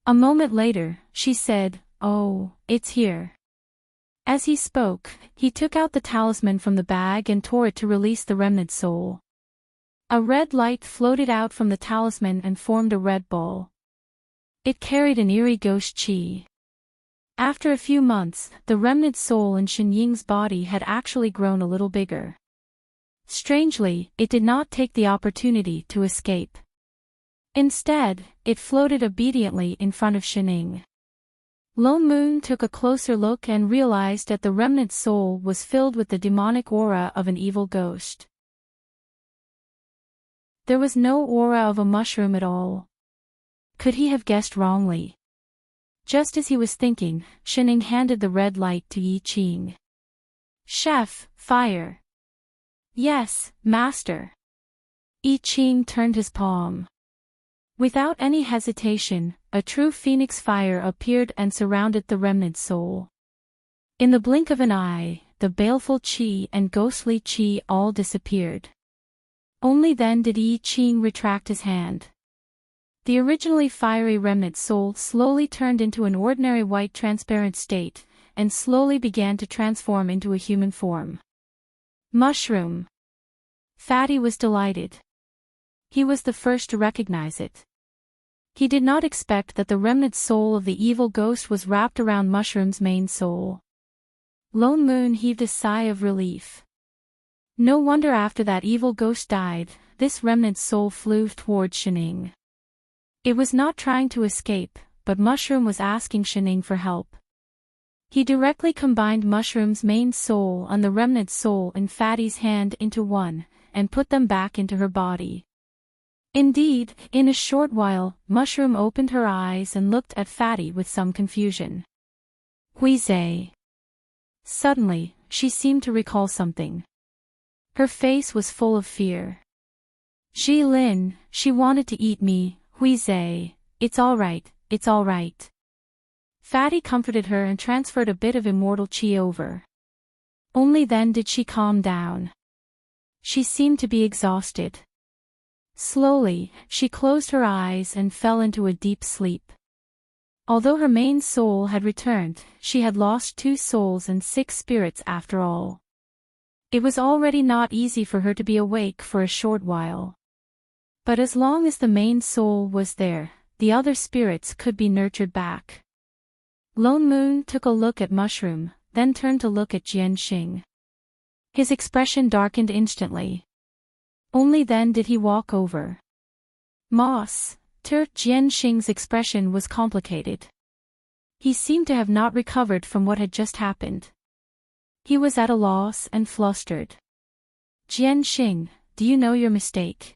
A moment later, she said, "Oh, it's here." As he spoke, he took out the talisman from the bag and tore it to release the remnant soul. A red light floated out from the talisman and formed a red ball. It carried an eerie ghost chi. After a few months, the remnant soul in Shenying's body had actually grown a little bigger. Strangely, it did not take the opportunity to escape. Instead, it floated obediently in front of Shining. Lone Moon took a closer look and realized that the remnant soul was filled with the demonic aura of an evil ghost. There was no aura of a mushroom at all. Could he have guessed wrongly? Just as he was thinking, Shining handed the red light to Yi Qing. "Chef, fire." "Yes, master." Yi Qing turned his palm. Without any hesitation, a true phoenix fire appeared and surrounded the remnant soul. In the blink of an eye, the baleful qi and ghostly qi all disappeared. Only then did Yi Qing retract his hand. The originally fiery remnant soul slowly turned into an ordinary white transparent state, and slowly began to transform into a human form. Mushroom. Fatty was delighted. He was the first to recognize it. He did not expect that the remnant soul of the evil ghost was wrapped around Mushroom's main soul. Lone Moon heaved a sigh of relief. No wonder after that evil ghost died, this remnant soul flew towards Shining. It was not trying to escape, but Mushroom was asking Shining for help. He directly combined Mushroom's main soul and the remnant soul in Fatty's hand into one, and put them back into her body. Indeed, in a short while, Mushroom opened her eyes and looked at Fatty with some confusion. "Huizhe." Suddenly, she seemed to recall something. Her face was full of fear. "Jilin, she wanted to eat me, Huizhe. It's all right, it's all right." Fatty comforted her and transferred a bit of immortal chi over. Only then did she calm down. She seemed to be exhausted. Slowly, she closed her eyes and fell into a deep sleep. Although her main soul had returned, she had lost 2 souls and 6 spirits after all. It was already not easy for her to be awake for a short while. But as long as the main soul was there, the other spirits could be nurtured back. Lone Moon took a look at Mushroom, then turned to look at Jianxing. His expression darkened instantly. Only then did he walk over. Moss, Jianxing's expression was complicated. He seemed to have not recovered from what had just happened. He was at a loss and flustered. "Jianxing, do you know your mistake?"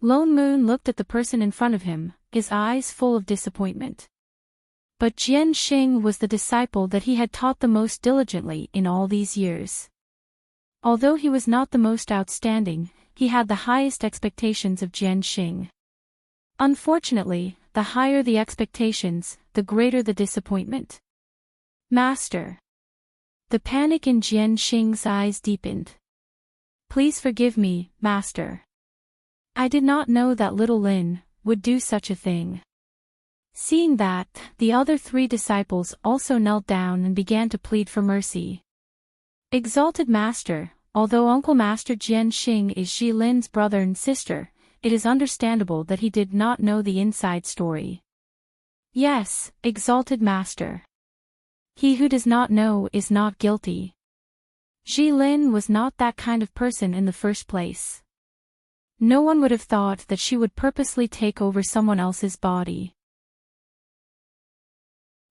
Lone Moon looked at the person in front of him, his eyes full of disappointment. But Jianxing was the disciple that he had taught the most diligently in all these years. Although he was not the most outstanding, he had the highest expectations of Jianxing. Unfortunately, the higher the expectations, the greater the disappointment. "Master." The panic in Jianxing's eyes deepened. "Please forgive me, Master. I did not know that little Lin would do such a thing." Seeing that, the other 3 disciples also knelt down and began to plead for mercy. "Exalted Master, although Uncle Master Jianxing is Jilin's brother and sister, it is understandable that he did not know the inside story." "Yes, Exalted Master. He who does not know is not guilty. Jilin was not that kind of person in the first place. No one would have thought that she would purposely take over someone else's body."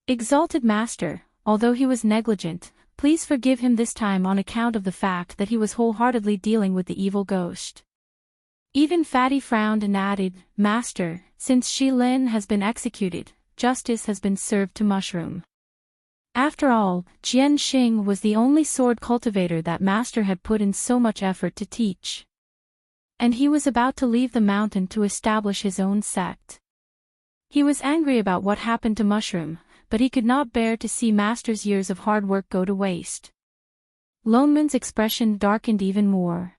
"Exalted Master, although he was negligent, please forgive him this time on account of the fact that he was wholeheartedly dealing with the evil ghost." Even Fatty frowned and added, "Master, since Jilin has been executed, justice has been served to Mushroom." After all, Jianxing was the only sword cultivator that Master had put in so much effort to teach. And he was about to leave the mountain to establish his own sect. He was angry about what happened to Mushroom, but he could not bear to see Master's years of hard work go to waste. Lone Moon's expression darkened even more.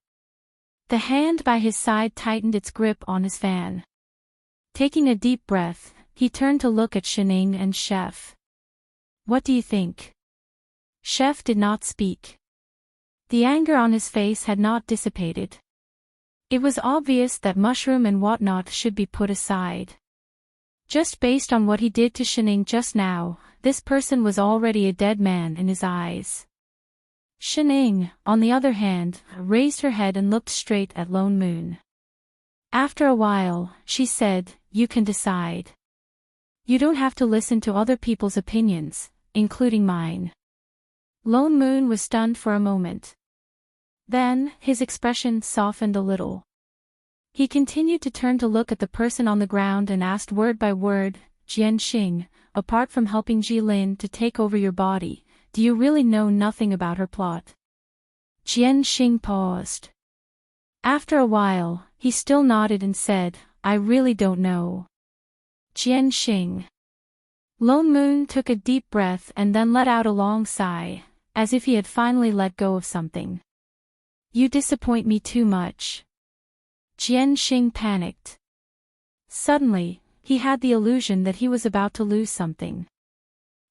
The hand by his side tightened its grip on his fan. Taking a deep breath, he turned to look at Shining and Chef. "What do you think?" Chef did not speak. The anger on his face had not dissipated. It was obvious that Mushroom and whatnot should be put aside. Just based on what he did to Shining just now, this person was already a dead man in his eyes. Shining, on the other hand, raised her head and looked straight at Lone Moon. After a while, she said, "You can decide. You don't have to listen to other people's opinions, including mine." Lone Moon was stunned for a moment. Then, his expression softened a little. He continued to turn to look at the person on the ground and asked word by word, "Jianxing, apart from helping Jilin to take over your body, do you really know nothing about her plot?" Jianxing paused. After a while, he still nodded and said, "I really don't know." Jianxing. Lone Moon took a deep breath and then let out a long sigh, as if he had finally let go of something. "You disappoint me too much." Jianxing panicked. Suddenly, he had the illusion that he was about to lose something.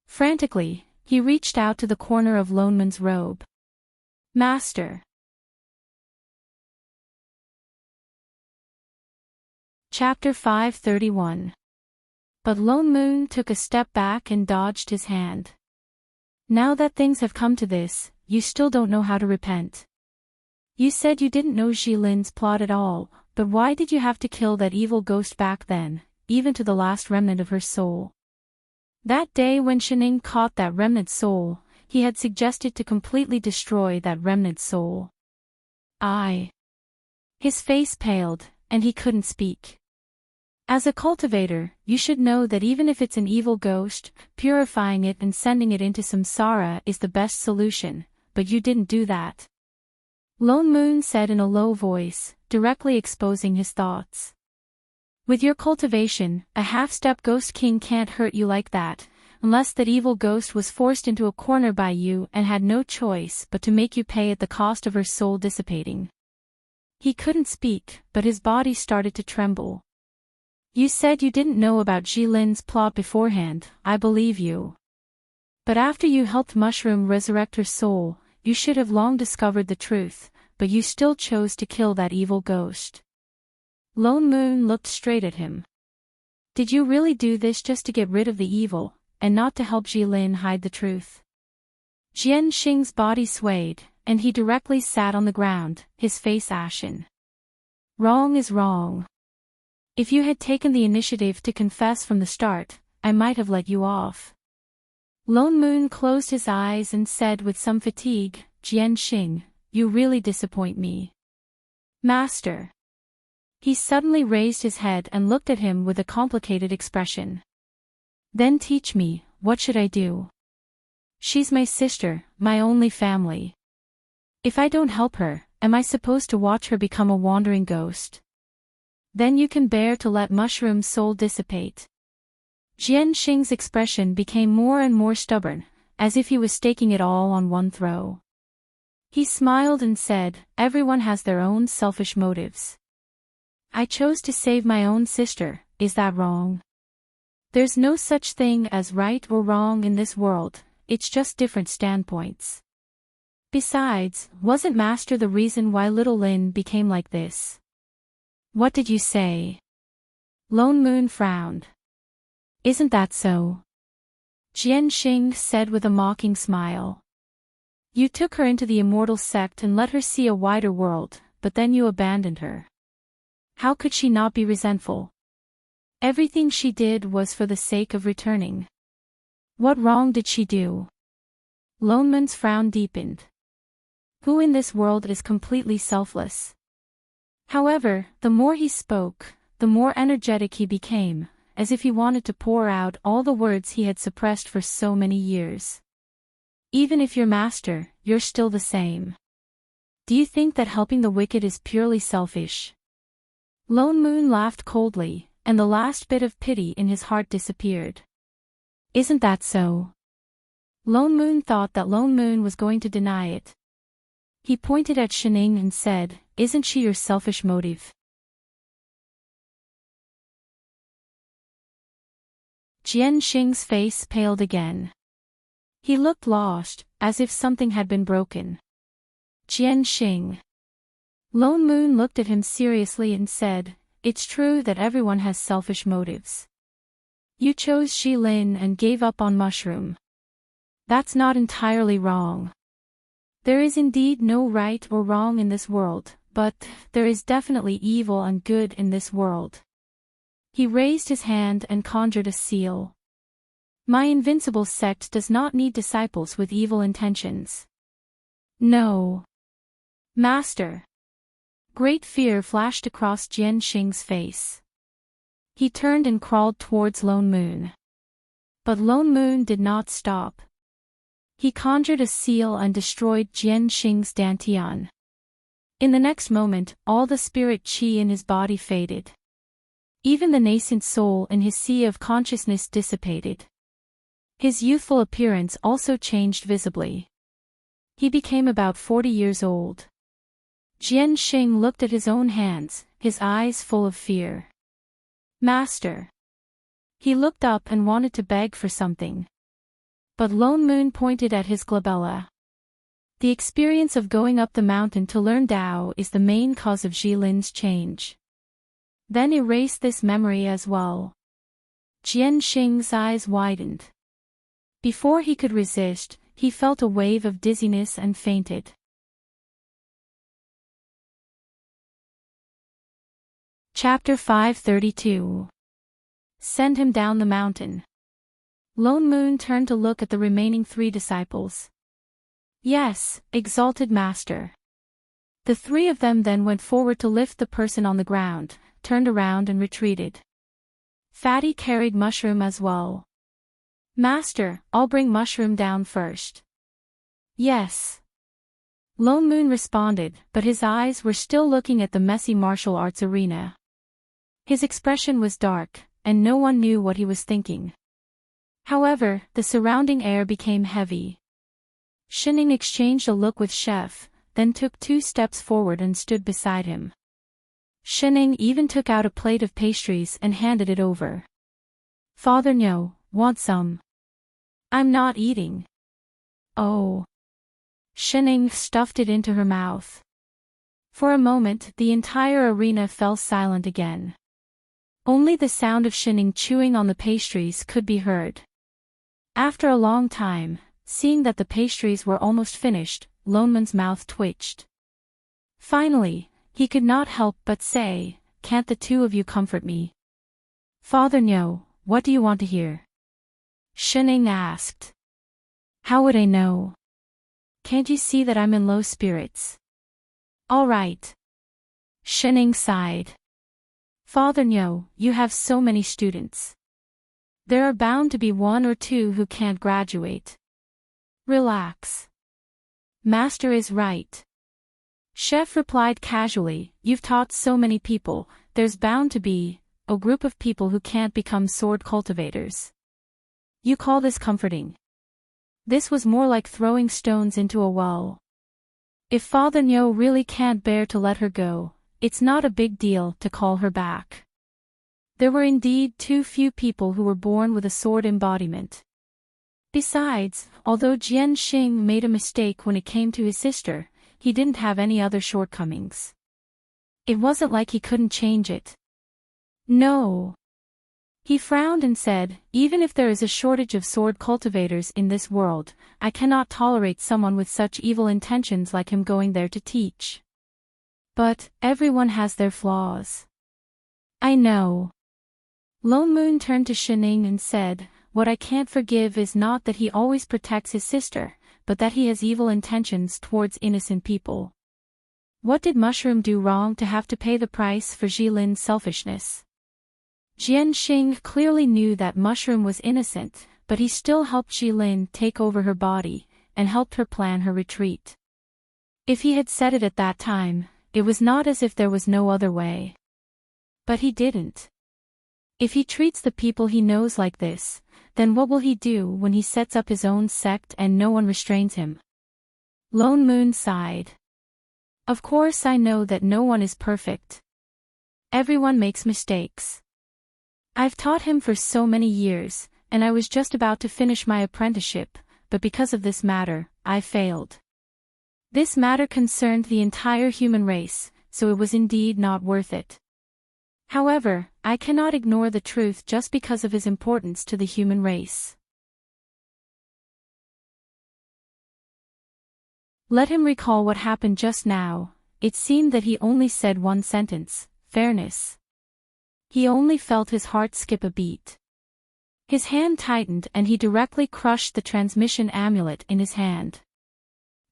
Frantically, he reached out to the corner of Lone Moon's robe. "Master." Chapter 531. But Lone Moon took a step back and dodged his hand. "Now that things have come to this, you still don't know how to repent. You said you didn't know Jilin's plot at all, but why did you have to kill that evil ghost back then, even to the last remnant of her soul? That day when Shining caught that remnant soul, he had suggested to completely destroy that remnant soul." His face paled, and he couldn't speak. "As a cultivator, you should know that even if it's an evil ghost, purifying it and sending it into samsara is the best solution, but you didn't do that," Lone Moon said in a low voice, directly exposing his thoughts. "With your cultivation, a half-step ghost king can't hurt you like that, unless that evil ghost was forced into a corner by you and had no choice but to make you pay at the cost of her soul dissipating." He couldn't speak, but his body started to tremble. "You said you didn't know about Jilin's plot beforehand, I believe you. But after you helped Mushroom resurrect her soul, you should have long discovered the truth, but you still chose to kill that evil ghost." Lone Moon looked straight at him. "Did you really do this just to get rid of the evil, and not to help Jilin hide the truth?" Jianxing's body swayed, and he directly sat on the ground, his face ashen. "Wrong is wrong. If you had taken the initiative to confess from the start, I might have let you off." Lone Moon closed his eyes and said with some fatigue, "Jianxing, you really disappoint me. Master." He suddenly raised his head and looked at him with a complicated expression. "Then teach me, what should I do? She's my sister, my only family. If I don't help her, am I supposed to watch her become a wandering ghost? Then you can bear to let Mushroom's soul dissipate." Jianxing's expression became more and more stubborn, as if he was staking it all on one throw. He smiled and said, "Everyone has their own selfish motives. I chose to save my own sister, is that wrong? There's no such thing as right or wrong in this world, it's just different standpoints. Besides, wasn't Master the reason why little Lin became like this?" "What did you say?" Lone Moon frowned. "Isn't that so?" Jianxing said with a mocking smile. "You took her into the immortal sect and let her see a wider world, but then you abandoned her. How could she not be resentful? Everything she did was for the sake of returning. What wrong did she do?" Lone Moon's frown deepened. Who in this world is completely selfless? However, the more he spoke, the more energetic he became, as if he wanted to pour out all the words he had suppressed for so many years. "Even if you're master, you're still the same. Do you think that helping the wicked is purely selfish?" Lone Moon laughed coldly, and the last bit of pity in his heart disappeared. "Isn't that so?" Lone Moon thought that Lone Moon was going to deny it. He pointed at Shining and said, "Isn't she your selfish motive?" Jianxing's face paled again. He looked lost, as if something had been broken. "Jianxing." Lone Moon looked at him seriously and said, "It's true that everyone has selfish motives. You chose Jilin and gave up on Mushroom. That's not entirely wrong. There is indeed no right or wrong in this world, but there is definitely evil and good in this world. He raised his hand and conjured a seal. My invincible sect does not need disciples with evil intentions. No. Master. Great fear flashed across Jian Xing's face. He turned and crawled towards Lone Moon. But Lone Moon did not stop. He conjured a seal and destroyed Jian Xing's dantian. In the next moment, all the spirit qi in his body faded. Even the nascent soul in his sea of consciousness dissipated. His youthful appearance also changed visibly. He became about 40 years old. Jian Xing looked at his own hands, his eyes full of fear. Master. He looked up and wanted to beg for something. But Lone Moon pointed at his glabella. The experience of going up the mountain to learn Tao is the main cause of Jilin's change. Then erase this memory as well. Jian Xing's eyes widened. Before he could resist, he felt a wave of dizziness and fainted. Chapter 532. Send him down the mountain. Lone Moon turned to look at the remaining 3 disciples. Yes, exalted master. The 3 of them then went forward to lift the person on the ground, turned around and retreated. Fatty carried Mushroom as well. Master, I'll bring Mushroom down first. Yes. Lone Moon responded, but his eyes were still looking at the messy martial arts arena. His expression was dark, and no one knew what he was thinking. However, the surrounding air became heavy. Shining exchanged a look with Chef, then took 2 steps forward and stood beside him. Shining even took out a plate of pastries and handed it over. Father Nyo, want some? I'm not eating. Oh. Shining stuffed it into her mouth. For a moment the entire arena fell silent again. Only the sound of Shining chewing on the pastries could be heard. After a long time, seeing that the pastries were almost finished, Lone Moon's mouth twitched. Finally, he could not help but say, "Can't the 2 of you comfort me?" Father Nyo, what do you want to hear? Shining asked. How would I know? Can't you see that I'm in low spirits? All right. Shining sighed. Father Nyo, you have so many students. There are bound to be 1 or 2 who can't graduate. Relax. Master is right. Chef replied casually, you've taught so many people, there's bound to be a group of people who can't become sword cultivators. You call this comforting? This was more like throwing stones into a well. If Father Nyo really can't bear to let her go, it's not a big deal to call her back. There were indeed too few people who were born with a sword embodiment. Besides, although Jian Xing made a mistake when it came to his sister, he didn't have any other shortcomings. It wasn't like he couldn't change it. No. He frowned and said, even if there is a shortage of sword cultivators in this world, I cannot tolerate someone with such evil intentions like him going there to teach. But, everyone has their flaws. I know. Lone Moon turned to Shining and said, what I can't forgive is not that he always protects his sister, but that he has evil intentions towards innocent people. What did Mushroom do wrong to have to pay the price for Jilin's selfishness? Jian Xing clearly knew that Mushroom was innocent, but he still helped Jilin take over her body, and helped her plan her retreat. If he had said it at that time, it was not as if there was no other way. But he didn't. If he treats the people he knows like this, then what will he do when he sets up his own sect and no one restrains him? Lone Moon sighed. Of course I know that no one is perfect. Everyone makes mistakes. I've taught him for so many years, and I was just about to finish my apprenticeship, but because of this matter, I failed. This matter concerned the entire human race, so it was indeed not worth it. However, I cannot ignore the truth just because of his importance to the human race. Let him recall what happened just now. It seemed that he only said one sentence, fairness. He only felt his heart skip a beat. His hand tightened and he directly crushed the transmission amulet in his hand.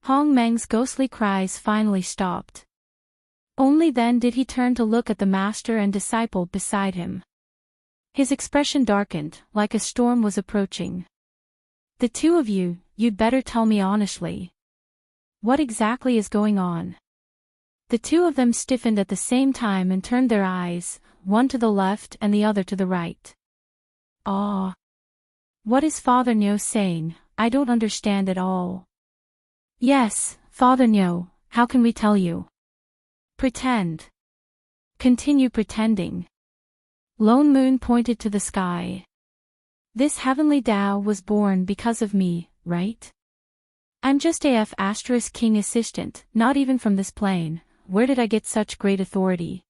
Hong Meng's ghostly cries finally stopped. Only then did he turn to look at the master and disciple beside him. His expression darkened, like a storm was approaching. The two of you, you'd better tell me honestly. What exactly is going on? The two of them stiffened at the same time and turned their eyes, one to the left and the other to the right. Ah! What is Father Nyo saying? I don't understand at all. Yes, Father Nyo, how can we tell you? Pretend. Continue pretending. Lone Moon pointed to the sky. This heavenly Tao was born because of me, right? I'm just AF * king assistant, not even from this plane. Where did I get such great authority?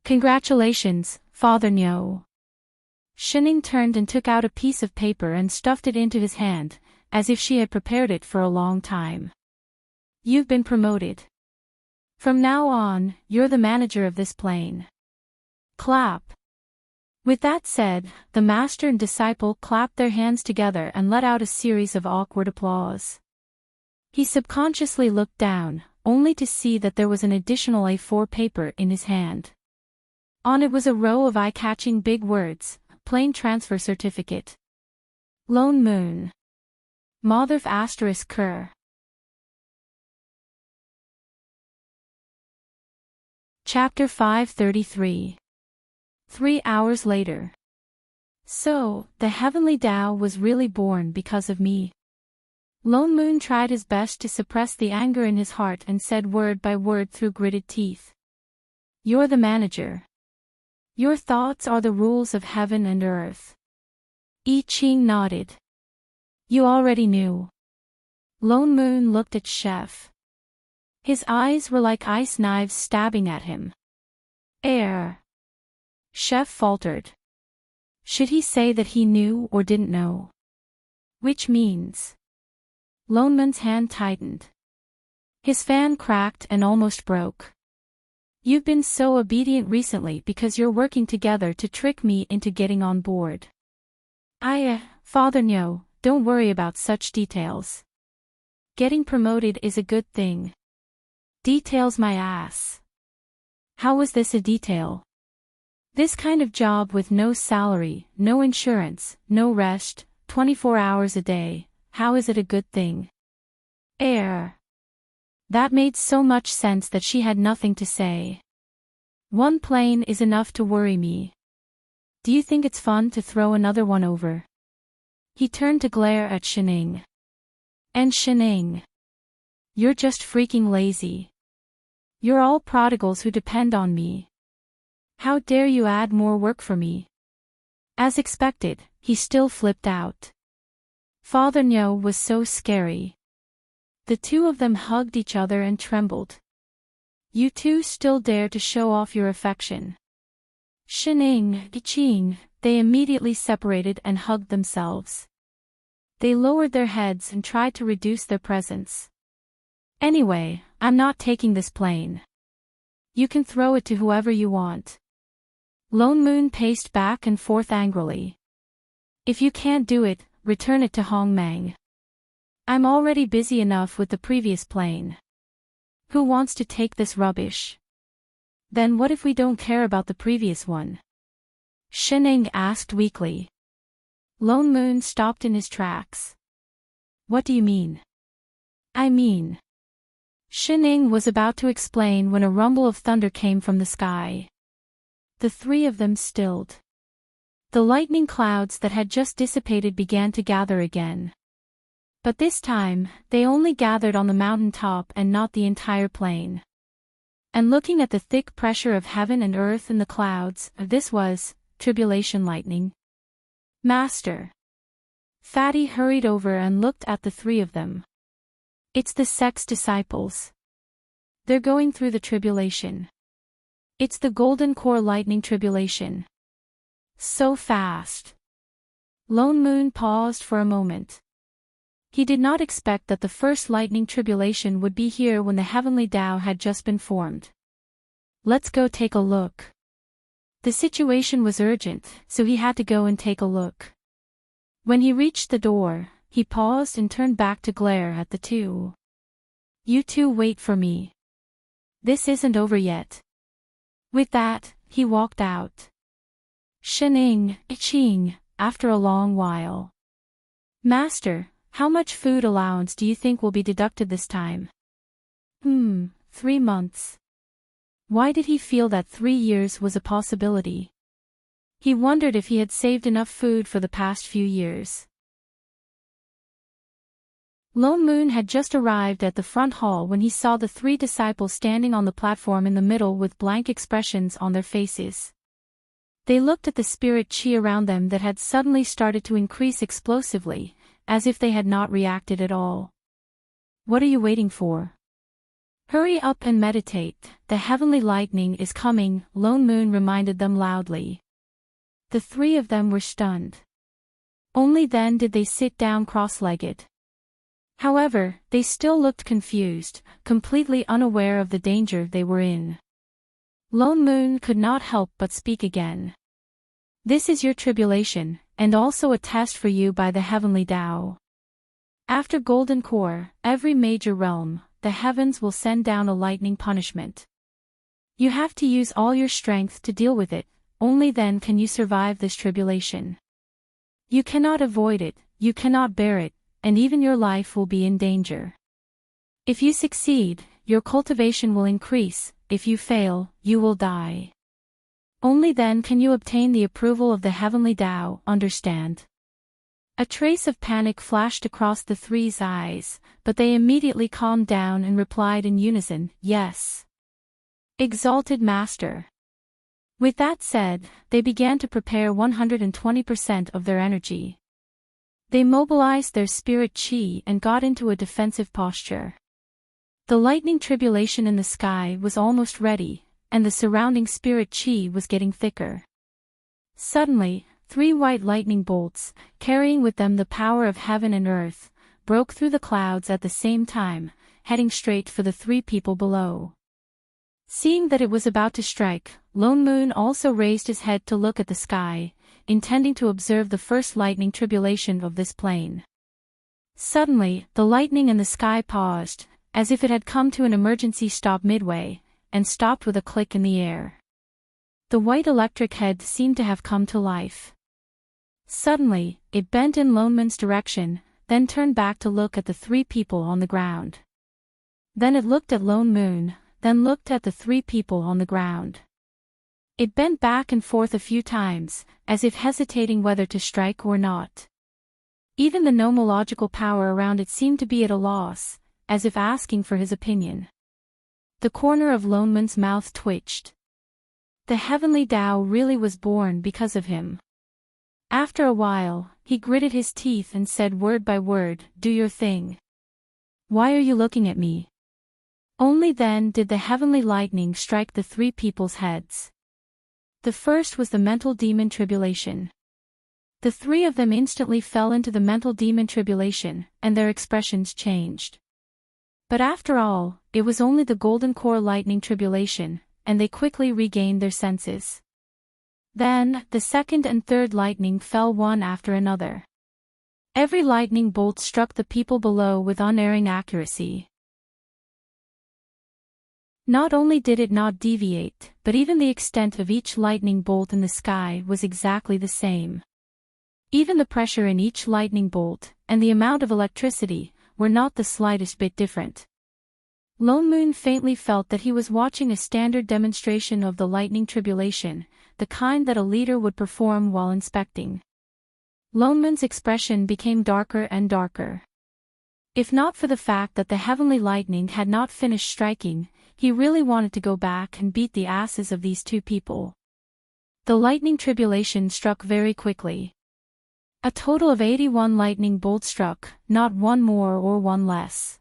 Congratulations, Father Nyo. Shining turned and took out a piece of paper and stuffed it into his hand, as if she had prepared it for a long time. You've been promoted. From now on, you're the manager of this plane. Clap. With that said, the master and disciple clapped their hands together and let out a series of awkward applause. He subconsciously looked down, only to see that there was an additional A4 paper in his hand. On it was a row of eye-catching big words, plane transfer certificate. Lone Moon. Motherf * Cur. Chapter 533. 3 hours later. So, the heavenly Tao was really born because of me. Lone Moon tried his best to suppress the anger in his heart and said word by word through gritted teeth. You're the manager. Your thoughts are the rules of heaven and earth. I Ching nodded. You already knew. Lone Moon looked at Chef. His eyes were like ice knives stabbing at him. Air. Chef faltered. Should he say that he knew or didn't know? Which means? Lone Moon's hand tightened. His fan cracked and almost broke. You've been so obedient recently because you're working together to trick me into getting on board. Father Nyo, don't worry about such details. Getting promoted is a good thing. Details my ass. How was this a detail? This kind of job with no salary, no insurance, no rest, 24 hours a day, how is it a good thing? Air. That made so much sense that she had nothing to say. One plane is enough to worry me. Do you think it's fun to throw another one over? He turned to glare at Shining. And Shining. You're just freaking lazy. You're all prodigals who depend on me. How dare you add more work for me? As expected, he still flipped out. Father Nyo was so scary. The two of them hugged each other and trembled. You two still dare to show off your affection. Shining, Iching, they immediately separated and hugged themselves. They lowered their heads and tried to reduce their presence. Anyway, I'm not taking this plane. You can throw it to whoever you want. Lone Moon paced back and forth angrily. If you can't do it, return it to Hong Meng. I'm already busy enough with the previous plane. Who wants to take this rubbish? Then what if we don't care about the previous one? Shining asked weakly. Lone Moon stopped in his tracks. What do you mean? I mean. Shining was about to explain when a rumble of thunder came from the sky. The three of them stilled. The lightning clouds that had just dissipated began to gather again. But this time, they only gathered on the mountain top and not the entire plain. And looking at the thick pressure of heaven and earth in the clouds, this was tribulation lightning. Master. Fatty hurried over and looked at the three of them. It's the sex disciples. They're going through the tribulation. It's the golden core lightning tribulation. So fast. Lone Moon paused for a moment. He did not expect that the first lightning tribulation would be here when the heavenly Tao had just been formed. Let's go take a look. The situation was urgent, so he had to go and take a look. When he reached the door, he paused and turned back to glare at the two. You two wait for me. This isn't over yet. With that, he walked out. Shening, Iching, after a long while. Master, how much food allowance do you think will be deducted this time? 3 months. Why did he feel that 3 years was a possibility? He wondered if he had saved enough food for the past few years. Lone Moon had just arrived at the front hall when he saw the 3 disciples standing on the platform in the middle with blank expressions on their faces. They looked at the spirit chi around them that had suddenly started to increase explosively, as if they had not reacted at all. What are you waiting for? Hurry up and meditate, the heavenly lightning is coming, Lone Moon reminded them loudly. The 3 of them were stunned. Only then did they sit down cross-legged. However, they still looked confused, completely unaware of the danger they were in. Lone Moon could not help but speak again. This is your tribulation, and also a test for you by the heavenly Tao. After Golden Core, every major realm, the heavens will send down a lightning punishment. You have to use all your strength to deal with it, only then can you survive this tribulation. You cannot avoid it, you cannot bear it, and even your life will be in danger. If you succeed, your cultivation will increase, if you fail, you will die. Only then can you obtain the approval of the heavenly Tao, understand? A trace of panic flashed across the 3's eyes, but they immediately calmed down and replied in unison, yes. Exalted Master. With that said, they began to prepare 120% of their energy. They mobilized their spirit chi and got into a defensive posture. The lightning tribulation in the sky was almost ready, and the surrounding spirit chi was getting thicker. Suddenly, 3 white lightning bolts, carrying with them the power of heaven and earth, broke through the clouds at the same time, heading straight for the 3 people below. Seeing that it was about to strike, Lone Moon also raised his head to look at the sky, intending to observe the first lightning tribulation of this plane. Suddenly, the lightning in the sky paused, as if it had come to an emergency stop midway, and stopped with a click in the air. The white electric head seemed to have come to life. Suddenly, it bent in Lone Moon's direction, then turned back to look at the 3 people on the ground. Then it looked at Lone Moon, then looked at the 3 people on the ground. It bent back and forth a few times, as if hesitating whether to strike or not. Even the nomological power around it seemed to be at a loss, as if asking for his opinion. The corner of Lone Moon's mouth twitched. The heavenly Tao really was born because of him. After a while, he gritted his teeth and said word by word, "Do your thing. Why are you looking at me?" Only then did the heavenly lightning strike the 3 people's heads. The first was the mental demon tribulation. The 3 of them instantly fell into the mental demon tribulation, and their expressions changed. But after all, it was only the Golden Core lightning tribulation, and they quickly regained their senses. Then, the second and third lightning fell one after another. Every lightning bolt struck the people below with unerring accuracy. Not only did it not deviate, but even the extent of each lightning bolt in the sky was exactly the same. Even the pressure in each lightning bolt, and the amount of electricity, were not the slightest bit different. Lone Moon faintly felt that he was watching a standard demonstration of the lightning tribulation, the kind that a leader would perform while inspecting. Lone Moon's expression became darker and darker. If not for the fact that the heavenly lightning had not finished striking, he really wanted to go back and beat the asses of these 2 people. The lightning tribulation struck very quickly. A total of 81 lightning bolts struck, not one more or one less.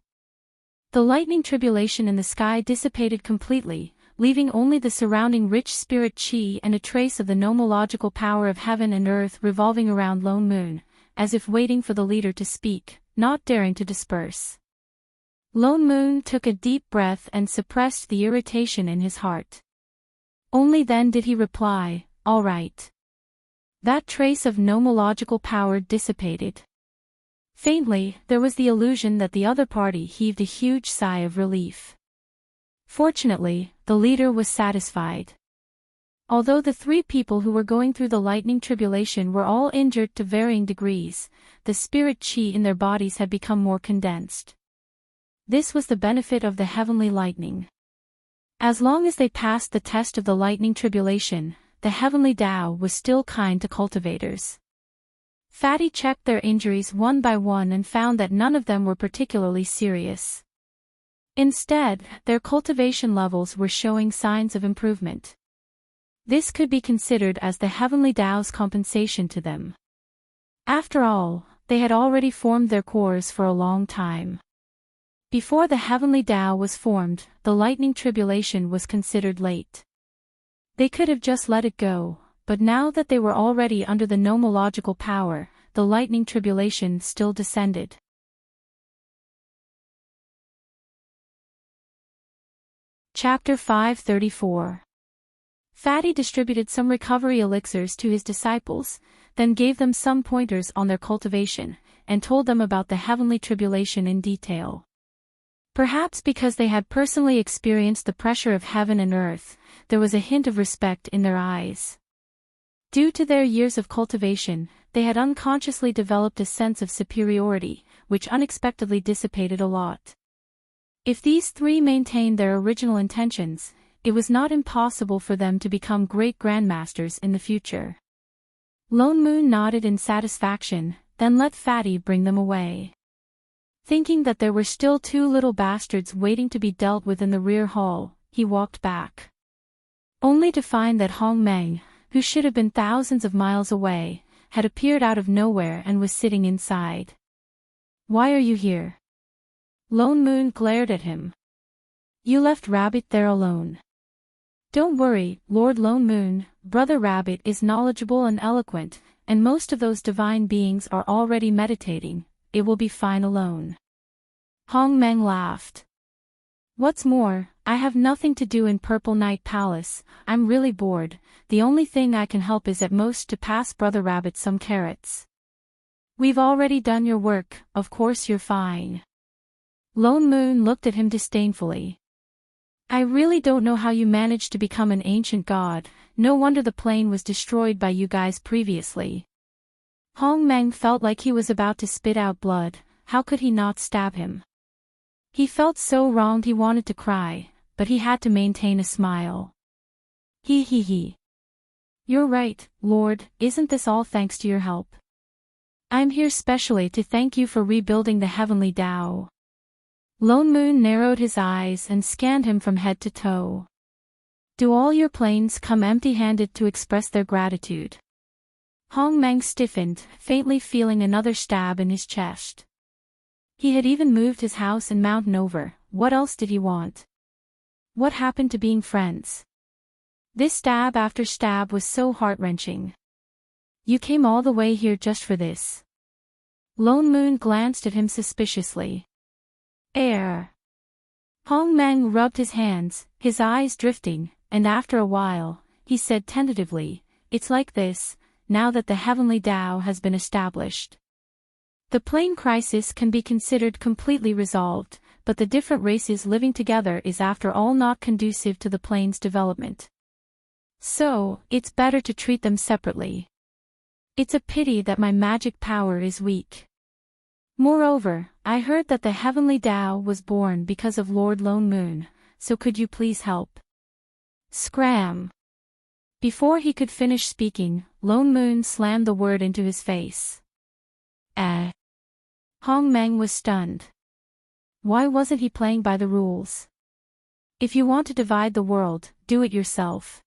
The lightning tribulation in the sky dissipated completely, leaving only the surrounding rich spirit chi and a trace of the nomological power of heaven and earth revolving around Lone Moon, as if waiting for the leader to speak. not daring to disperse. Lone Moon took a deep breath and suppressed the irritation in his heart. Only then did he reply, "All right." That trace of nomological power dissipated. Faintly, there was the illusion that the other party heaved a huge sigh of relief. Fortunately, the leader was satisfied. Although the three people who were going through the lightning tribulation were all injured to varying degrees, the spirit chi in their bodies had become more condensed. This was the benefit of the heavenly lightning. As long as they passed the test of the lightning tribulation, the heavenly Tao was still kind to cultivators. Fatty checked their injuries one by one and found that none of them were particularly serious. Instead, their cultivation levels were showing signs of improvement. This could be considered as the heavenly Tao's compensation to them. After all, they had already formed their cores for a long time. Before the heavenly Tao was formed, the lightning tribulation was considered late. They could have just let it go, but now that they were already under the nomological power, the lightning tribulation still descended. Chapter 534. Fatty distributed some recovery elixirs to his disciples, then gave them some pointers on their cultivation, and told them about the heavenly tribulation in detail. Perhaps because they had personally experienced the pressure of heaven and earth, there was a hint of respect in their eyes. Due to their years of cultivation, they had unconsciously developed a sense of superiority, which unexpectedly dissipated a lot. If these three maintained their original intentions, it was not impossible for them to become great grandmasters in the future. Lone Moon nodded in satisfaction, then let Fatty bring them away. Thinking that there were still two little bastards waiting to be dealt with in the rear hall, he walked back. Only to find that Hong Meng, who should have been thousands of miles away, had appeared out of nowhere and was sitting inside. "Why are you here?" Lone Moon glared at him. "You left Rabbit there alone." "Don't worry, Lord Lone Moon, Brother Rabbit is knowledgeable and eloquent, and most of those divine beings are already meditating. It will be fine alone." Hong Meng laughed. "What's more, I have nothing to do in Purple Night Palace. I'm really bored. The only thing I can help is at most to pass Brother Rabbit some carrots." "We've already done your work, of course you're fine." Lone Moon looked at him disdainfully. "I really don't know how you managed to become an ancient god. No wonder the plane was destroyed by you guys previously." Hong Meng felt like he was about to spit out blood. How could he not stab him? He felt so wronged he wanted to cry, but he had to maintain a smile. He. "You're right, Lord, isn't this all thanks to your help? I'm here specially to thank you for rebuilding the heavenly Tao." Lone Moon narrowed his eyes and scanned him from head to toe. "Do all your planes come empty-handed to express their gratitude?" Hong Meng stiffened, faintly feeling another stab in his chest. He had even moved his house and mountain over. What else did he want? What happened to being friends? This stab after stab was so heart-wrenching. "You came all the way here just for this?" Lone Moon glanced at him suspiciously. Hong Meng rubbed his hands, his eyes drifting, and after a while, he said tentatively, "It's like this, now that the heavenly Tao has been established. The plane crisis can be considered completely resolved, but the different races living together is after all not conducive to the plane's development. So, it's better to treat them separately. It's a pity that my magic power is weak. Moreover, I heard that the heavenly Tao was born because of Lord Lone Moon, so could you please help?" Scram! Before he could finish speaking, Lone Moon slammed the word into his face. Hong Meng was stunned. Why wasn't he playing by the rules? If you want to divide the world, do it yourself.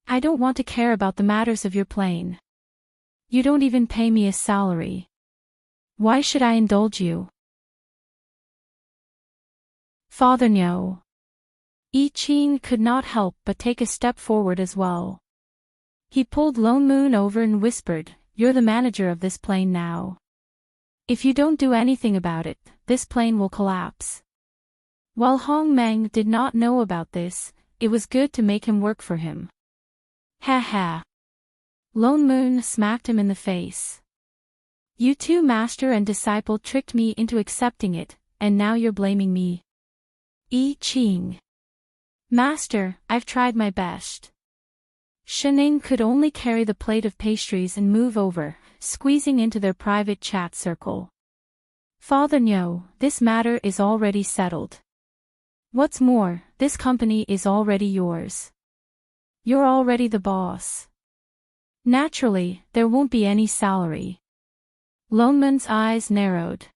I don't want to care about the matters of your plane. You don't even pay me a salary. Why should I indulge you? Father no. I Ching could not help but take a step forward as well. He pulled Lone Moon over and whispered, "You're the manager of this plane now. If you don't do anything about it, this plane will collapse. While Hong Meng did not know about this, it was good to make him work for him. Ha ha. Lone Moon smacked him in the face. You two master and disciple tricked me into accepting it, and now you're blaming me. I Ching. Master, I've tried my best. Shening could only carry the plate of pastries and move over, squeezing into their private chat circle. Father Nyo, this matter is already settled. What's more, this company is already yours. You're already the boss. Naturally, there won't be any salary. Loneman's eyes narrowed.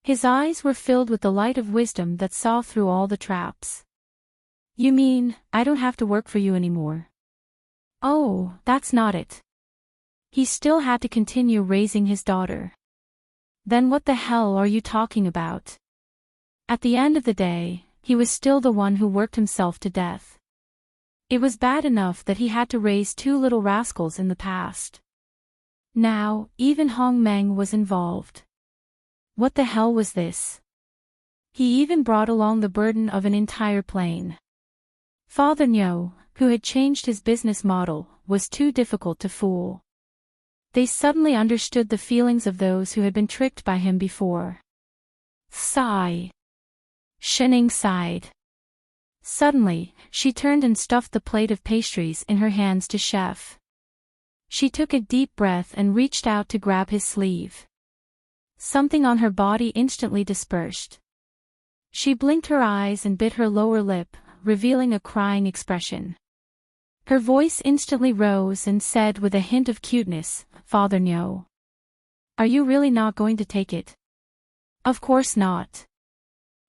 His eyes were filled with the light of wisdom that saw through all the traps. You mean, I don't have to work for you anymore? Oh, that's not it. He still had to continue raising his daughter. Then what the hell are you talking about? At the end of the day, he was still the one who worked himself to death. It was bad enough that he had to raise two little rascals in the past. Now, even Hong Meng was involved. What the hell was this? He even brought along the burden of an entire plane. Father Nyo, who had changed his business model, was too difficult to fool. They suddenly understood the feelings of those who had been tricked by him before. Sigh. Shening sighed. Suddenly, she turned and stuffed the plate of pastries in her hands to Chef. She took a deep breath and reached out to grab his sleeve. Something on her body instantly dispersed. She blinked her eyes and bit her lower lip, revealing a crying expression. Her voice instantly rose and said with a hint of cuteness, Father Nyo. Are you really not going to take it? Of course not.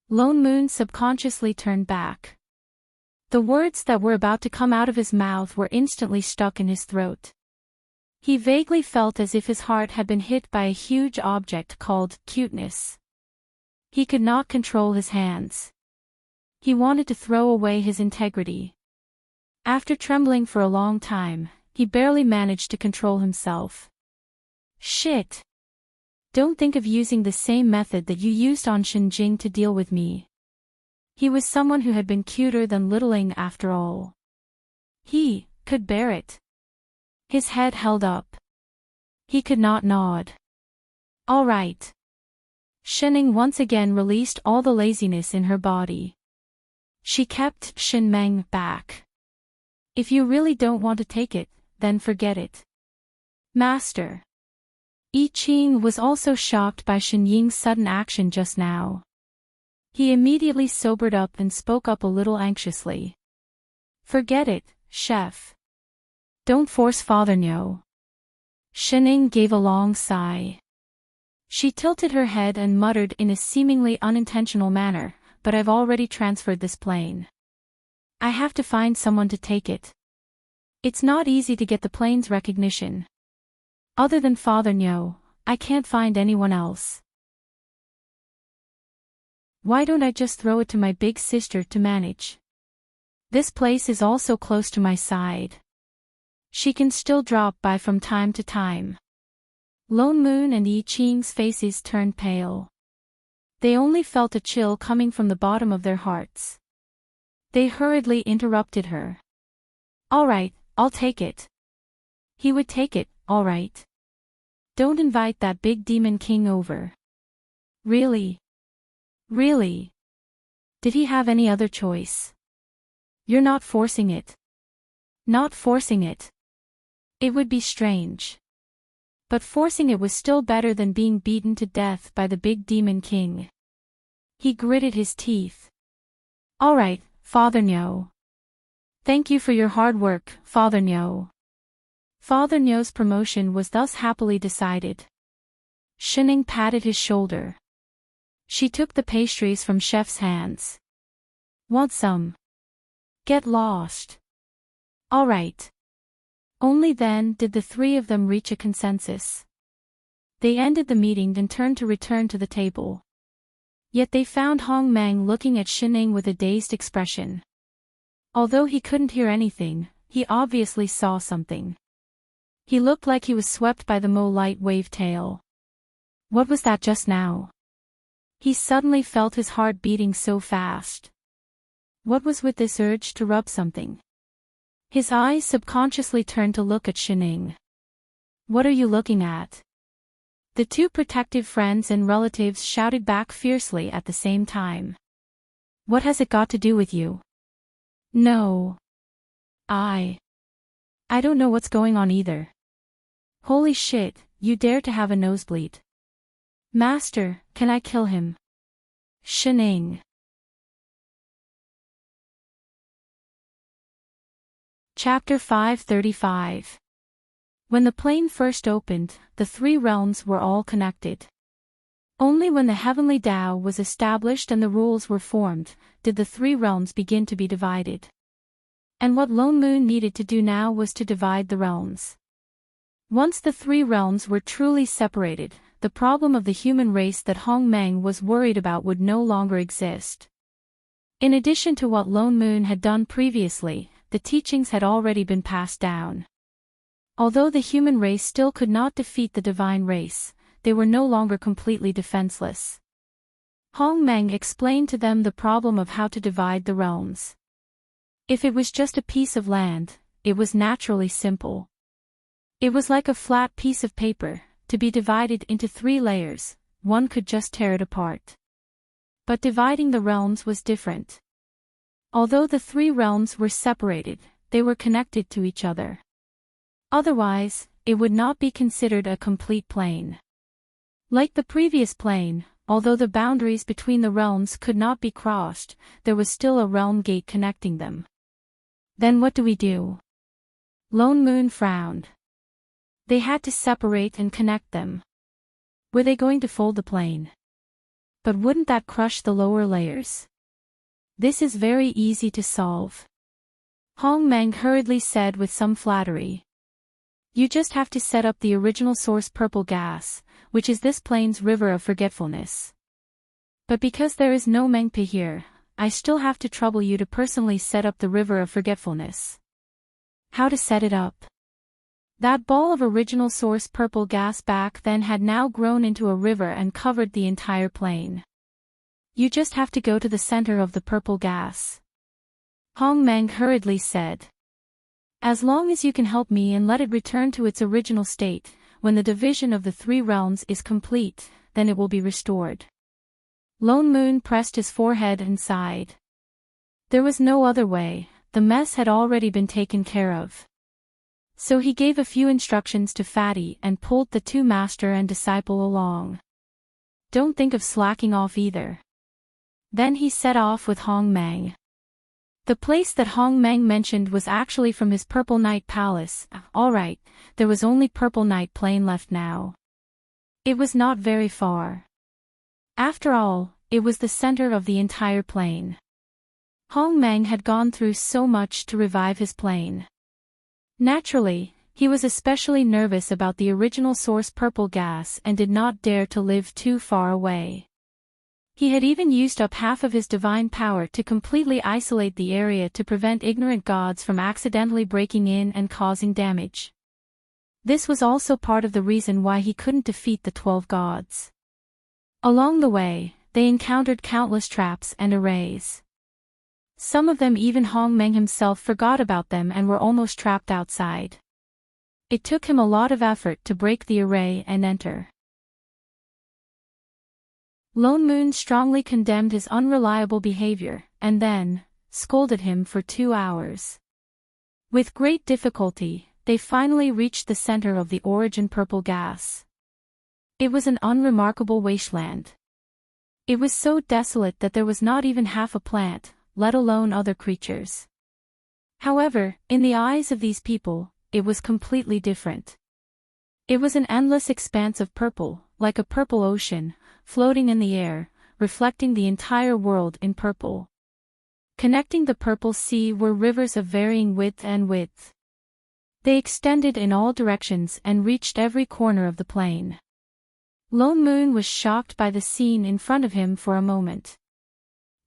Lone Moon subconsciously turned back. The words that were about to come out of his mouth were instantly stuck in his throat. He vaguely felt as if his heart had been hit by a huge object called cuteness. He could not control his hands. He wanted to throw away his integrity. After trembling for a long time, he barely managed to control himself. Shit! Don't think of using the same method that you used on Shinjing to deal with me. He was someone who had been cuter than Littling after all. He could bear it. His head held up. He could not nod. All right. Shening once again released all the laziness in her body. She kept Shin Meng back. If you really don't want to take it, then forget it. Master. I Ching was also shocked by Shin Ying's sudden action just now. He immediately sobered up and spoke up a little anxiously. Forget it, Chef. Don't force Father Nyo. Shening gave a long sigh. She tilted her head and muttered in a seemingly unintentional manner, but I've already transferred this plane. I have to find someone to take it. It's not easy to get the plane's recognition. Other than Father Nyo, I can't find anyone else. Why don't I just throw it to my big sister to manage? This place is also close to my side. She can still drop by from time to time. Lone Moon and I Ching's faces turned pale. They only felt a chill coming from the bottom of their hearts. They hurriedly interrupted her. All right, I'll take it. He would take it, all right. Don't invite that big demon king over. Really? Really? Did he have any other choice? You're not forcing it. Not forcing it. It would be strange. But forcing it was still better than being beaten to death by the big demon king. He gritted his teeth. All right, Father Nyo. Thank you for your hard work, Father Nyo. Father Nyo's promotion was thus happily decided. Shening patted his shoulder. She took the pastries from Chef's hands. Want some? Get lost. All right. Only then did the three of them reach a consensus. They ended the meeting and turned to return to the table. Yet they found Hong Meng looking at Shening with a dazed expression. Although he couldn't hear anything, he obviously saw something. He looked like he was swept by the Mo light wave tail. What was that just now? He suddenly felt his heart beating so fast. What was with this urge to rub something? His eyes subconsciously turned to look at Shining. What are you looking at? The two protective friends and relatives shouted back fiercely at the same time. What has it got to do with you? No. I don't know what's going on either. Holy shit, you dare to have a nosebleed. Master, can I kill him? Shining. Chapter 535. When the plane first opened, the three realms were all connected. Only when the heavenly Tao was established and the rules were formed, did the three realms begin to be divided. And what Lone Moon needed to do now was to divide the realms. Once the three realms were truly separated, the problem of the human race that Hong Meng was worried about would no longer exist. In addition to what Lone Moon had done previously, the teachings had already been passed down. Although the human race still could not defeat the divine race, they were no longer completely defenseless. Hong Meng explained to them the problem of how to divide the realms. If it was just a piece of land, it was naturally simple. It was like a flat piece of paper, to be divided into 3 layers, one could just tear it apart. But dividing the realms was different. Although the 3 realms were separated, they were connected to each other. Otherwise, it would not be considered a complete plane. Like the previous plane, although the boundaries between the realms could not be crossed, there was still a realm gate connecting them. Then what do we do? Lone Moon frowned. They had to separate and connect them. Were they going to fold the plane? But wouldn't that crush the lower layers? This is very easy to solve. Hong Meng hurriedly said with some flattery. You just have to set up the original source purple gas, which is this plane's river of forgetfulness. But because there is no Mengpe here, I still have to trouble you to personally set up the river of forgetfulness. How to set it up? That ball of original source purple gas back then had now grown into a river and covered the entire plane. You just have to go to the center of the purple gas. Hong Meng hurriedly said. As long as you can help me and let it return to its original state, when the division of the 3 realms is complete, then it will be restored. Lone Moon pressed his forehead and sighed. There was no other way, the mess had already been taken care of. So he gave a few instructions to Fatty and pulled the 2 master and disciple along. Don't think of slacking off either. Then he set off with Hong Meng. The place that Hong Meng mentioned was actually from his Purple Night Palace. Alright, there was only Purple Night Plane left now. It was not very far. After all, it was the center of the entire plane. Hong Meng had gone through so much to revive his plane. Naturally, he was especially nervous about the original source purple gas and did not dare to live too far away. He had even used up half of his divine power to completely isolate the area to prevent ignorant gods from accidentally breaking in and causing damage. This was also part of the reason why he couldn't defeat the 12 gods. Along the way, they encountered countless traps and arrays. Some of them even Hong Meng himself forgot about them and were almost trapped outside. It took him a lot of effort to break the array and enter. Lone Moon strongly condemned his unreliable behavior, and then scolded him for 2 hours. With great difficulty, they finally reached the center of the origin purple gas. It was an unremarkable wasteland. It was so desolate that there was not even half a plant, let alone other creatures. However, in the eyes of these people, it was completely different. It was an endless expanse of purple, like a purple ocean, floating in the air, reflecting the entire world in purple. Connecting the purple sea were rivers of varying width and width. They extended in all directions and reached every corner of the plane. Lone Moon was shocked by the scene in front of him for a moment.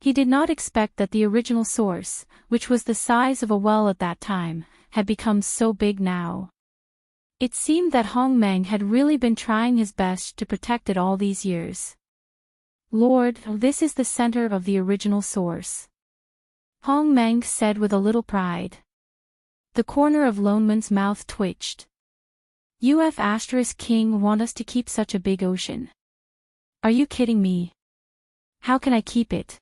He did not expect that the original source, which was the size of a well at that time, had become so big now. It seemed that Hong Meng had really been trying his best to protect it all these years. Lord, this is the center of the original source. Hong Meng said with a little pride. The corner of Lone Moon's mouth twitched. King want us to keep such a big ocean. Are you kidding me? How can I keep it?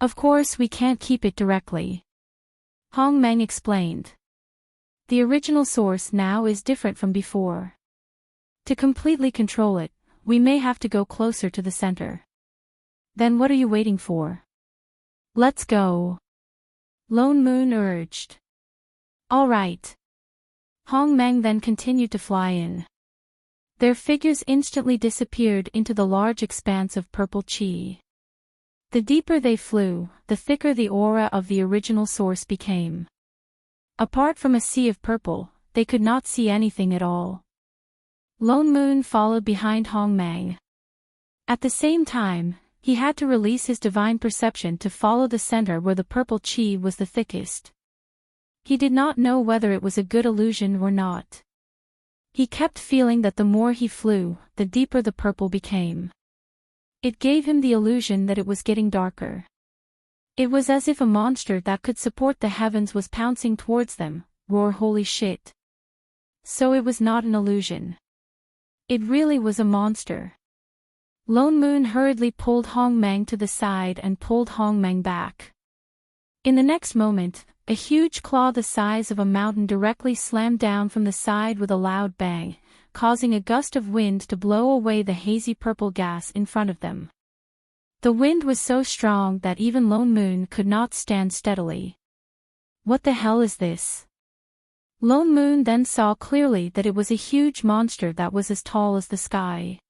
Of course we can't keep it directly. Hong Meng explained. The original source now is different from before. To completely control it, we may have to go closer to the center. Then what are you waiting for? Let's go. Lone Moon urged. All right. Hong Meng then continued to fly in. Their figures instantly disappeared into the large expanse of purple chi. The deeper they flew, the thicker the aura of the original source became. Apart from a sea of purple, they could not see anything at all. Lone Moon followed behind Hong Meng. At the same time, he had to release his divine perception to follow the center where the purple chi was the thickest. He did not know whether it was a good illusion or not. He kept feeling that the more he flew, the deeper the purple became. It gave him the illusion that it was getting darker. It was as if a monster that could support the heavens was pouncing towards them. Roar, holy shit. So it was not an illusion. It really was a monster. Lone Moon hurriedly pulled Hong Meng to the side and pulled Hong Meng back. In the next moment, a huge claw the size of a mountain directly slammed down from the side with a loud bang, causing a gust of wind to blow away the hazy purple gas in front of them. The wind was so strong that even Lone Moon could not stand steadily. What the hell is this? Lone Moon then saw clearly that it was a huge monster that was as tall as the sky.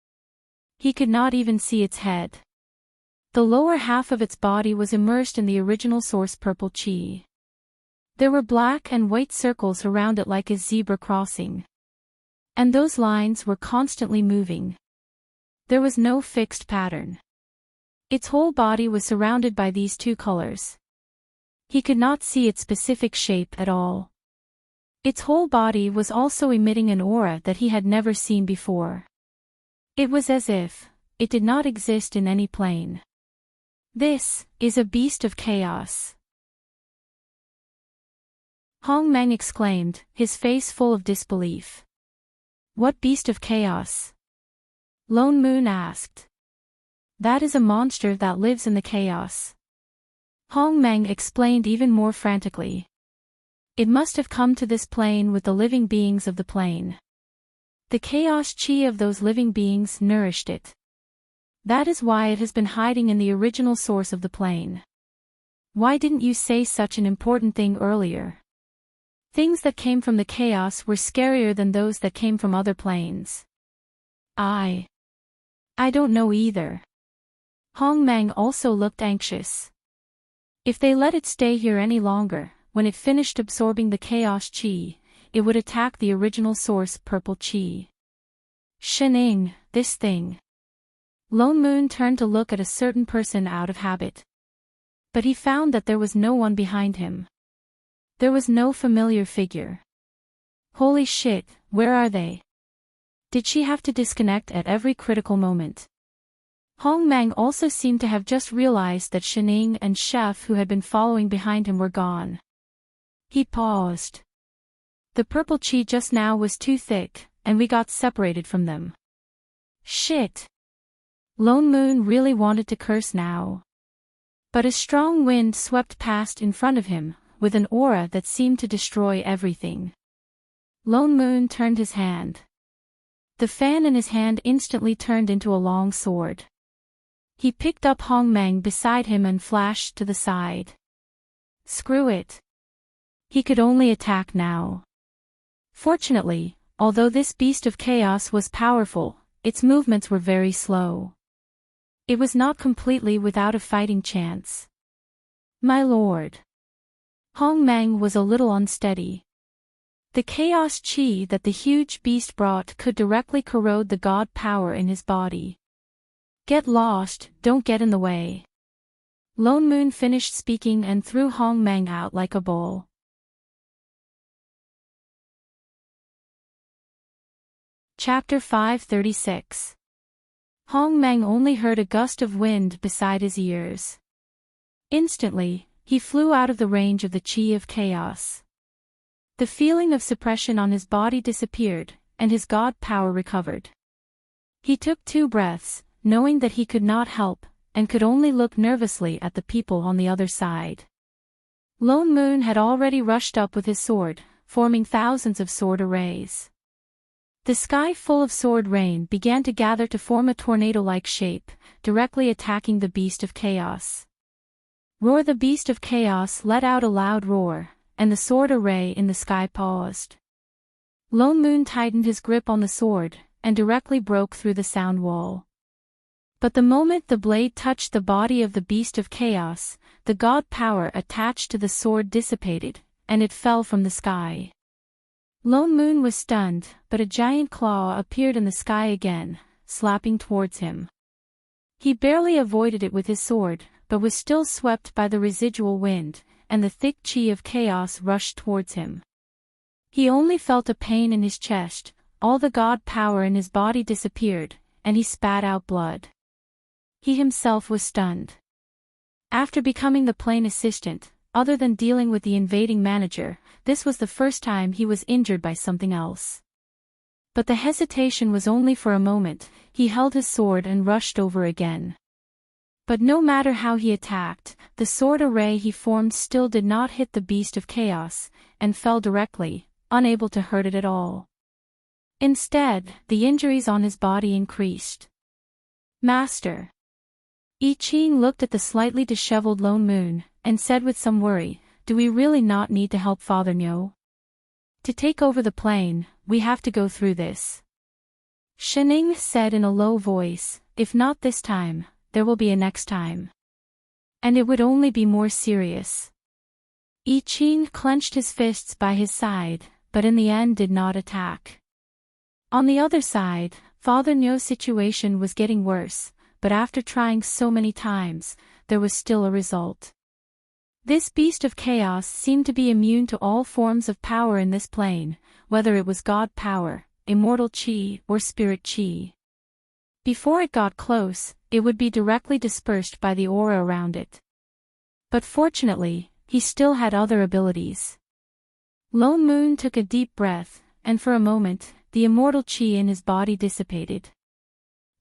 He could not even see its head. The lower half of its body was immersed in the original source purple chi. There were black and white circles around it like a zebra crossing. And those lines were constantly moving. There was no fixed pattern. Its whole body was surrounded by these two colors. He could not see its specific shape at all. Its whole body was also emitting an aura that he had never seen before. It was as if it did not exist in any plane. This is a beast of chaos. Hong Meng exclaimed, his face full of disbelief. What beast of chaos? Lone Moon asked. That is a monster that lives in the chaos. Hong Meng explained even more frantically. It must have come to this plane with the living beings of the plane. The chaos chi of those living beings nourished it. That is why it has been hiding in the original source of the plane. Why didn't you say such an important thing earlier? Things that came from the chaos were scarier than those that came from other planes. I don't know either. Hong Meng also looked anxious. If they let it stay here any longer, when it finished absorbing the chaos chi, it would attack the original source purple chi. Shening, this thing. Lone Moon turned to look at a certain person out of habit. But he found that there was no one behind him. There was no familiar figure. Holy shit, where are they? Did she have to disconnect at every critical moment? Hong Meng also seemed to have just realized that Shening and Chef who had been following behind him were gone. He paused. The purple chi just now was too thick, and we got separated from them. Shit. Lone Moon really wanted to curse now. But a strong wind swept past in front of him, with an aura that seemed to destroy everything. Lone Moon turned his hand. The fan in his hand instantly turned into a long sword. He picked up Hong Meng beside him and flashed to the side. Screw it. He could only attack now. Fortunately, although this beast of chaos was powerful, its movements were very slow. It was not completely without a fighting chance. My lord. Hong Meng was a little unsteady. The chaos chi that the huge beast brought could directly corrode the god power in his body. Get lost, don't get in the way. Lone Moon finished speaking and threw Hong Meng out like a ball. Chapter 536. Hong Meng only heard a gust of wind beside his ears. Instantly, he flew out of the range of the chi of chaos. The feeling of suppression on his body disappeared, and his god power recovered. He took 2 breaths, knowing that he could not help, and could only look nervously at the people on the other side. Lone Moon had already rushed up with his sword, forming thousands of sword arrays. The sky full of sword rain began to gather to form a tornado-like shape, directly attacking the Beast of Chaos. Roar! The Beast of Chaos let out a loud roar, and the sword array in the sky paused. Lone Moon tightened his grip on the sword, and directly broke through the sound wall. But the moment the blade touched the body of the Beast of Chaos, the god power attached to the sword dissipated, and it fell from the sky. Lone Moon was stunned, but a giant claw appeared in the sky again, slapping towards him. He barely avoided it with his sword, but was still swept by the residual wind, and the thick chi of chaos rushed towards him. He only felt a pain in his chest, all the god power in his body disappeared, and he spat out blood. He himself was stunned. After becoming the plane assistant, other than dealing with the invading manager, this was the first time he was injured by something else. But the hesitation was only for a moment. He held his sword and rushed over again. But no matter how he attacked, the sword array he formed still did not hit the Beast of Chaos, and fell directly, unable to hurt it at all. Instead, the injuries on his body increased. Master. I Ching looked at the slightly disheveled Lone Moon, and said with some worry, "Do we really not need to help Father Nyo? To take over the plane, we have to go through this." Shening said in a low voice, "If not this time, there will be a next time. And it would only be more serious." I Ching clenched his fists by his side, but in the end did not attack. On the other side, Father Nyo's situation was getting worse, but after trying so many times, there was still a result. This Beast of Chaos seemed to be immune to all forms of power in this plane, whether it was god power, immortal chi, or spirit chi. Before it got close, it would be directly dispersed by the aura around it. But fortunately, he still had other abilities. Lone Moon took a deep breath, and for a moment, the immortal chi in his body dissipated.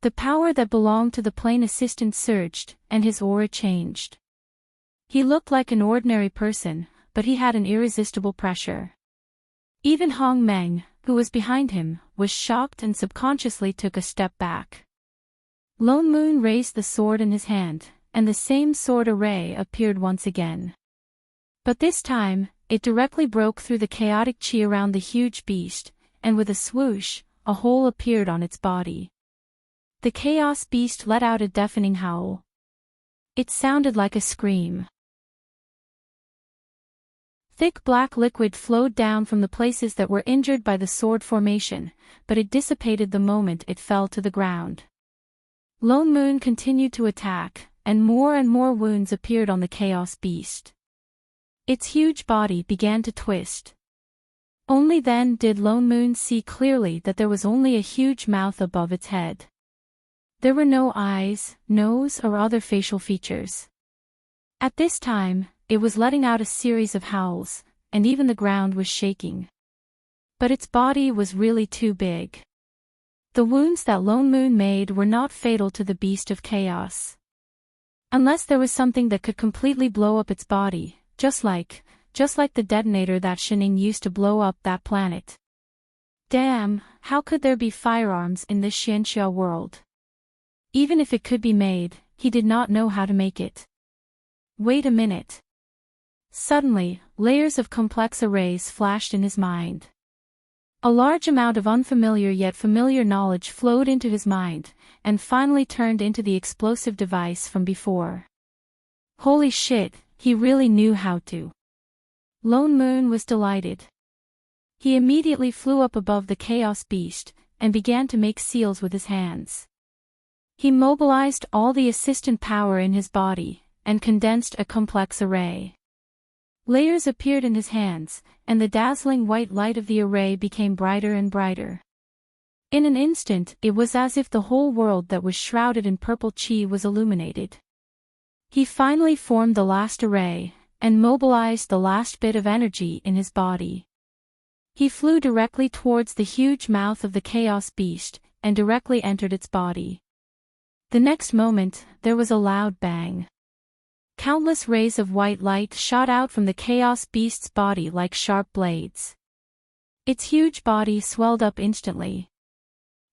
The power that belonged to the plane assistant surged, and his aura changed. He looked like an ordinary person, but he had an irresistible pressure. Even Hong Meng, who was behind him, was shocked and subconsciously took a step back. Lone Moon raised the sword in his hand, and the same sword array appeared once again. But this time, it directly broke through the chaotic chi around the huge beast, and with a swoosh, a hole appeared on its body. The chaos beast let out a deafening howl. It sounded like a scream. Thick black liquid flowed down from the places that were injured by the sword formation, but it dissipated the moment it fell to the ground. Lone Moon continued to attack, and more wounds appeared on the chaos beast. Its huge body began to twist. Only then did Lone Moon see clearly that there was only a huge mouth above its head. There were no eyes, nose, or other facial features. At this time, it was letting out a series of howls, and even the ground was shaking. But its body was really too big. The wounds that Lone Moon made were not fatal to the Beast of Chaos. Unless there was something that could completely blow up its body, just like the detonator that Shening used to blow up that planet. Damn, how could there be firearms in this Xianxia world? Even if it could be made, he did not know how to make it. Wait a minute. Suddenly, layers of complex arrays flashed in his mind. A large amount of unfamiliar yet familiar knowledge flowed into his mind, and finally turned into the explosive device from before. Holy shit, he really knew how to. Lone Moon was delighted. He immediately flew up above the chaos beast, and began to make seals with his hands. He mobilized all the assistant power in his body, and condensed a complex array. Layers appeared in his hands, and the dazzling white light of the array became brighter and brighter. In an instant, it was as if the whole world that was shrouded in purple chi was illuminated. He finally formed the last array, and mobilized the last bit of energy in his body. He flew directly towards the huge mouth of the Chaos Beast, and directly entered its body. The next moment, there was a loud bang. Countless rays of white light shot out from the Chaos Beast's body like sharp blades. Its huge body swelled up instantly.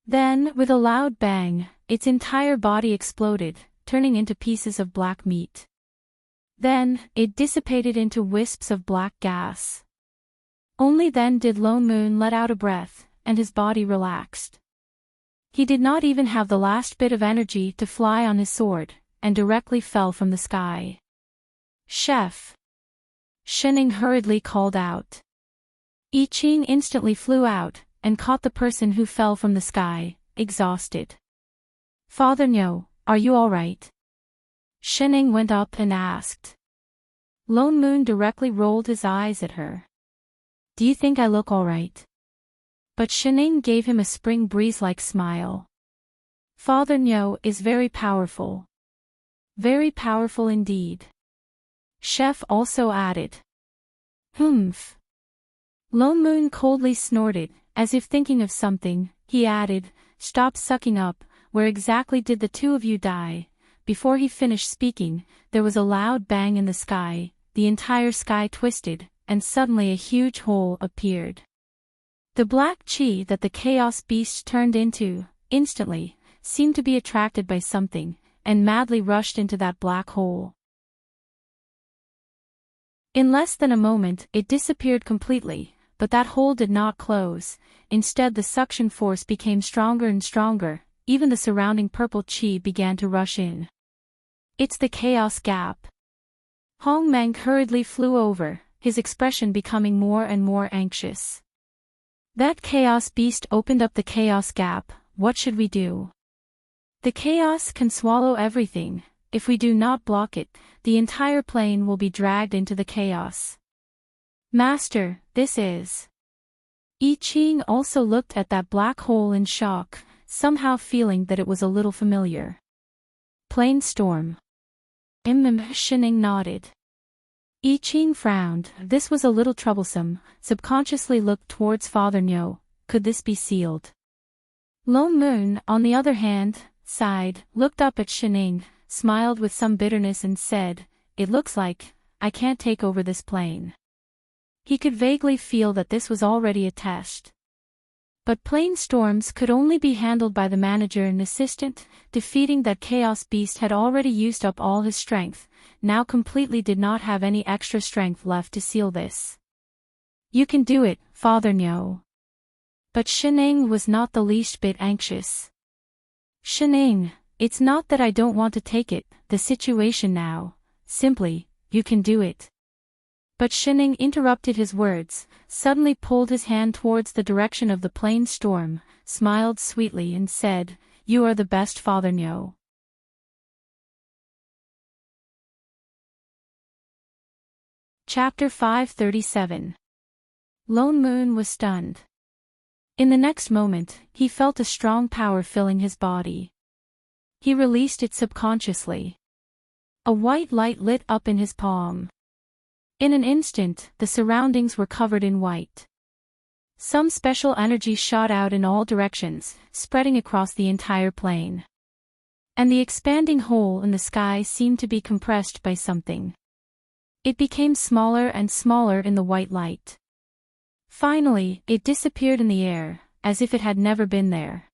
Then, with a loud bang, its entire body exploded, turning into pieces of black meat. Then, it dissipated into wisps of black gas. Only then did Lone Moon let out a breath, and his body relaxed. He did not even have the last bit of energy to fly on his sword, and directly fell from the sky. "Chef!" Shining hurriedly called out. I Ching instantly flew out, and caught the person who fell from the sky, exhausted. "Father Nyo, are you all right?" Shining went up and asked. Lone Moon directly rolled his eyes at her. "Do you think I look all right?" But Shining gave him a spring breeze-like smile. "Father Nyo is very powerful. Very powerful indeed." Chef also added. "Humph." Lone Moon coldly snorted, as if thinking of something. He added, "Stop sucking up, where exactly did the two of you die?" Before he finished speaking, there was a loud bang in the sky, the entire sky twisted, and suddenly a huge hole appeared. The black chi that the Chaos Beast turned into, instantly, seemed to be attracted by something, and madly rushed into that black hole. In less than a moment, it disappeared completely, but that hole did not close. Instead, the suction force became stronger and stronger, even the surrounding purple chi began to rush in. "It's the Chaos Gap." Hong Meng hurriedly flew over, his expression becoming more and more anxious. "That Chaos Beast opened up the Chaos Gap. What should we do?" "The chaos can swallow everything. If we do not block it, the entire plane will be dragged into the chaos." "Master, this is..." I Ching also looked at that black hole in shock, somehow feeling that it was a little familiar. "Plane storm." Shining nodded. I Ching frowned. This was a little troublesome, subconsciously looked towards Father Nyo. Could this be sealed? Lone Moon, on the other hand, sighed, looked up at Shining, smiled with some bitterness and said, "It looks like I can't take over this plane." He could vaguely feel that this was already a test. But plane storms could only be handled by the manager and assistant. Defeating that Chaos Beast had already used up all his strength, now completely did not have any extra strength left to seal this. "You can do it, Father Nyo." But Shining was not the least bit anxious. "Shining, it's not that I don't want to take it, the situation now, simply, you can do it." But Shining interrupted his words, suddenly pulled his hand towards the direction of the plane storm, smiled sweetly and said, "You are the best, Father Nyo." Chapter 537. Lone Moon was stunned. In the next moment, he felt a strong power filling his body. He released it subconsciously. A white light lit up in his palm. In an instant, the surroundings were covered in white. Some special energy shot out in all directions, spreading across the entire plane. And the expanding hole in the sky seemed to be compressed by something. It became smaller and smaller in the white light. Finally, it disappeared in the air, as if it had never been there.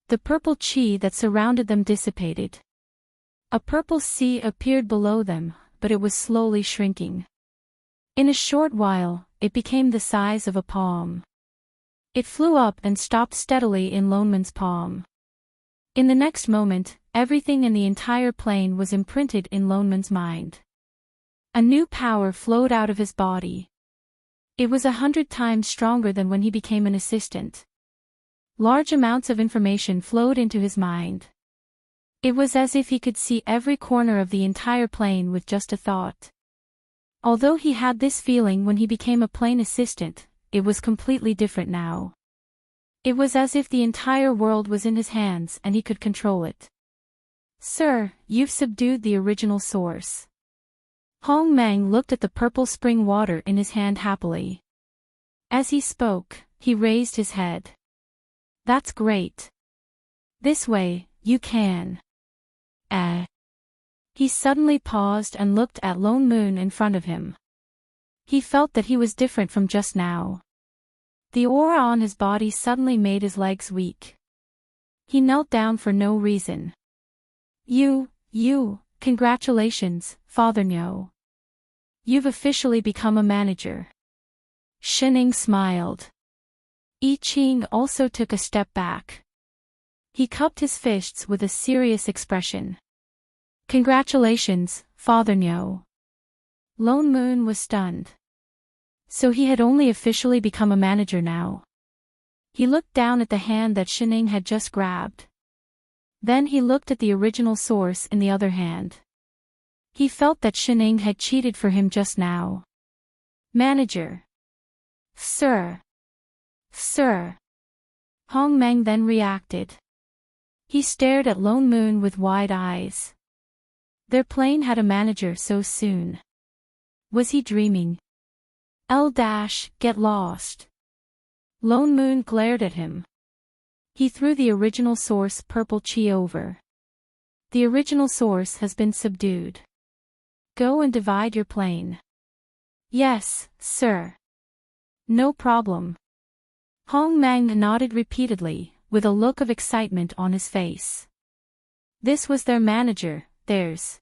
The purple chi that surrounded them dissipated. A purple sea appeared below them, but it was slowly shrinking. In a short while, it became the size of a palm. It flew up and stopped steadily in Lone Moon's palm. In the next moment, everything in the entire plane was imprinted in Lone Moon's mind. A new power flowed out of his body. It was 100 times stronger than when he became an assistant. Large amounts of information flowed into his mind. It was as if he could see every corner of the entire plane with just a thought. Although he had this feeling when he became a plane assistant, it was completely different now. It was as if the entire world was in his hands and he could control it. Sir, you've subdued the original source. Hong Meng looked at the purple spring water in his hand happily. As he spoke, he raised his head. That's great. This way, you can. He suddenly paused and looked at Lone Moon in front of him. He felt that he was different from just now. The aura on his body suddenly made his legs weak. He knelt down for no reason. Congratulations, Father Nyo. You've officially become a manager. Shining smiled. I Ching also took a step back. He cupped his fists with a serious expression. Congratulations, Father Nyo. Lone Moon was stunned. So he had only officially become a manager now. He looked down at the hand that Shining had just grabbed. Then he looked at the original source in the other hand. He felt that Shining had cheated for him just now. Manager. Sir. Hong Meng then reacted. He stared at Lone Moon with wide eyes. Their plane had a manager so soon. Was he dreaming? Get lost. Lone Moon glared at him. He threw the original source purple chi over. The original source has been subdued. Go and divide your plane. Yes, sir. No problem. Hong Meng nodded repeatedly, with a look of excitement on his face. This was their manager, theirs.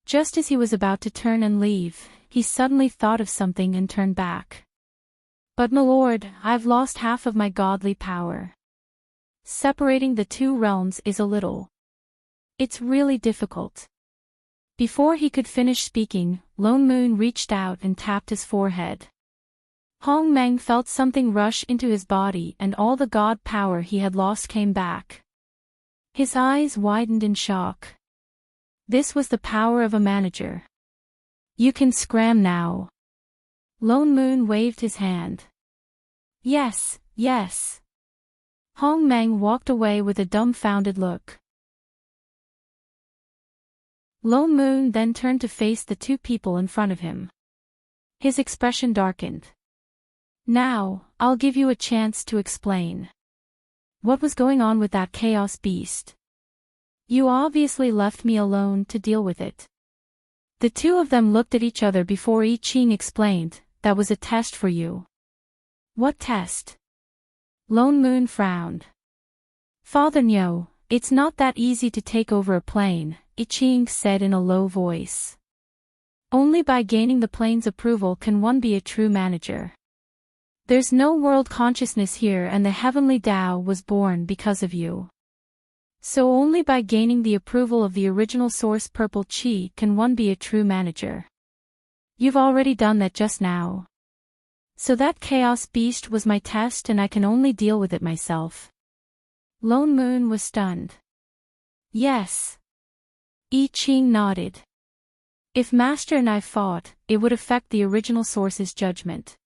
Just as he was about to turn and leave, he suddenly thought of something and turned back. But my lord, I've lost half of my godly power. Separating the two realms is a little. It's really difficult. Before he could finish speaking, Lone Moon reached out and tapped his forehead. Hong Meng felt something rush into his body and all the god power he had lost came back. His eyes widened in shock. This was the power of a manager. You can scram now. Lone Moon waved his hand. Yes. Hong Meng walked away with a dumbfounded look. Lone Moon then turned to face the two people in front of him. His expression darkened. Now, I'll give you a chance to explain. What was going on with that chaos beast? You obviously left me alone to deal with it. The two of them looked at each other before I Ching explained, that was a test for you. What test? Lone Moon frowned. Father Nyo, it's not that easy to take over a plane, I Ching said in a low voice. Only by gaining the plane's approval can one be a true manager. There's no world consciousness here and the heavenly Tao was born because of you. So only by gaining the approval of the original source purple chi can one be a true manager. You've already done that just now. So that chaos beast was my test and I can only deal with it myself. Lone Moon was stunned. Yes. I Ching nodded. If Master and I fought, it would affect the original source's judgment.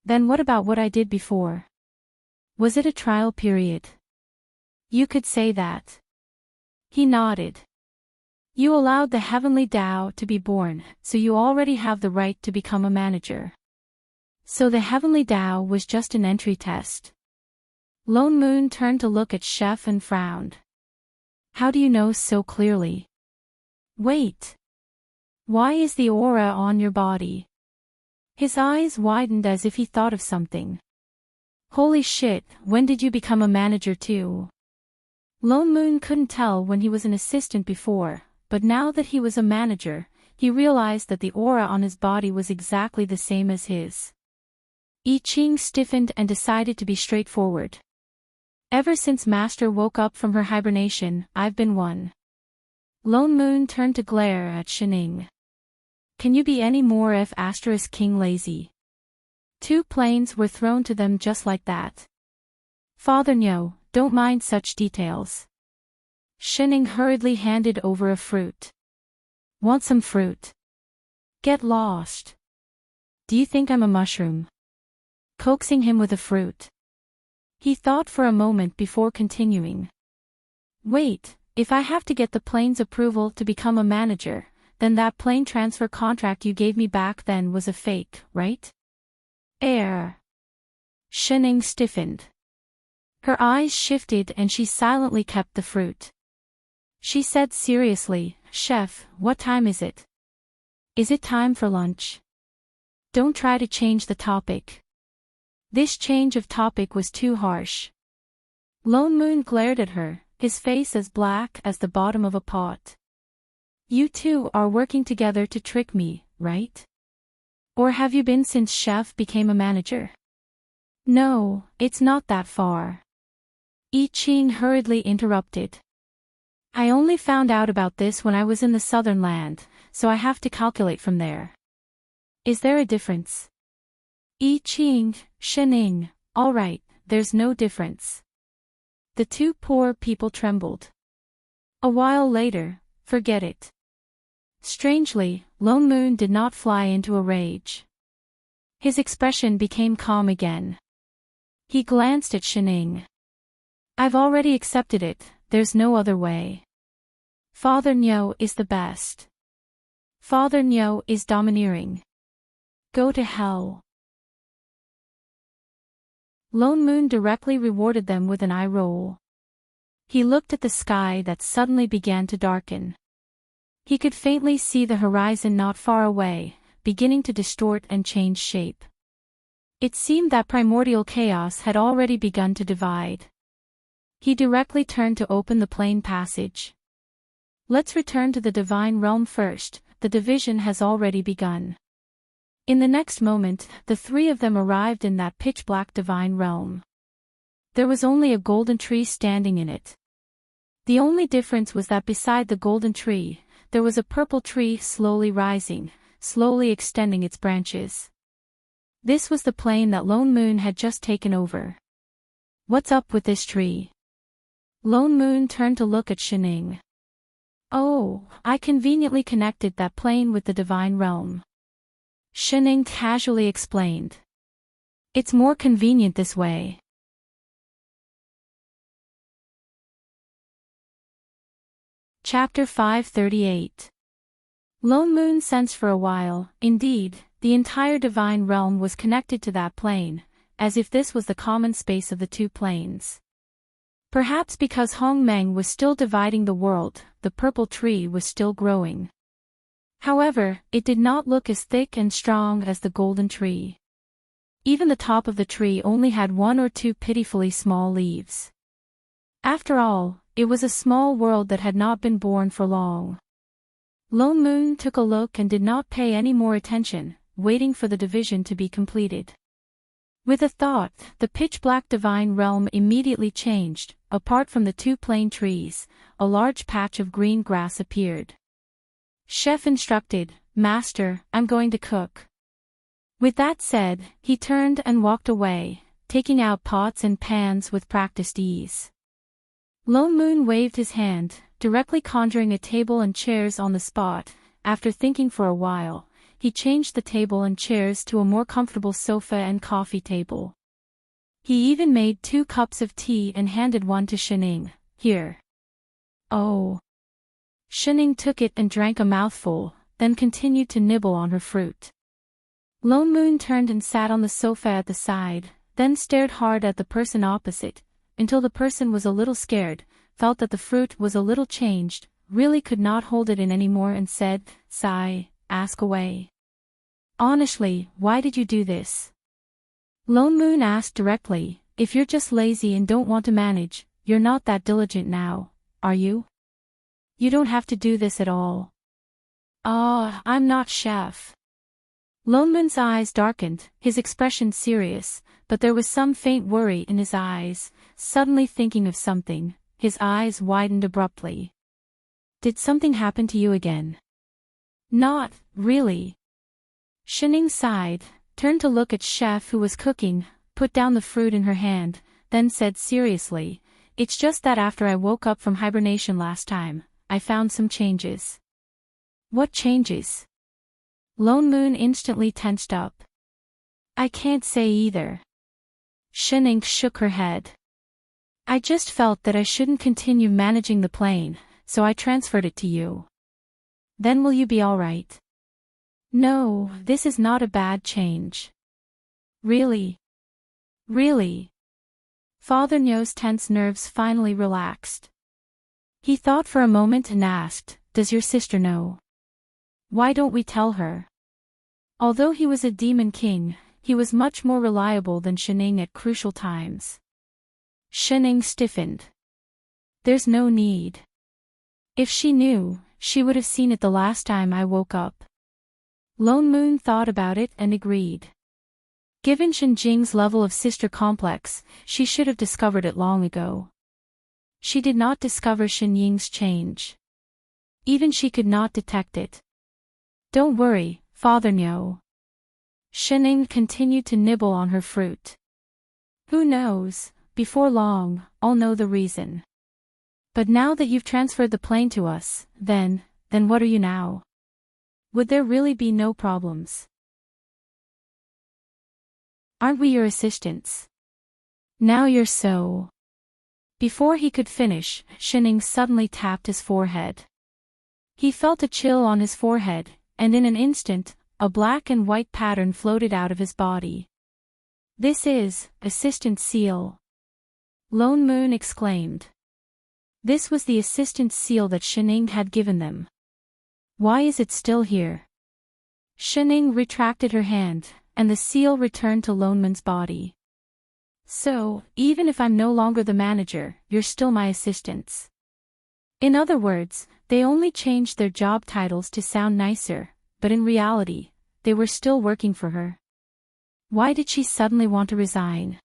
Then what about what I did before? Was it a trial period? You could say that. He nodded. You allowed the heavenly Tao to be born, so you already have the right to become a manager. So the heavenly Tao was just an entry test. Lone Moon turned to look at Chef and frowned. How do you know so clearly? Wait. Why is the aura on your body? His eyes widened as if he thought of something. Holy shit, when did you become a manager too? Lone Moon couldn't tell when he was an assistant before, but now that he was a manager, he realized that the aura on his body was exactly the same as his. I Ching stiffened and decided to be straightforward. Ever since Master woke up from her hibernation, I've been one. Lone Moon turned to glare at Shining. Can you be any more King lazy? Two planes were thrown to them just like that. Father Nyo, don't mind such details. Shining hurriedly handed over a fruit. Want some fruit? Get lost. Do you think I'm a mushroom? Coaxing him with a fruit. He thought for a moment before continuing. Wait, if I have to get the plane's approval to become a manager, then that plane transfer contract you gave me back then was a fake, right? Shining stiffened. Her eyes shifted and she silently kept the fruit. She said seriously, Chef, what time is it? Is it time for lunch? Don't try to change the topic. This change of topic was too harsh. Lone Moon glared at her, his face as black as the bottom of a pot. You two are working together to trick me, right? Or have you been since Chef became a manager? No, it's not that far. I Ching hurriedly interrupted. I only found out about this when I was in the southern land, so I have to calculate from there. Is there a difference? I Ching, Shining, all right, there's no difference. The two poor people trembled. A while later, forget it. Strangely, Lone Moon did not fly into a rage. His expression became calm again. He glanced at Shining. I've already accepted it, there's no other way. Father Nyo is the best. Father Nyo is domineering. Go to hell. Lone Moon directly rewarded them with an eye roll. He looked at the sky that suddenly began to darken. He could faintly see the horizon not far away, beginning to distort and change shape. It seemed that primordial chaos had already begun to divide. He directly turned to open the plane passage. Let's return to the divine realm first, the division has already begun. In the next moment, the three of them arrived in that pitch-black divine realm. There was only a golden tree standing in it. The only difference was that beside the golden tree, there was a purple tree slowly rising, slowly extending its branches. This was the plane that Lone Moon had just taken over. What's up with this tree? Lone Moon turned to look at Shining. Oh, I conveniently connected that plane with the divine realm. Shining casually explained. It's more convenient this way. Chapter 538. Lone Moon sensed for a while, indeed, the entire divine realm was connected to that plane, as if this was the common space of the two planes. Perhaps because Hong Meng was still dividing the world, the purple tree was still growing. However, it did not look as thick and strong as the golden tree. Even the top of the tree only had one or two pitifully small leaves. After all, it was a small world that had not been born for long. Lone Moon took a look and did not pay any more attention, waiting for the division to be completed. With a thought, the pitch-black divine realm immediately changed. Apart from the two plane trees, a large patch of green grass appeared. Chef instructed, Master, I'm going to cook. With that said, he turned and walked away, taking out pots and pans with practiced ease. Lone Moon waved his hand, directly conjuring a table and chairs on the spot. After thinking for a while, he changed the table and chairs to a more comfortable sofa and coffee table. He even made 2 cups of tea and handed one to Shining. Here. Oh. Shining took it and drank a mouthful, then continued to nibble on her fruit. Lone Moon turned and sat on the sofa at the side, then stared hard at the person opposite, until the person was a little scared, felt that the fruit was a little changed, really could not hold it in anymore and said, Sigh, ask away. Honestly, why did you do this? Lone Moon asked directly, if you're just lazy and don't want to manage, you're not that diligent now, are you? You don't have to do this at all. I'm not chef. Lone Moon's eyes darkened, his expression serious, but there was some faint worry in his eyes. Suddenly thinking of something, his eyes widened abruptly. Did something happen to you again? Not, really. Shining sighed, turned to look at Chef who was cooking, put down the fruit in her hand, then said seriously, It's just that after I woke up from hibernation last time, I found some changes. What changes? Lone Moon instantly tensed up. I can't say either. Shining shook her head. I just felt that I shouldn't continue managing the plane, so I transferred it to you. Then will you be alright? No, this is not a bad change. Really? Really? Father Nyo's tense nerves finally relaxed. He thought for a moment and asked, does your sister know? Why don't we tell her? Although he was a demon king, he was much more reliable than Shining at crucial times. Shining stiffened. There's no need. If she knew, she would have seen it the last time I woke up. Lone Moon thought about it and agreed. Given Shinjing's level of sister complex, she should have discovered it long ago. She did not discover Shinying's change. Even she could not detect it. Don't worry, Father Nyo. Shining continued to nibble on her fruit. Who knows, before long, I'll know the reason. But now that you've transferred the plane to us, then what are you now? Would there really be no problems? Aren't we your assistants? Now you're so... Before he could finish, Shining suddenly tapped his forehead. He felt a chill on his forehead, and in an instant, a black and white pattern floated out of his body. This is, Assistant Seal. Lone Moon exclaimed. This was the assistant seal that Shining had given them. Why is it still here? Shining retracted her hand, and the seal returned to Lone Moon's body. So, even if I'm no longer the manager, you're still my assistants. In other words, they only changed their job titles to sound nicer, but in reality, they were still working for her. Why did she suddenly want to resign?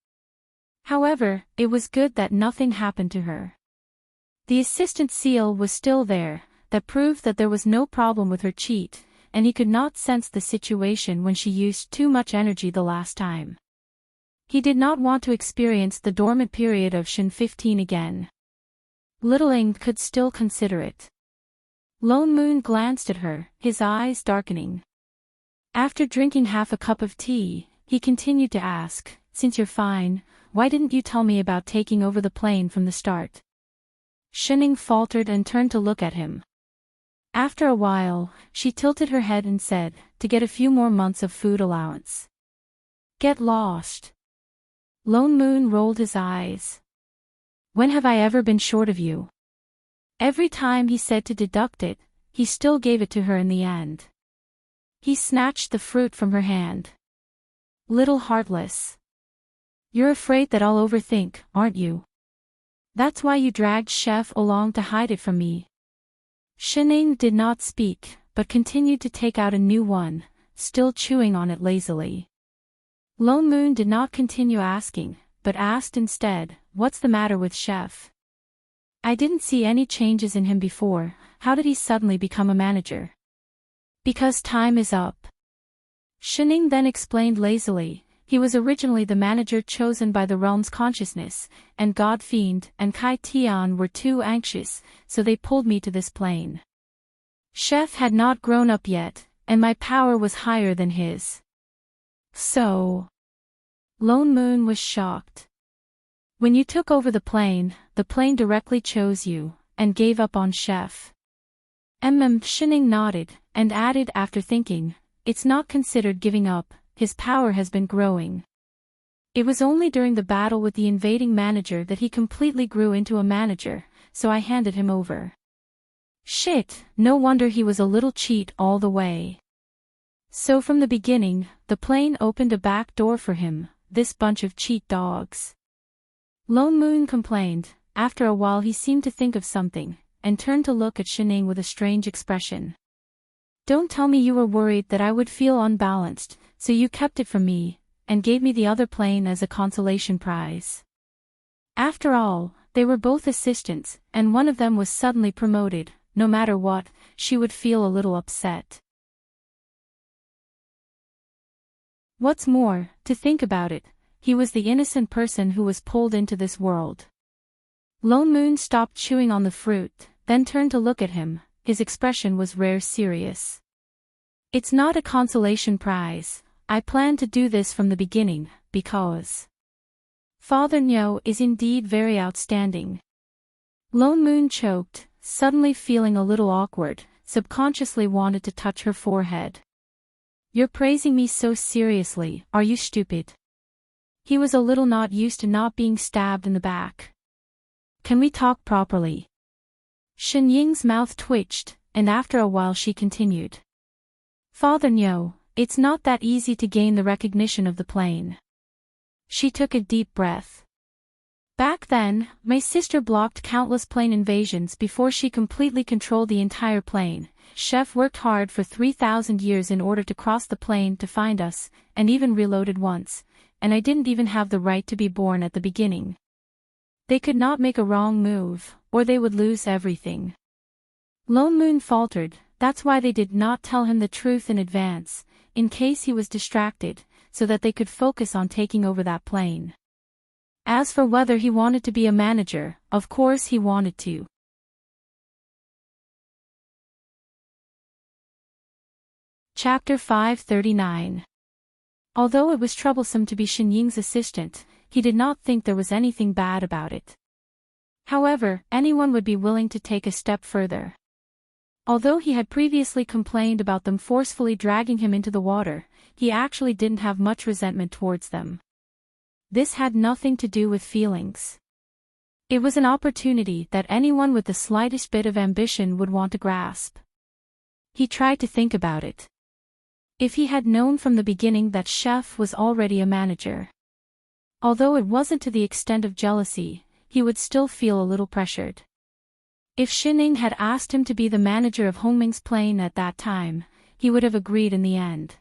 However, it was good that nothing happened to her. The assistant seal was still there, that proved that there was no problem with her cheat, and he could not sense the situation when she used too much energy the last time. He did not want to experience the dormant period of Shin 15 again. Littling could still consider it. Lone Moon glanced at her, his eyes darkening. After drinking half a cup of tea, he continued to ask, since you're fine, why didn't you tell me about taking over the plane from the start? Shining faltered and turned to look at him. After a while, she tilted her head and said, to get a few more months of food allowance. Get lost. Lone Moon rolled his eyes. When have I ever been short of you? Every time he said to deduct it, he still gave it to her in the end. He snatched the fruit from her hand. Little heartless. You're afraid that I'll overthink, aren't you? That's why you dragged Chef along to hide it from me. Shining did not speak, but continued to take out a new one, still chewing on it lazily. Lone Moon did not continue asking, but asked instead, what's the matter with Chef? I didn't see any changes in him before, how did he suddenly become a manager? Because time is up. Shining then explained lazily, he was originally the manager chosen by the realm's consciousness, and God Fiend and Kai Tian were too anxious, so they pulled me to this plane. Chef had not grown up yet, and my power was higher than his. So... Lone Moon was shocked. When you took over the plane directly chose you, and gave up on Chef. Shining nodded, and added after thinking, it's not considered giving up, his power has been growing. It was only during the battle with the invading manager that he completely grew into a manager, so I handed him over. Shit, no wonder he was a little cheat all the way. So from the beginning, the plane opened a back door for him, this bunch of cheat dogs. Lone Moon complained. After a while he seemed to think of something, and turned to look at Shining with a strange expression. Don't tell me you were worried that I would feel unbalanced, so you kept it from me, and gave me the other plane as a consolation prize. After all, they were both assistants, and one of them was suddenly promoted. No matter what, she would feel a little upset. What's more, to think about it, he was the innocent person who was pulled into this world. Lone Moon stopped chewing on the fruit, then turned to look at him, his expression was rare serious. It's not a consolation prize, I planned to do this from the beginning, because... Father Nyo is indeed very outstanding. Lone Moon choked, suddenly feeling a little awkward, subconsciously wanted to touch her forehead. You're praising me so seriously, are you stupid? He was a little not used to not being stabbed in the back. Can we talk properly? Shen Ying's mouth twitched, and after a while she continued. Father Nyo, it's not that easy to gain the recognition of the plane. She took a deep breath. Back then, my sister blocked countless plane invasions before she completely controlled the entire plane. Chef worked hard for 3,000 years in order to cross the plane to find us, and even reloaded once, and I didn't even have the right to be born at the beginning. They could not make a wrong move, or they would lose everything. Lone Moon faltered, that's why they did not tell him the truth in advance, in case he was distracted, so that they could focus on taking over that plane. As for whether he wanted to be a manager, of course he wanted to. Chapter 539. Although it was troublesome to be Shen Ying's assistant, he did not think there was anything bad about it. However, anyone would be willing to take a step further. Although he had previously complained about them forcefully dragging him into the water, he actually didn't have much resentment towards them. This had nothing to do with feelings. It was an opportunity that anyone with the slightest bit of ambition would want to grasp. He tried to think about it. If he had known from the beginning that Chef was already a manager. Although it wasn't to the extent of jealousy, he would still feel a little pressured. If Shining had asked him to be the manager of Hongming's plane at that time, he would have agreed in the end.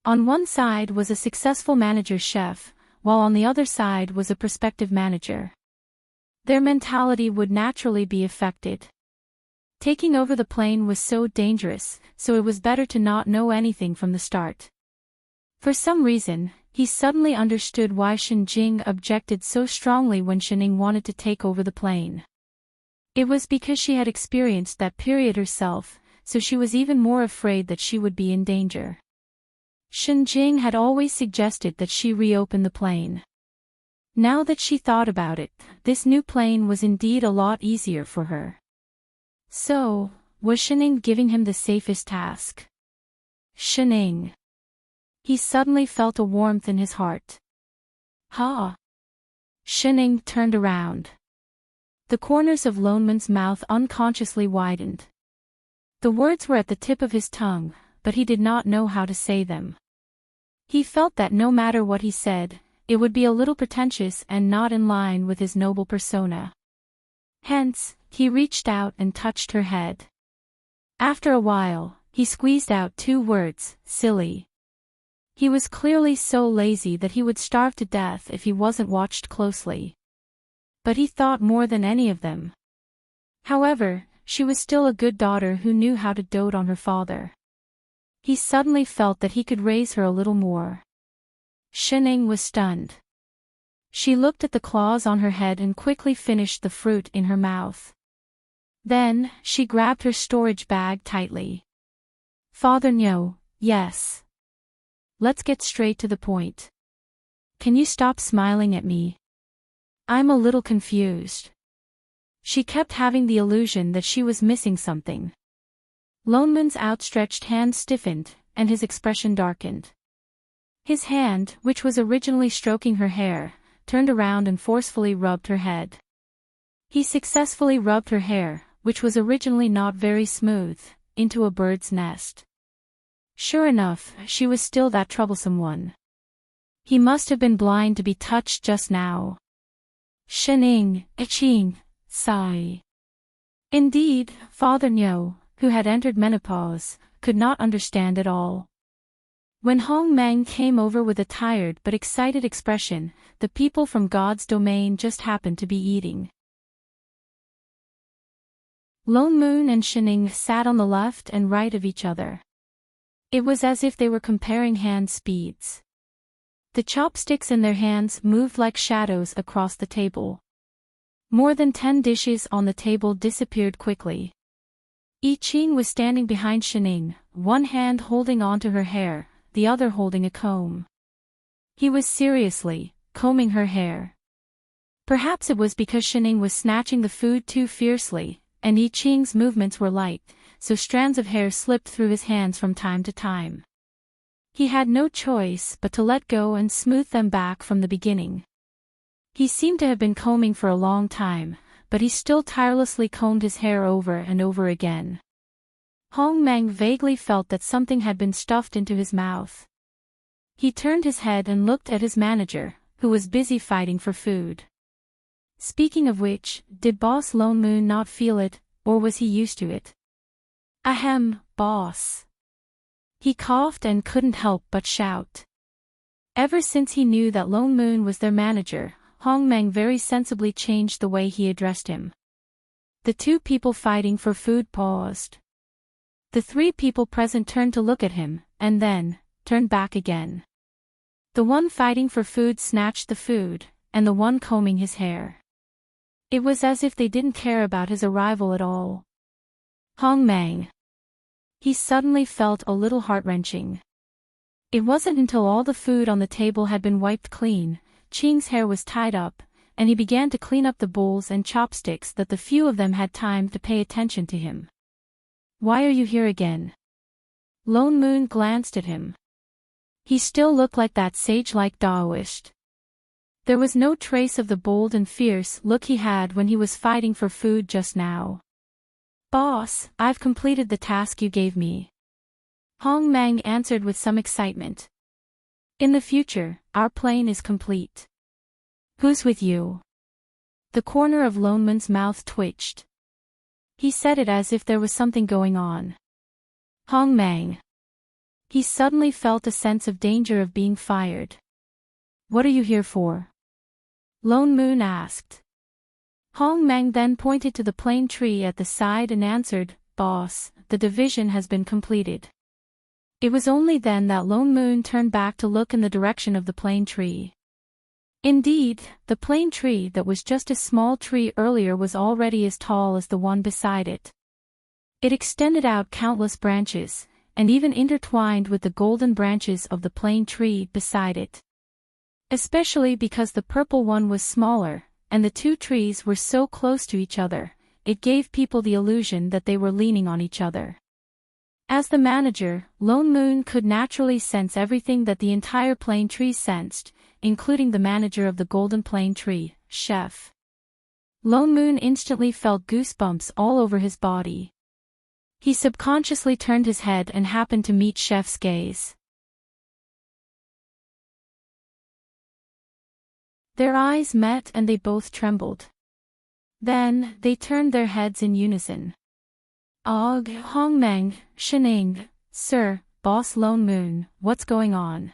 On one side was a successful manager Chef, while on the other side was a prospective manager. Their mentality would naturally be affected. Taking over the plane was so dangerous, so it was better to not know anything from the start. For some reason, he suddenly understood why Shen Jing objected so strongly when Shining wanted to take over the plane. It was because she had experienced that period herself, so she was even more afraid that she would be in danger. Shen Jing had always suggested that she reopen the plane. Now that she thought about it, this new plane was indeed a lot easier for her. So, was Shining giving him the safest task? Shining. He suddenly felt a warmth in his heart. Ha! Shining turned around. The corners of Loneman's mouth unconsciously widened. The words were at the tip of his tongue, but he did not know how to say them. He felt that no matter what he said, it would be a little pretentious and not in line with his noble persona. Hence, he reached out and touched her head. After a while, he squeezed out 2 words, silly. He was clearly so lazy that he would starve to death if he wasn't watched closely. But he thought more than any of them. However, she was still a good daughter who knew how to dote on her father. He suddenly felt that he could raise her a little more. Shining was stunned. She looked at the claws on her head and quickly finished the fruit in her mouth. Then, she grabbed her storage bag tightly. Father Nyo, yes. Let's get straight to the point. Can you stop smiling at me? I'm a little confused. She kept having the illusion that she was missing something. Loneman's outstretched hand stiffened, and his expression darkened. His hand, which was originally stroking her hair, turned around and forcefully rubbed her head. He successfully rubbed her hair, which was originally not very smooth, into a bird's nest. Sure enough, she was still that troublesome one. He must have been blind to be touched just now. Shining, Iching, sigh. Indeed, Father Nyo, who had entered menopause, could not understand at all. When Hong Meng came over with a tired but excited expression, the people from God's domain just happened to be eating. Lone Moon and Shining sat on the left and right of each other. It was as if they were comparing hand speeds. The chopsticks in their hands moved like shadows across the table. More than 10 dishes on the table disappeared quickly. I Ching was standing behind Shining, one hand holding onto her hair, the other holding a comb. He was seriously, combing her hair. Perhaps it was because Shining was snatching the food too fiercely, and Yi Qing's movements were light, so strands of hair slipped through his hands from time to time. He had no choice but to let go and smooth them back from the beginning. He seemed to have been combing for a long time, but he still tirelessly combed his hair over and over again. Hong Meng vaguely felt that something had been stuffed into his mouth. He turned his head and looked at his manager, who was busy fighting for food. Speaking of which, did Boss Lone Moon not feel it, or was he used to it? Ahem, boss. He coughed and couldn't help but shout. Ever since he knew that Lone Moon was their manager, Hong Meng very sensibly changed the way he addressed him. The two people fighting for food paused. The three people present turned to look at him, and then, turned back again. The one fighting for food snatched the food, and the one combing his hair. It was as if they didn't care about his arrival at all. Hong Meng. He suddenly felt a little heart-wrenching. It wasn't until all the food on the table had been wiped clean, Qing's hair was tied up, and he began to clean up the bowls and chopsticks that the few of them had time to pay attention to him. Why are you here again? Lone Moon glanced at him. He still looked like that sage-like Taoist. There was no trace of the bold and fierce look he had when he was fighting for food just now. Boss, I've completed the task you gave me. Hong Meng answered with some excitement. In the future, our plane is complete. Who's with you? The corner of Lone Moon's mouth twitched. He said it as if there was something going on. Hong Meng. He suddenly felt a sense of danger of being fired. What are you here for? Lone Moon asked. Hong Meng then pointed to the plane tree at the side and answered, Boss, the division has been completed. It was only then that Lone Moon turned back to look in the direction of the plane tree. Indeed, the plane tree that was just a small tree earlier was already as tall as the one beside it. It extended out countless branches, and even intertwined with the golden branches of the plane tree beside it. Especially because the purple one was smaller, and the two trees were so close to each other, it gave people the illusion that they were leaning on each other. As the manager, Lone Moon could naturally sense everything that the entire plane tree sensed, including the manager of the golden plane tree, Chef. Lone Moon instantly felt goosebumps all over his body. He subconsciously turned his head and happened to meet Chef's gaze. Their eyes met and they both trembled. Then, they turned their heads in unison. Og, Hong Meng, Shining, Sir, Boss Lone Moon, what's going on?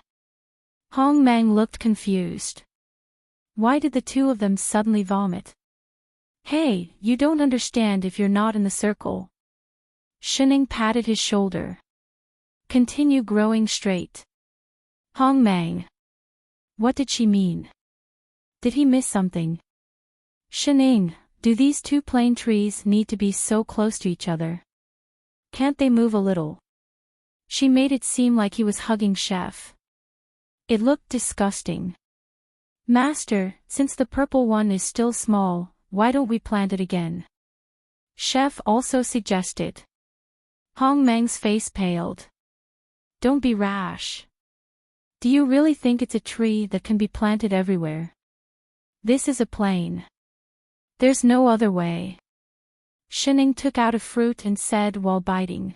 Hong Meng looked confused. Why did the two of them suddenly vomit? Hey, you don't understand if you're not in the circle. Shining patted his shoulder. Continue growing straight. Hong Meng. What did she mean? Did he miss something? Shining, do these two plane trees need to be so close to each other? Can't they move a little? She made it seem like he was hugging Chef. It looked disgusting. Master, since the purple one is still small, why don't we plant it again? Chef also suggested. Hong Meng's face paled. Don't be rash. Do you really think it's a tree that can be planted everywhere? This is a plane. There's no other way. Shining took out a fruit and said while biting.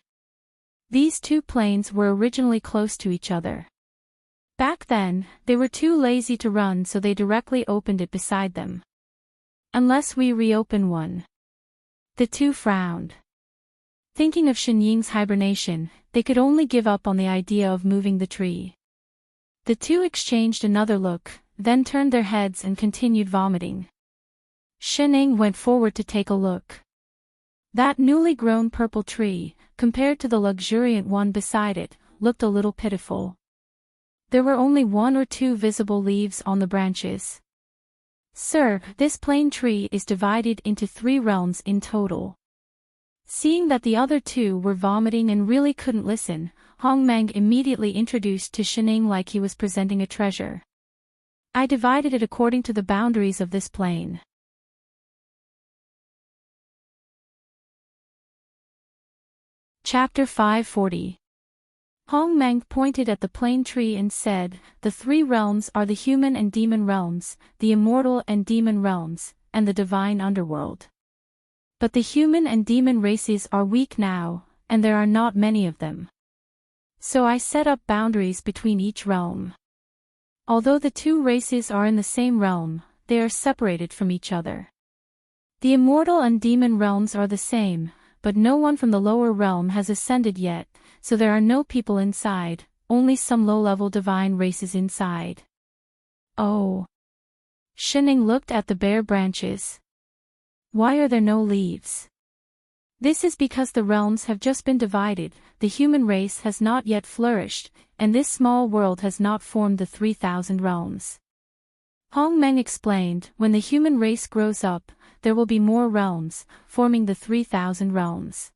These two planes were originally close to each other. Back then, they were too lazy to run, so they directly opened it beside them. Unless we reopen one. The two frowned. Thinking of Shinying's hibernation, they could only give up on the idea of moving the tree. The two exchanged another look, then turned their heads and continued vomiting. Shining went forward to take a look. That newly grown purple tree, compared to the luxuriant one beside it, looked a little pitiful. There were only one or two visible leaves on the branches. Sir, this plane tree is divided into 3 realms in total. Seeing that the other two were vomiting and really couldn't listen, Hong Meng immediately introduced to Shining like he was presenting a treasure. I divided it according to the boundaries of this plane. Chapter 540. Hong Meng pointed at the plane tree and said, "The three realms are the human and demon realms, the immortal and demon realms, and the divine underworld. But the human and demon races are weak now, and there are not many of them. So I set up boundaries between each realm. Although the two races are in the same realm, they are separated from each other. The immortal and demon realms are the same, but no one from the lower realm has ascended yet, so there are no people inside, only some low-level divine races inside." "Oh." Shining looked at the bare branches. "Why are there no leaves?" "This is because the realms have just been divided, the human race has not yet flourished, and this small world has not formed the 3,000 realms." Hong Meng explained, "When the human race grows up, there will be more realms, forming the 3,000 realms.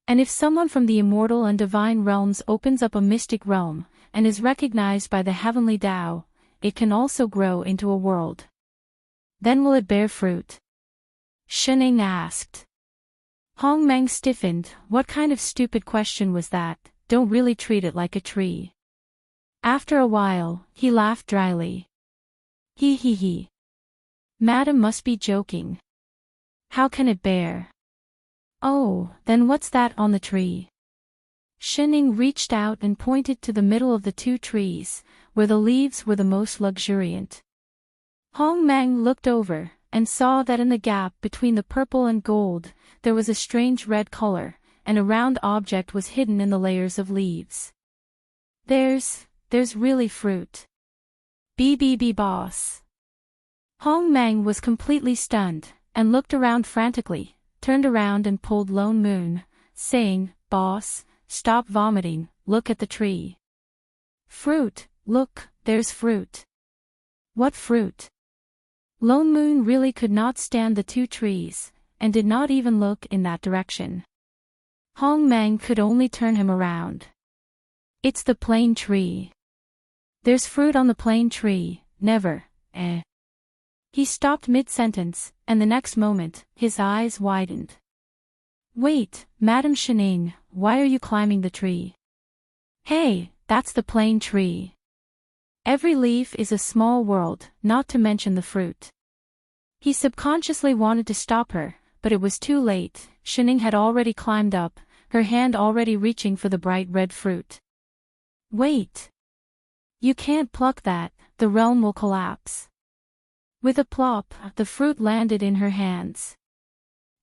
And if someone from the immortal and divine realms opens up a mystic realm, and is recognized by the heavenly Tao, it can also grow into a world. Then will it bear fruit?" Shining asked. Hong Meng stiffened. What kind of stupid question was that? Don't really treat it like a tree. After a while, he laughed dryly. He. Madam must be joking. How can it bear? Oh, then what's that on the tree? Shining reached out and pointed to the middle of the two trees, where the leaves were the most luxuriant. Hong Meng looked over, and saw that in the gap between the purple and gold, there was a strange red color, and a round object was hidden in the layers of leaves. There's really fruit. BBB boss. Hong Meng was completely stunned, and looked around frantically, turned around and pulled Lone Moon, saying, "Boss, stop vomiting, look at the tree. Fruit, look, there's fruit." "What fruit?" Lone Moon really could not stand the two trees, and did not even look in that direction. Hong Meng could only turn him around. "It's the plane tree. There's fruit on the plane tree, never, eh." He stopped mid-sentence, and the next moment, his eyes widened. "Wait, Madam Shining, why are you climbing the tree?" "Hey, that's the plane tree. Every leaf is a small world, not to mention the fruit." He subconsciously wanted to stop her, but it was too late. Shining had already climbed up, her hand already reaching for the bright red fruit. "Wait. You can't pluck that, the realm will collapse." With a plop, the fruit landed in her hands.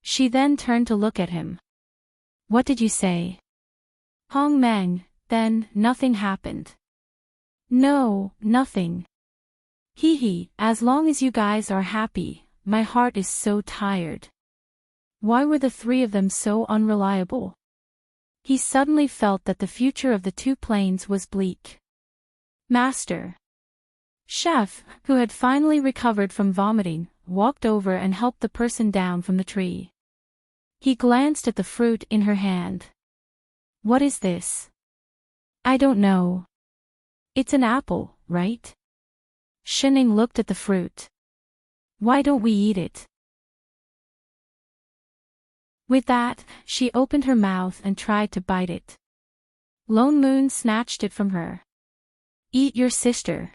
She then turned to look at him. "What did you say?" "Hong Meng, then, nothing happened." "No, nothing. As long as you guys are happy, my heart is so tired." Why were the three of them so unreliable? He suddenly felt that the future of the two planes was bleak. Master. Chef, who had finally recovered from vomiting, walked over and helped the person down from the tree. He glanced at the fruit in her hand. "What is this?" "I don't know." "It's an apple, right?" Shining looked at the fruit. "Why don't we eat it?" With that, she opened her mouth and tried to bite it. Lone Moon snatched it from her. "Eat your sister.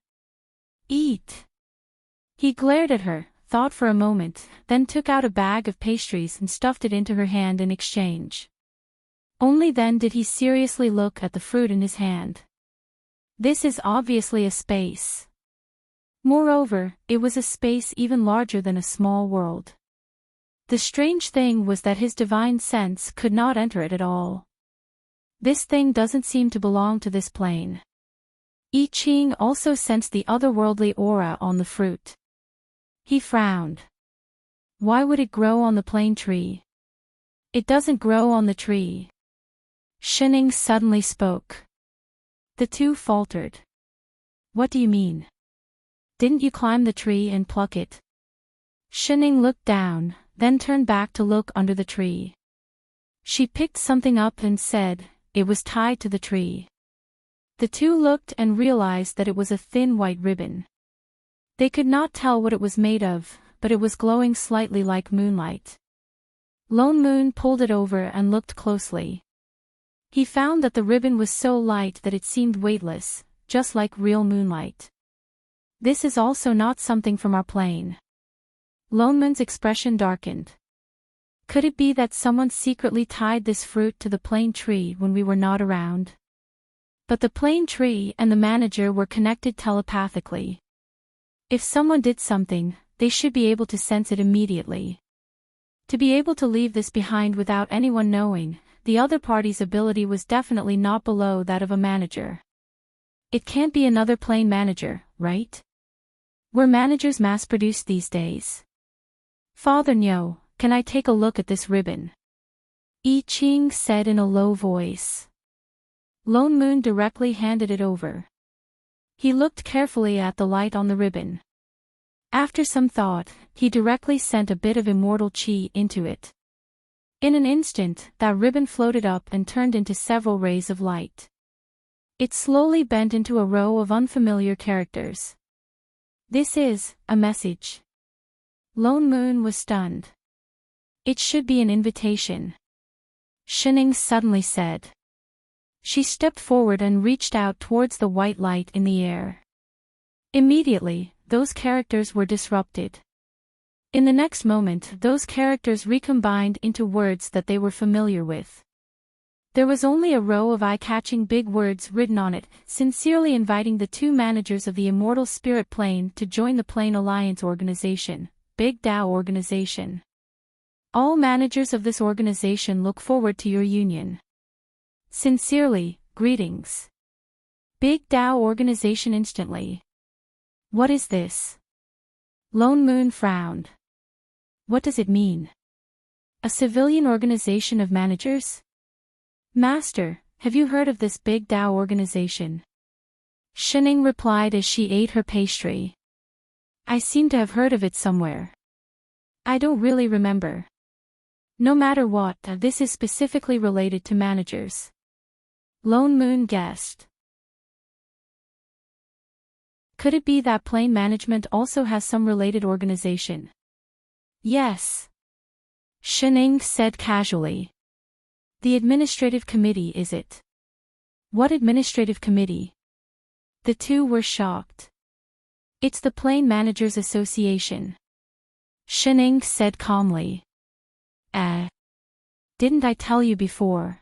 Eat." He glared at her, thought for a moment, then took out a bag of pastries and stuffed it into her hand in exchange. Only then did he seriously look at the fruit in his hand. This is obviously a space. Moreover, it was a space even larger than a small world. The strange thing was that his divine sense could not enter it at all. This thing doesn't seem to belong to this plane. I Ching also sensed the otherworldly aura on the fruit. He frowned. Why would it grow on the plane tree? It doesn't grow on the tree. Shining suddenly spoke. The two faltered. What do you mean? Didn't you climb the tree and pluck it? Shining looked down, then turned back to look under the tree. She picked something up and said, it was tied to the tree. The two looked and realized that it was a thin white ribbon. They could not tell what it was made of, but it was glowing slightly like moonlight. Lone Moon pulled it over and looked closely. He found that the ribbon was so light that it seemed weightless, just like real moonlight. This is also not something from our plane. Lone Moon's expression darkened. Could it be that someone secretly tied this fruit to the plane tree when we were not around? But the plane tree and the manager were connected telepathically. If someone did something, they should be able to sense it immediately. To be able to leave this behind without anyone knowing, the other party's ability was definitely not below that of a manager. It can't be another plane manager, right? Were managers mass-produced these days? Father Nyo, can I take a look at this ribbon? I Ching said in a low voice. Lone Moon directly handed it over. He looked carefully at the light on the ribbon. After some thought, he directly sent a bit of immortal chi into it. In an instant, that ribbon floated up and turned into several rays of light. It slowly bent into a row of unfamiliar characters. This is a message. Lone Moon was stunned. It should be an invitation. Shining suddenly said. She stepped forward and reached out towards the white light in the air. Immediately, those characters were disrupted. In the next moment, those characters recombined into words that they were familiar with. There was only a row of eye-catching big words written on it, sincerely inviting the two managers of the Immortal Spirit Plane to join the Plane Alliance Organization, Big Tao Organization. All managers of this organization look forward to your union. Sincerely, greetings. Big Tao Organization instantly. What is this? Lone Moon frowned. What does it mean? A civilian organization of managers? Master, have you heard of this Big Tao organization? Shining replied as she ate her pastry. I seem to have heard of it somewhere. I don't really remember. No matter what, this is specifically related to managers. Lone Moon guessed. Could it be that plane management also has some related organization? Yes. Shining said casually. The administrative committee, is it? What administrative committee? The two were shocked. It's the Plane Managers Association. Shining said calmly. Didn't I tell you before?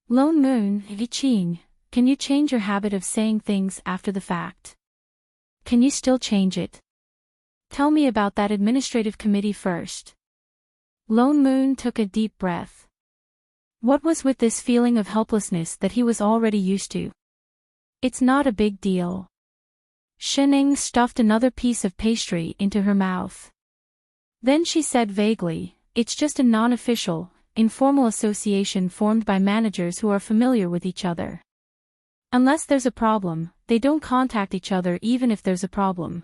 Lone Moon, Viching, can you change your habit of saying things after the fact? Can you still change it? Tell me about that administrative committee first. Lone Moon took a deep breath. What was with this feeling of helplessness that he was already used to? It's not a big deal. Shining stuffed another piece of pastry into her mouth. Then she said vaguely, it's just a non-official, informal association formed by managers who are familiar with each other. Unless there's a problem, they don't contact each other even if there's a problem.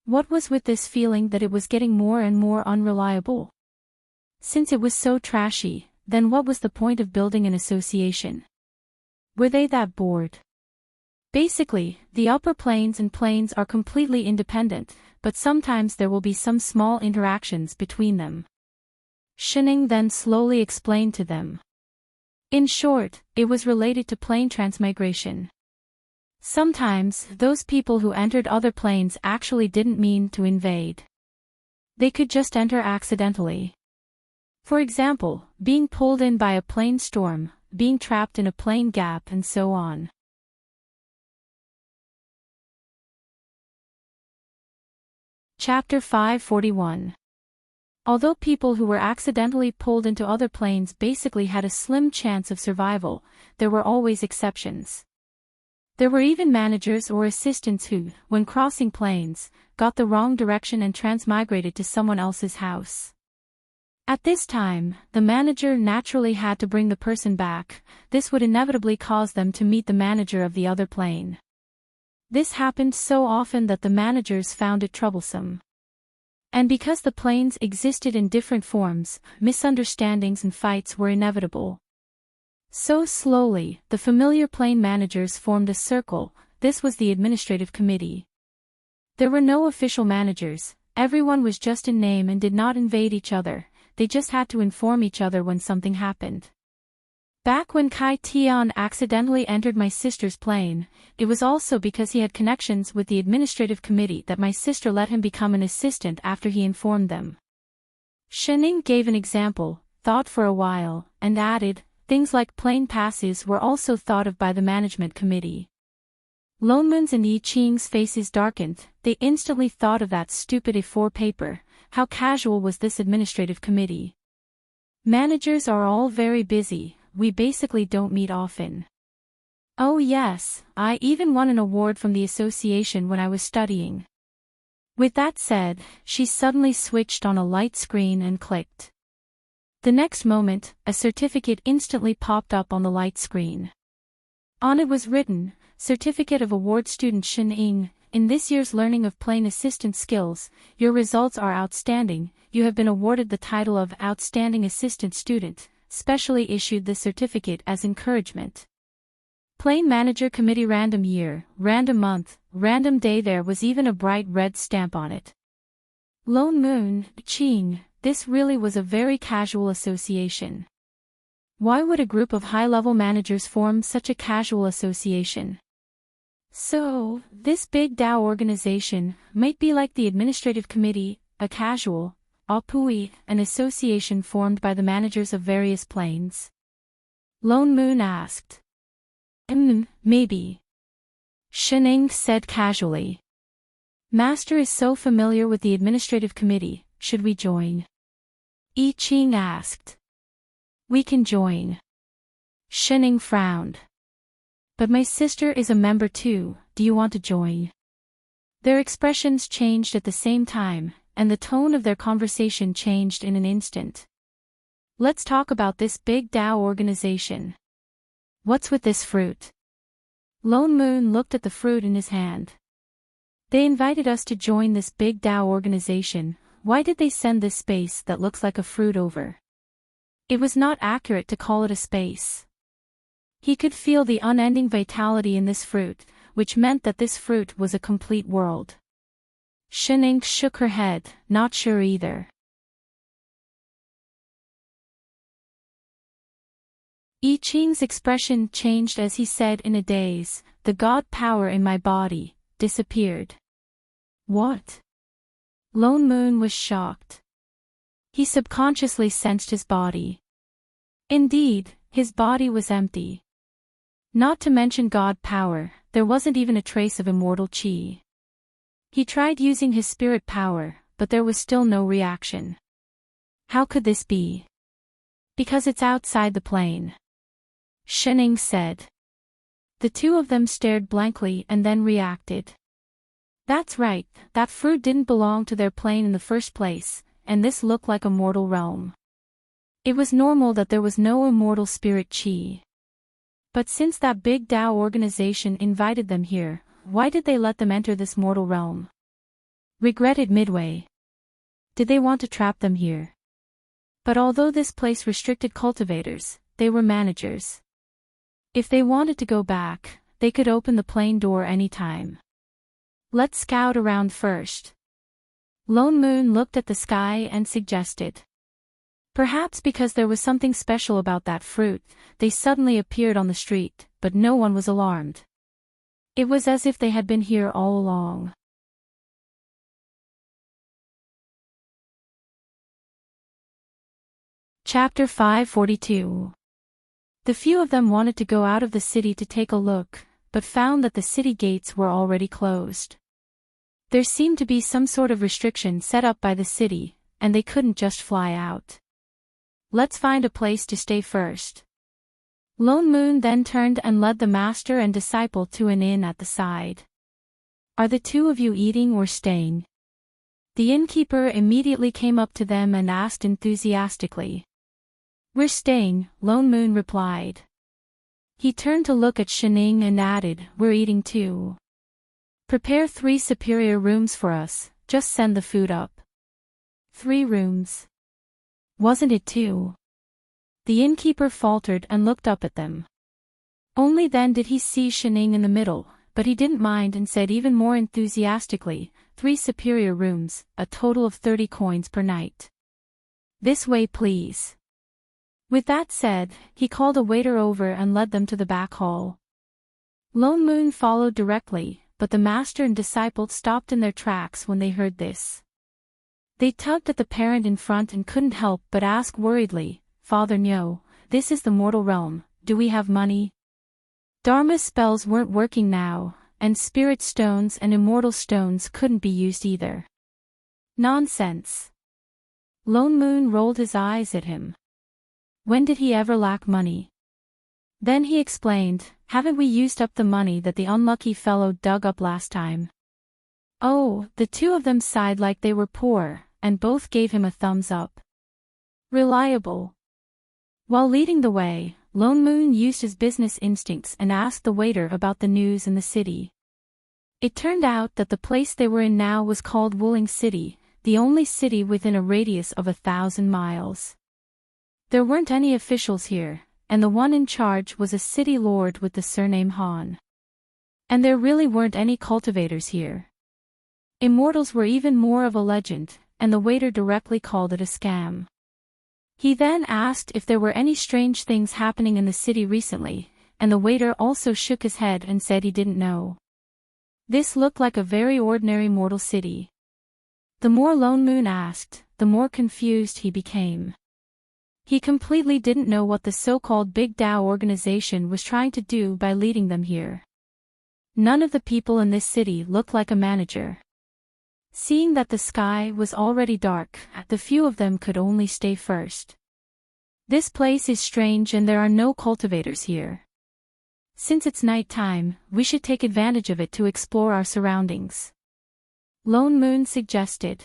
What was with this feeling that it was getting more and more unreliable? Since it was so trashy, then what was the point of building an association? Were they that bored? Basically, the upper planes and planes are completely independent, but sometimes there will be some small interactions between them. Shining then slowly explained to them. In short, it was related to plane transmigration. Sometimes, those people who entered other planes actually didn't mean to invade. They could just enter accidentally. For example, being pulled in by a plane storm, being trapped in a plane gap and so on. Chapter 541. Although people who were accidentally pulled into other planes basically had a slim chance of survival, there were always exceptions. There were even managers or assistants who, when crossing planes, got the wrong direction and transmigrated to someone else's house. At this time, the manager naturally had to bring the person back. This would inevitably cause them to meet the manager of the other plane. This happened so often that the managers found it troublesome. And because the planes existed in different forms, misunderstandings and fights were inevitable. So slowly, the familiar plane managers formed a circle. This was the administrative committee. There were no official managers, everyone was just in name and did not invade each other, they just had to inform each other when something happened. Back when Kai Tian accidentally entered my sister's plane, it was also because he had connections with the administrative committee that my sister let him become an assistant after he informed them. Shening gave an example, thought for a while, and added, things like plane passes were also thought of by the management committee. Lone Moon's and Yi Qing's faces darkened, they instantly thought of that stupid A4 paper, how casual was this administrative committee. Managers are all very busy, we basically don't meet often. Oh yes, I even won an award from the association when I was studying. With that said, she suddenly switched on a light screen and clicked. The next moment, a certificate instantly popped up on the light screen. On it was written, Certificate of Award Student Shening, in this year's learning of plane assistant skills, your results are outstanding, you have been awarded the title of Outstanding Assistant Student, specially issued this certificate as encouragement. Plane Manager Committee Random Year, Random Month, Random Day. There was even a bright red stamp on it. Lone Moon, Qing, this really was a very casual association. Why would a group of high-level managers form such a casual association? So, this big DAO organization might be like the administrative committee, a casual, Apui, an association formed by the managers of various planes. Lone Moon asked. Maybe. Shening said casually. Master is so familiar with the administrative committee, should we join? Yi Qing asked. We can join. Shening frowned. But my sister is a member too, do you want to join? Their expressions changed at the same time, and the tone of their conversation changed in an instant. Let's talk about this big DAO organization. What's with this fruit? Lone Moon looked at the fruit in his hand. They invited us to join this big DAO organization, why did they send this space that looks like a fruit over? It was not accurate to call it a space. He could feel the unending vitality in this fruit, which meant that this fruit was a complete world. Shening shook her head, not sure either. Yi Qing's expression changed as he said in a daze, the god power in my body, disappeared. What? Lone Moon was shocked. He subconsciously sensed his body. Indeed, his body was empty. Not to mention god power, there wasn't even a trace of immortal chi. He tried using his spirit power, but there was still no reaction. How could this be? Because it's outside the plane. Shening said. The two of them stared blankly and then reacted. That's right, that fruit didn't belong to their plane in the first place, and this looked like a mortal realm. It was normal that there was no immortal spirit chi. But since that big DAO organization invited them here, why did they let them enter this mortal realm? Regretted midway. Did they want to trap them here? But although this place restricted cultivators, they were managers. If they wanted to go back, they could open the plane door anytime. Let's scout around first. Lone Moon looked at the sky and suggested. Perhaps because there was something special about that fruit, they suddenly appeared on the street, but no one was alarmed. It was as if they had been here all along. Chapter 542. The few of them wanted to go out of the city to take a look, but found that the city gates were already closed. There seemed to be some sort of restriction set up by the city, and they couldn't just fly out. Let's find a place to stay first. Lone Moon then turned and led the master and disciple to an inn at the side. Are the two of you eating or staying? The innkeeper immediately came up to them and asked enthusiastically. We're staying, Lone Moon replied. He turned to look at Shening and added, we're eating too. Prepare 3 superior rooms for us, just send the food up. 3 rooms. Wasn't it 2? The innkeeper faltered and looked up at them. Only then did he see Shening in the middle, but he didn't mind and said even more enthusiastically, 3 superior rooms, a total of 30 coins per night. This way please. With that said, he called a waiter over and led them to the back hall. Lone Moon followed directly, but the master and disciple stopped in their tracks when they heard this. They tugged at the parent in front and couldn't help but ask worriedly, Father Nyo, this is the mortal realm, do we have money? Dharma spells weren't working now, and spirit stones and immortal stones couldn't be used either. Nonsense. Lone Moon rolled his eyes at him. When did he ever lack money? Then he explained, haven't we used up the money that the unlucky fellow dug up last time? Oh, the two of them sighed like they were poor, and both gave him a thumbs up. Reliable. While leading the way, Lone Moon used his business instincts and asked the waiter about the news in the city. It turned out that the place they were in now was called Wuling City, the only city within a radius of 1,000 miles. There weren't any officials here, and the one in charge was a city lord with the surname Han. And there really weren't any cultivators here. Immortals were even more of a legend, and the waiter directly called it a scam. He then asked if there were any strange things happening in the city recently, and the waiter also shook his head and said he didn't know. This looked like a very ordinary mortal city. The more Lone Moon asked, the more confused he became. He completely didn't know what the so-called Big Tao organization was trying to do by leading them here. None of the people in this city looked like a manager. Seeing that the sky was already dark, the few of them could only stay first. This place is strange and there are no cultivators here. Since it's night time, we should take advantage of it to explore our surroundings. Lone Moon suggested.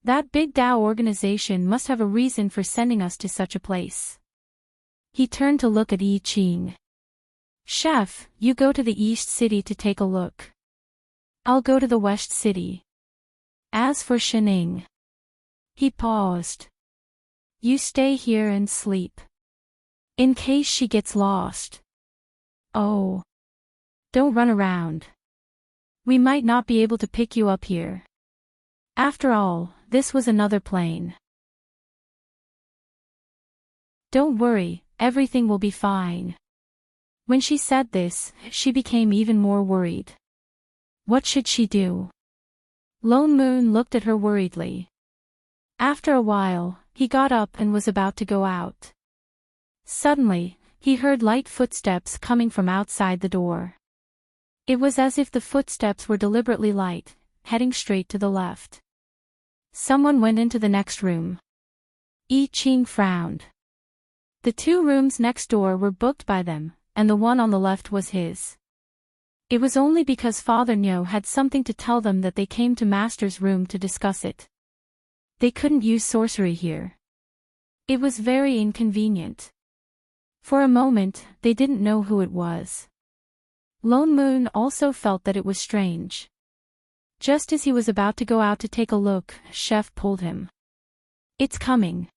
That Big Tao organization must have a reason for sending us to such a place. He turned to look at Yi Qing. Chef, you go to the East City to take a look. I'll go to the West City. As for Shining. He paused. You stay here and sleep. In case she gets lost. Oh. Don't run around. We might not be able to pick you up here. After all, this was another plane. Don't worry, everything will be fine. When she said this, she became even more worried. What should she do? Lone Moon looked at her worriedly. After a while, he got up and was about to go out. Suddenly, he heard light footsteps coming from outside the door. It was as if the footsteps were deliberately light, heading straight to the left. Someone went into the next room. Yi Qing frowned. The 2 rooms next door were booked by them, and the one on the left was his. It was only because Father Nyo had something to tell them that they came to Master's room to discuss it. They couldn't use sorcery here. It was very inconvenient. For a moment, they didn't know who it was. Lone Moon also felt that it was strange. Just as he was about to go out to take a look, Chef pulled him. It's coming.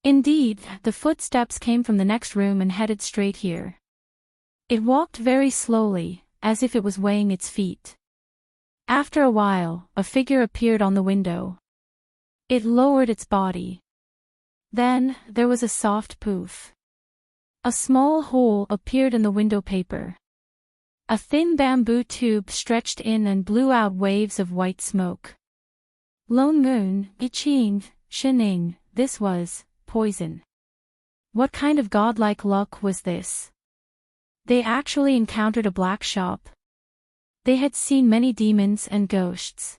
Indeed, the footsteps came from the next room and headed straight here. It walked very slowly, as if it was weighing its feet. After a while, a figure appeared on the window. It lowered its body. Then, there was a soft poof. A small hole appeared in the window paper. A thin bamboo tube stretched in and blew out waves of white smoke. Lone Moon, Yi Qing, Shining, this was poison. What kind of godlike luck was this? They actually encountered a black shop. They had seen many demons and ghosts.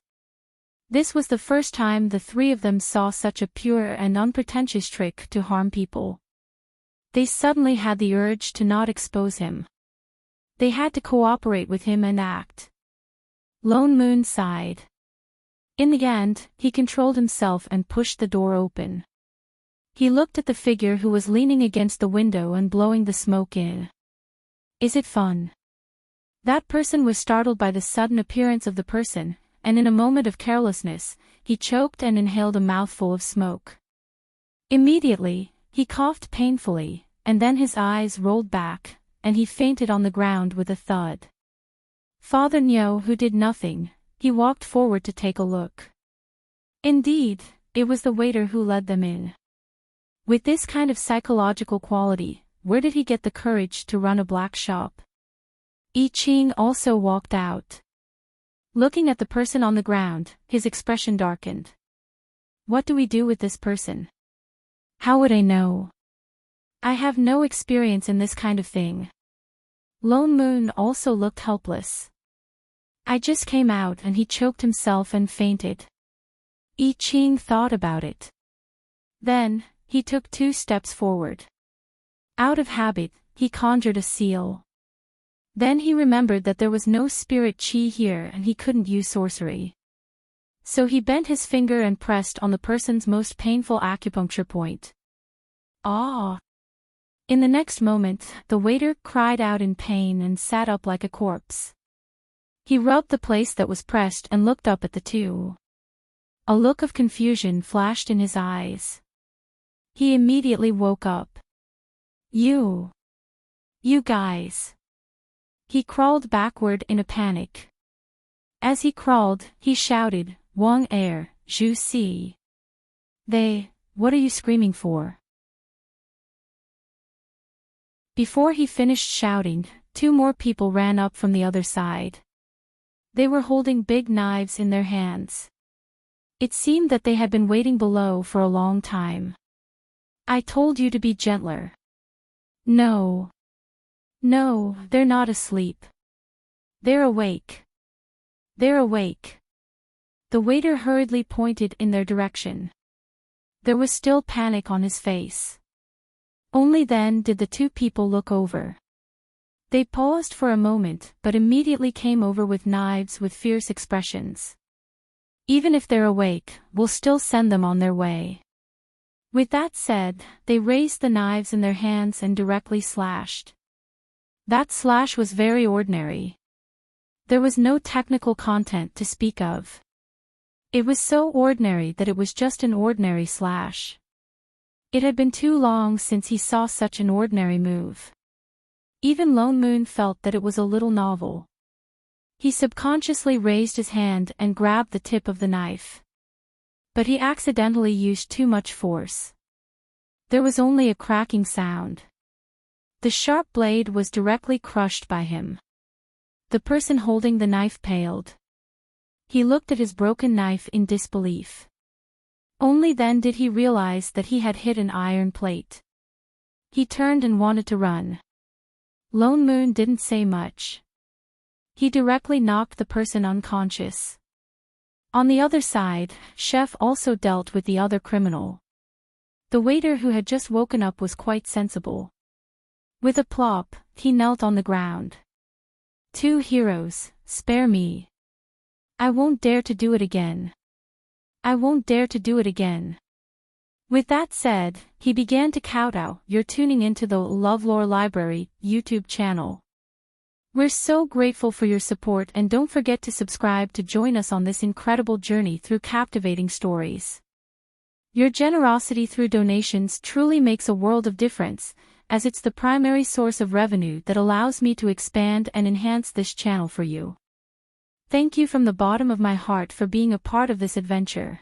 This was the first time the 3 of them saw such a pure and unpretentious trick to harm people. They suddenly had the urge to not expose him. They had to cooperate with him and act. Lone Moon sighed. In the end, he controlled himself and pushed the door open. He looked at the figure who was leaning against the window and blowing the smoke in. Is it fun? That person was startled by the sudden appearance of the person, and in a moment of carelessness, he choked and inhaled a mouthful of smoke. Immediately, he coughed painfully, and then his eyes rolled back, and he fainted on the ground with a thud. Father Nyo, who did nothing, he walked forward to take a look. Indeed, it was the waiter who led them in. With this kind of psychological quality, where did he get the courage to run a black shop? I Ching also walked out. Looking at the person on the ground, his expression darkened. What do we do with this person? How would I know? I have no experience in this kind of thing. Lone Moon also looked helpless. I just came out and he choked himself and fainted. I Ching thought about it. Then, he took 2 steps forward. Out of habit, he conjured a seal. Then he remembered that there was no spirit chi here and he couldn't use sorcery. So he bent his finger and pressed on the person's most painful acupuncture point. Ah! In the next moment, the waiter cried out in pain and sat up like a corpse. He rubbed the place that was pressed and looked up at the two. A look of confusion flashed in his eyes. He immediately woke up. You guys. He crawled backward in a panic. As he crawled, he shouted, Wang Er, Zhu Si. What are you screaming for? Before he finished shouting, 2 more people ran up from the other side. They were holding big knives in their hands. It seemed that they had been waiting below for a long time. I told you to be gentler. No, they're not asleep. They're awake. They're awake. The waiter hurriedly pointed in their direction. There was still panic on his face. Only then did the 2 people look over. They paused for a moment but immediately came over with knives with fierce expressions. Even if they're awake, we'll still send them on their way. With that said, they raised the knives in their hands and directly slashed. That slash was very ordinary. There was no technical content to speak of. It was so ordinary that it was just an ordinary slash. It had been too long since he saw such an ordinary move. Even Lone Moon felt that it was a little novel. He subconsciously raised his hand and grabbed the tip of the knife. But he accidentally used too much force. There was only a cracking sound. The sharp blade was directly crushed by him. The person holding the knife paled. He looked at his broken knife in disbelief. Only then did he realize that he had hit an iron plate. He turned and wanted to run. Lone Moon didn't say much. He directly knocked the person unconscious. On the other side, Chef also dealt with the other criminal. The waiter who had just woken up was quite sensible. With a plop, he knelt on the ground. 2 heroes, spare me. I won't dare to do it again. I won't dare to do it again. With that said, he began to kowtow. You're tuning into the LoveLore Library YouTube channel. We're so grateful for your support and don't forget to subscribe to join us on this incredible journey through captivating stories. Your generosity through donations truly makes a world of difference, as it's the primary source of revenue that allows me to expand and enhance this channel for you. Thank you from the bottom of my heart for being a part of this adventure.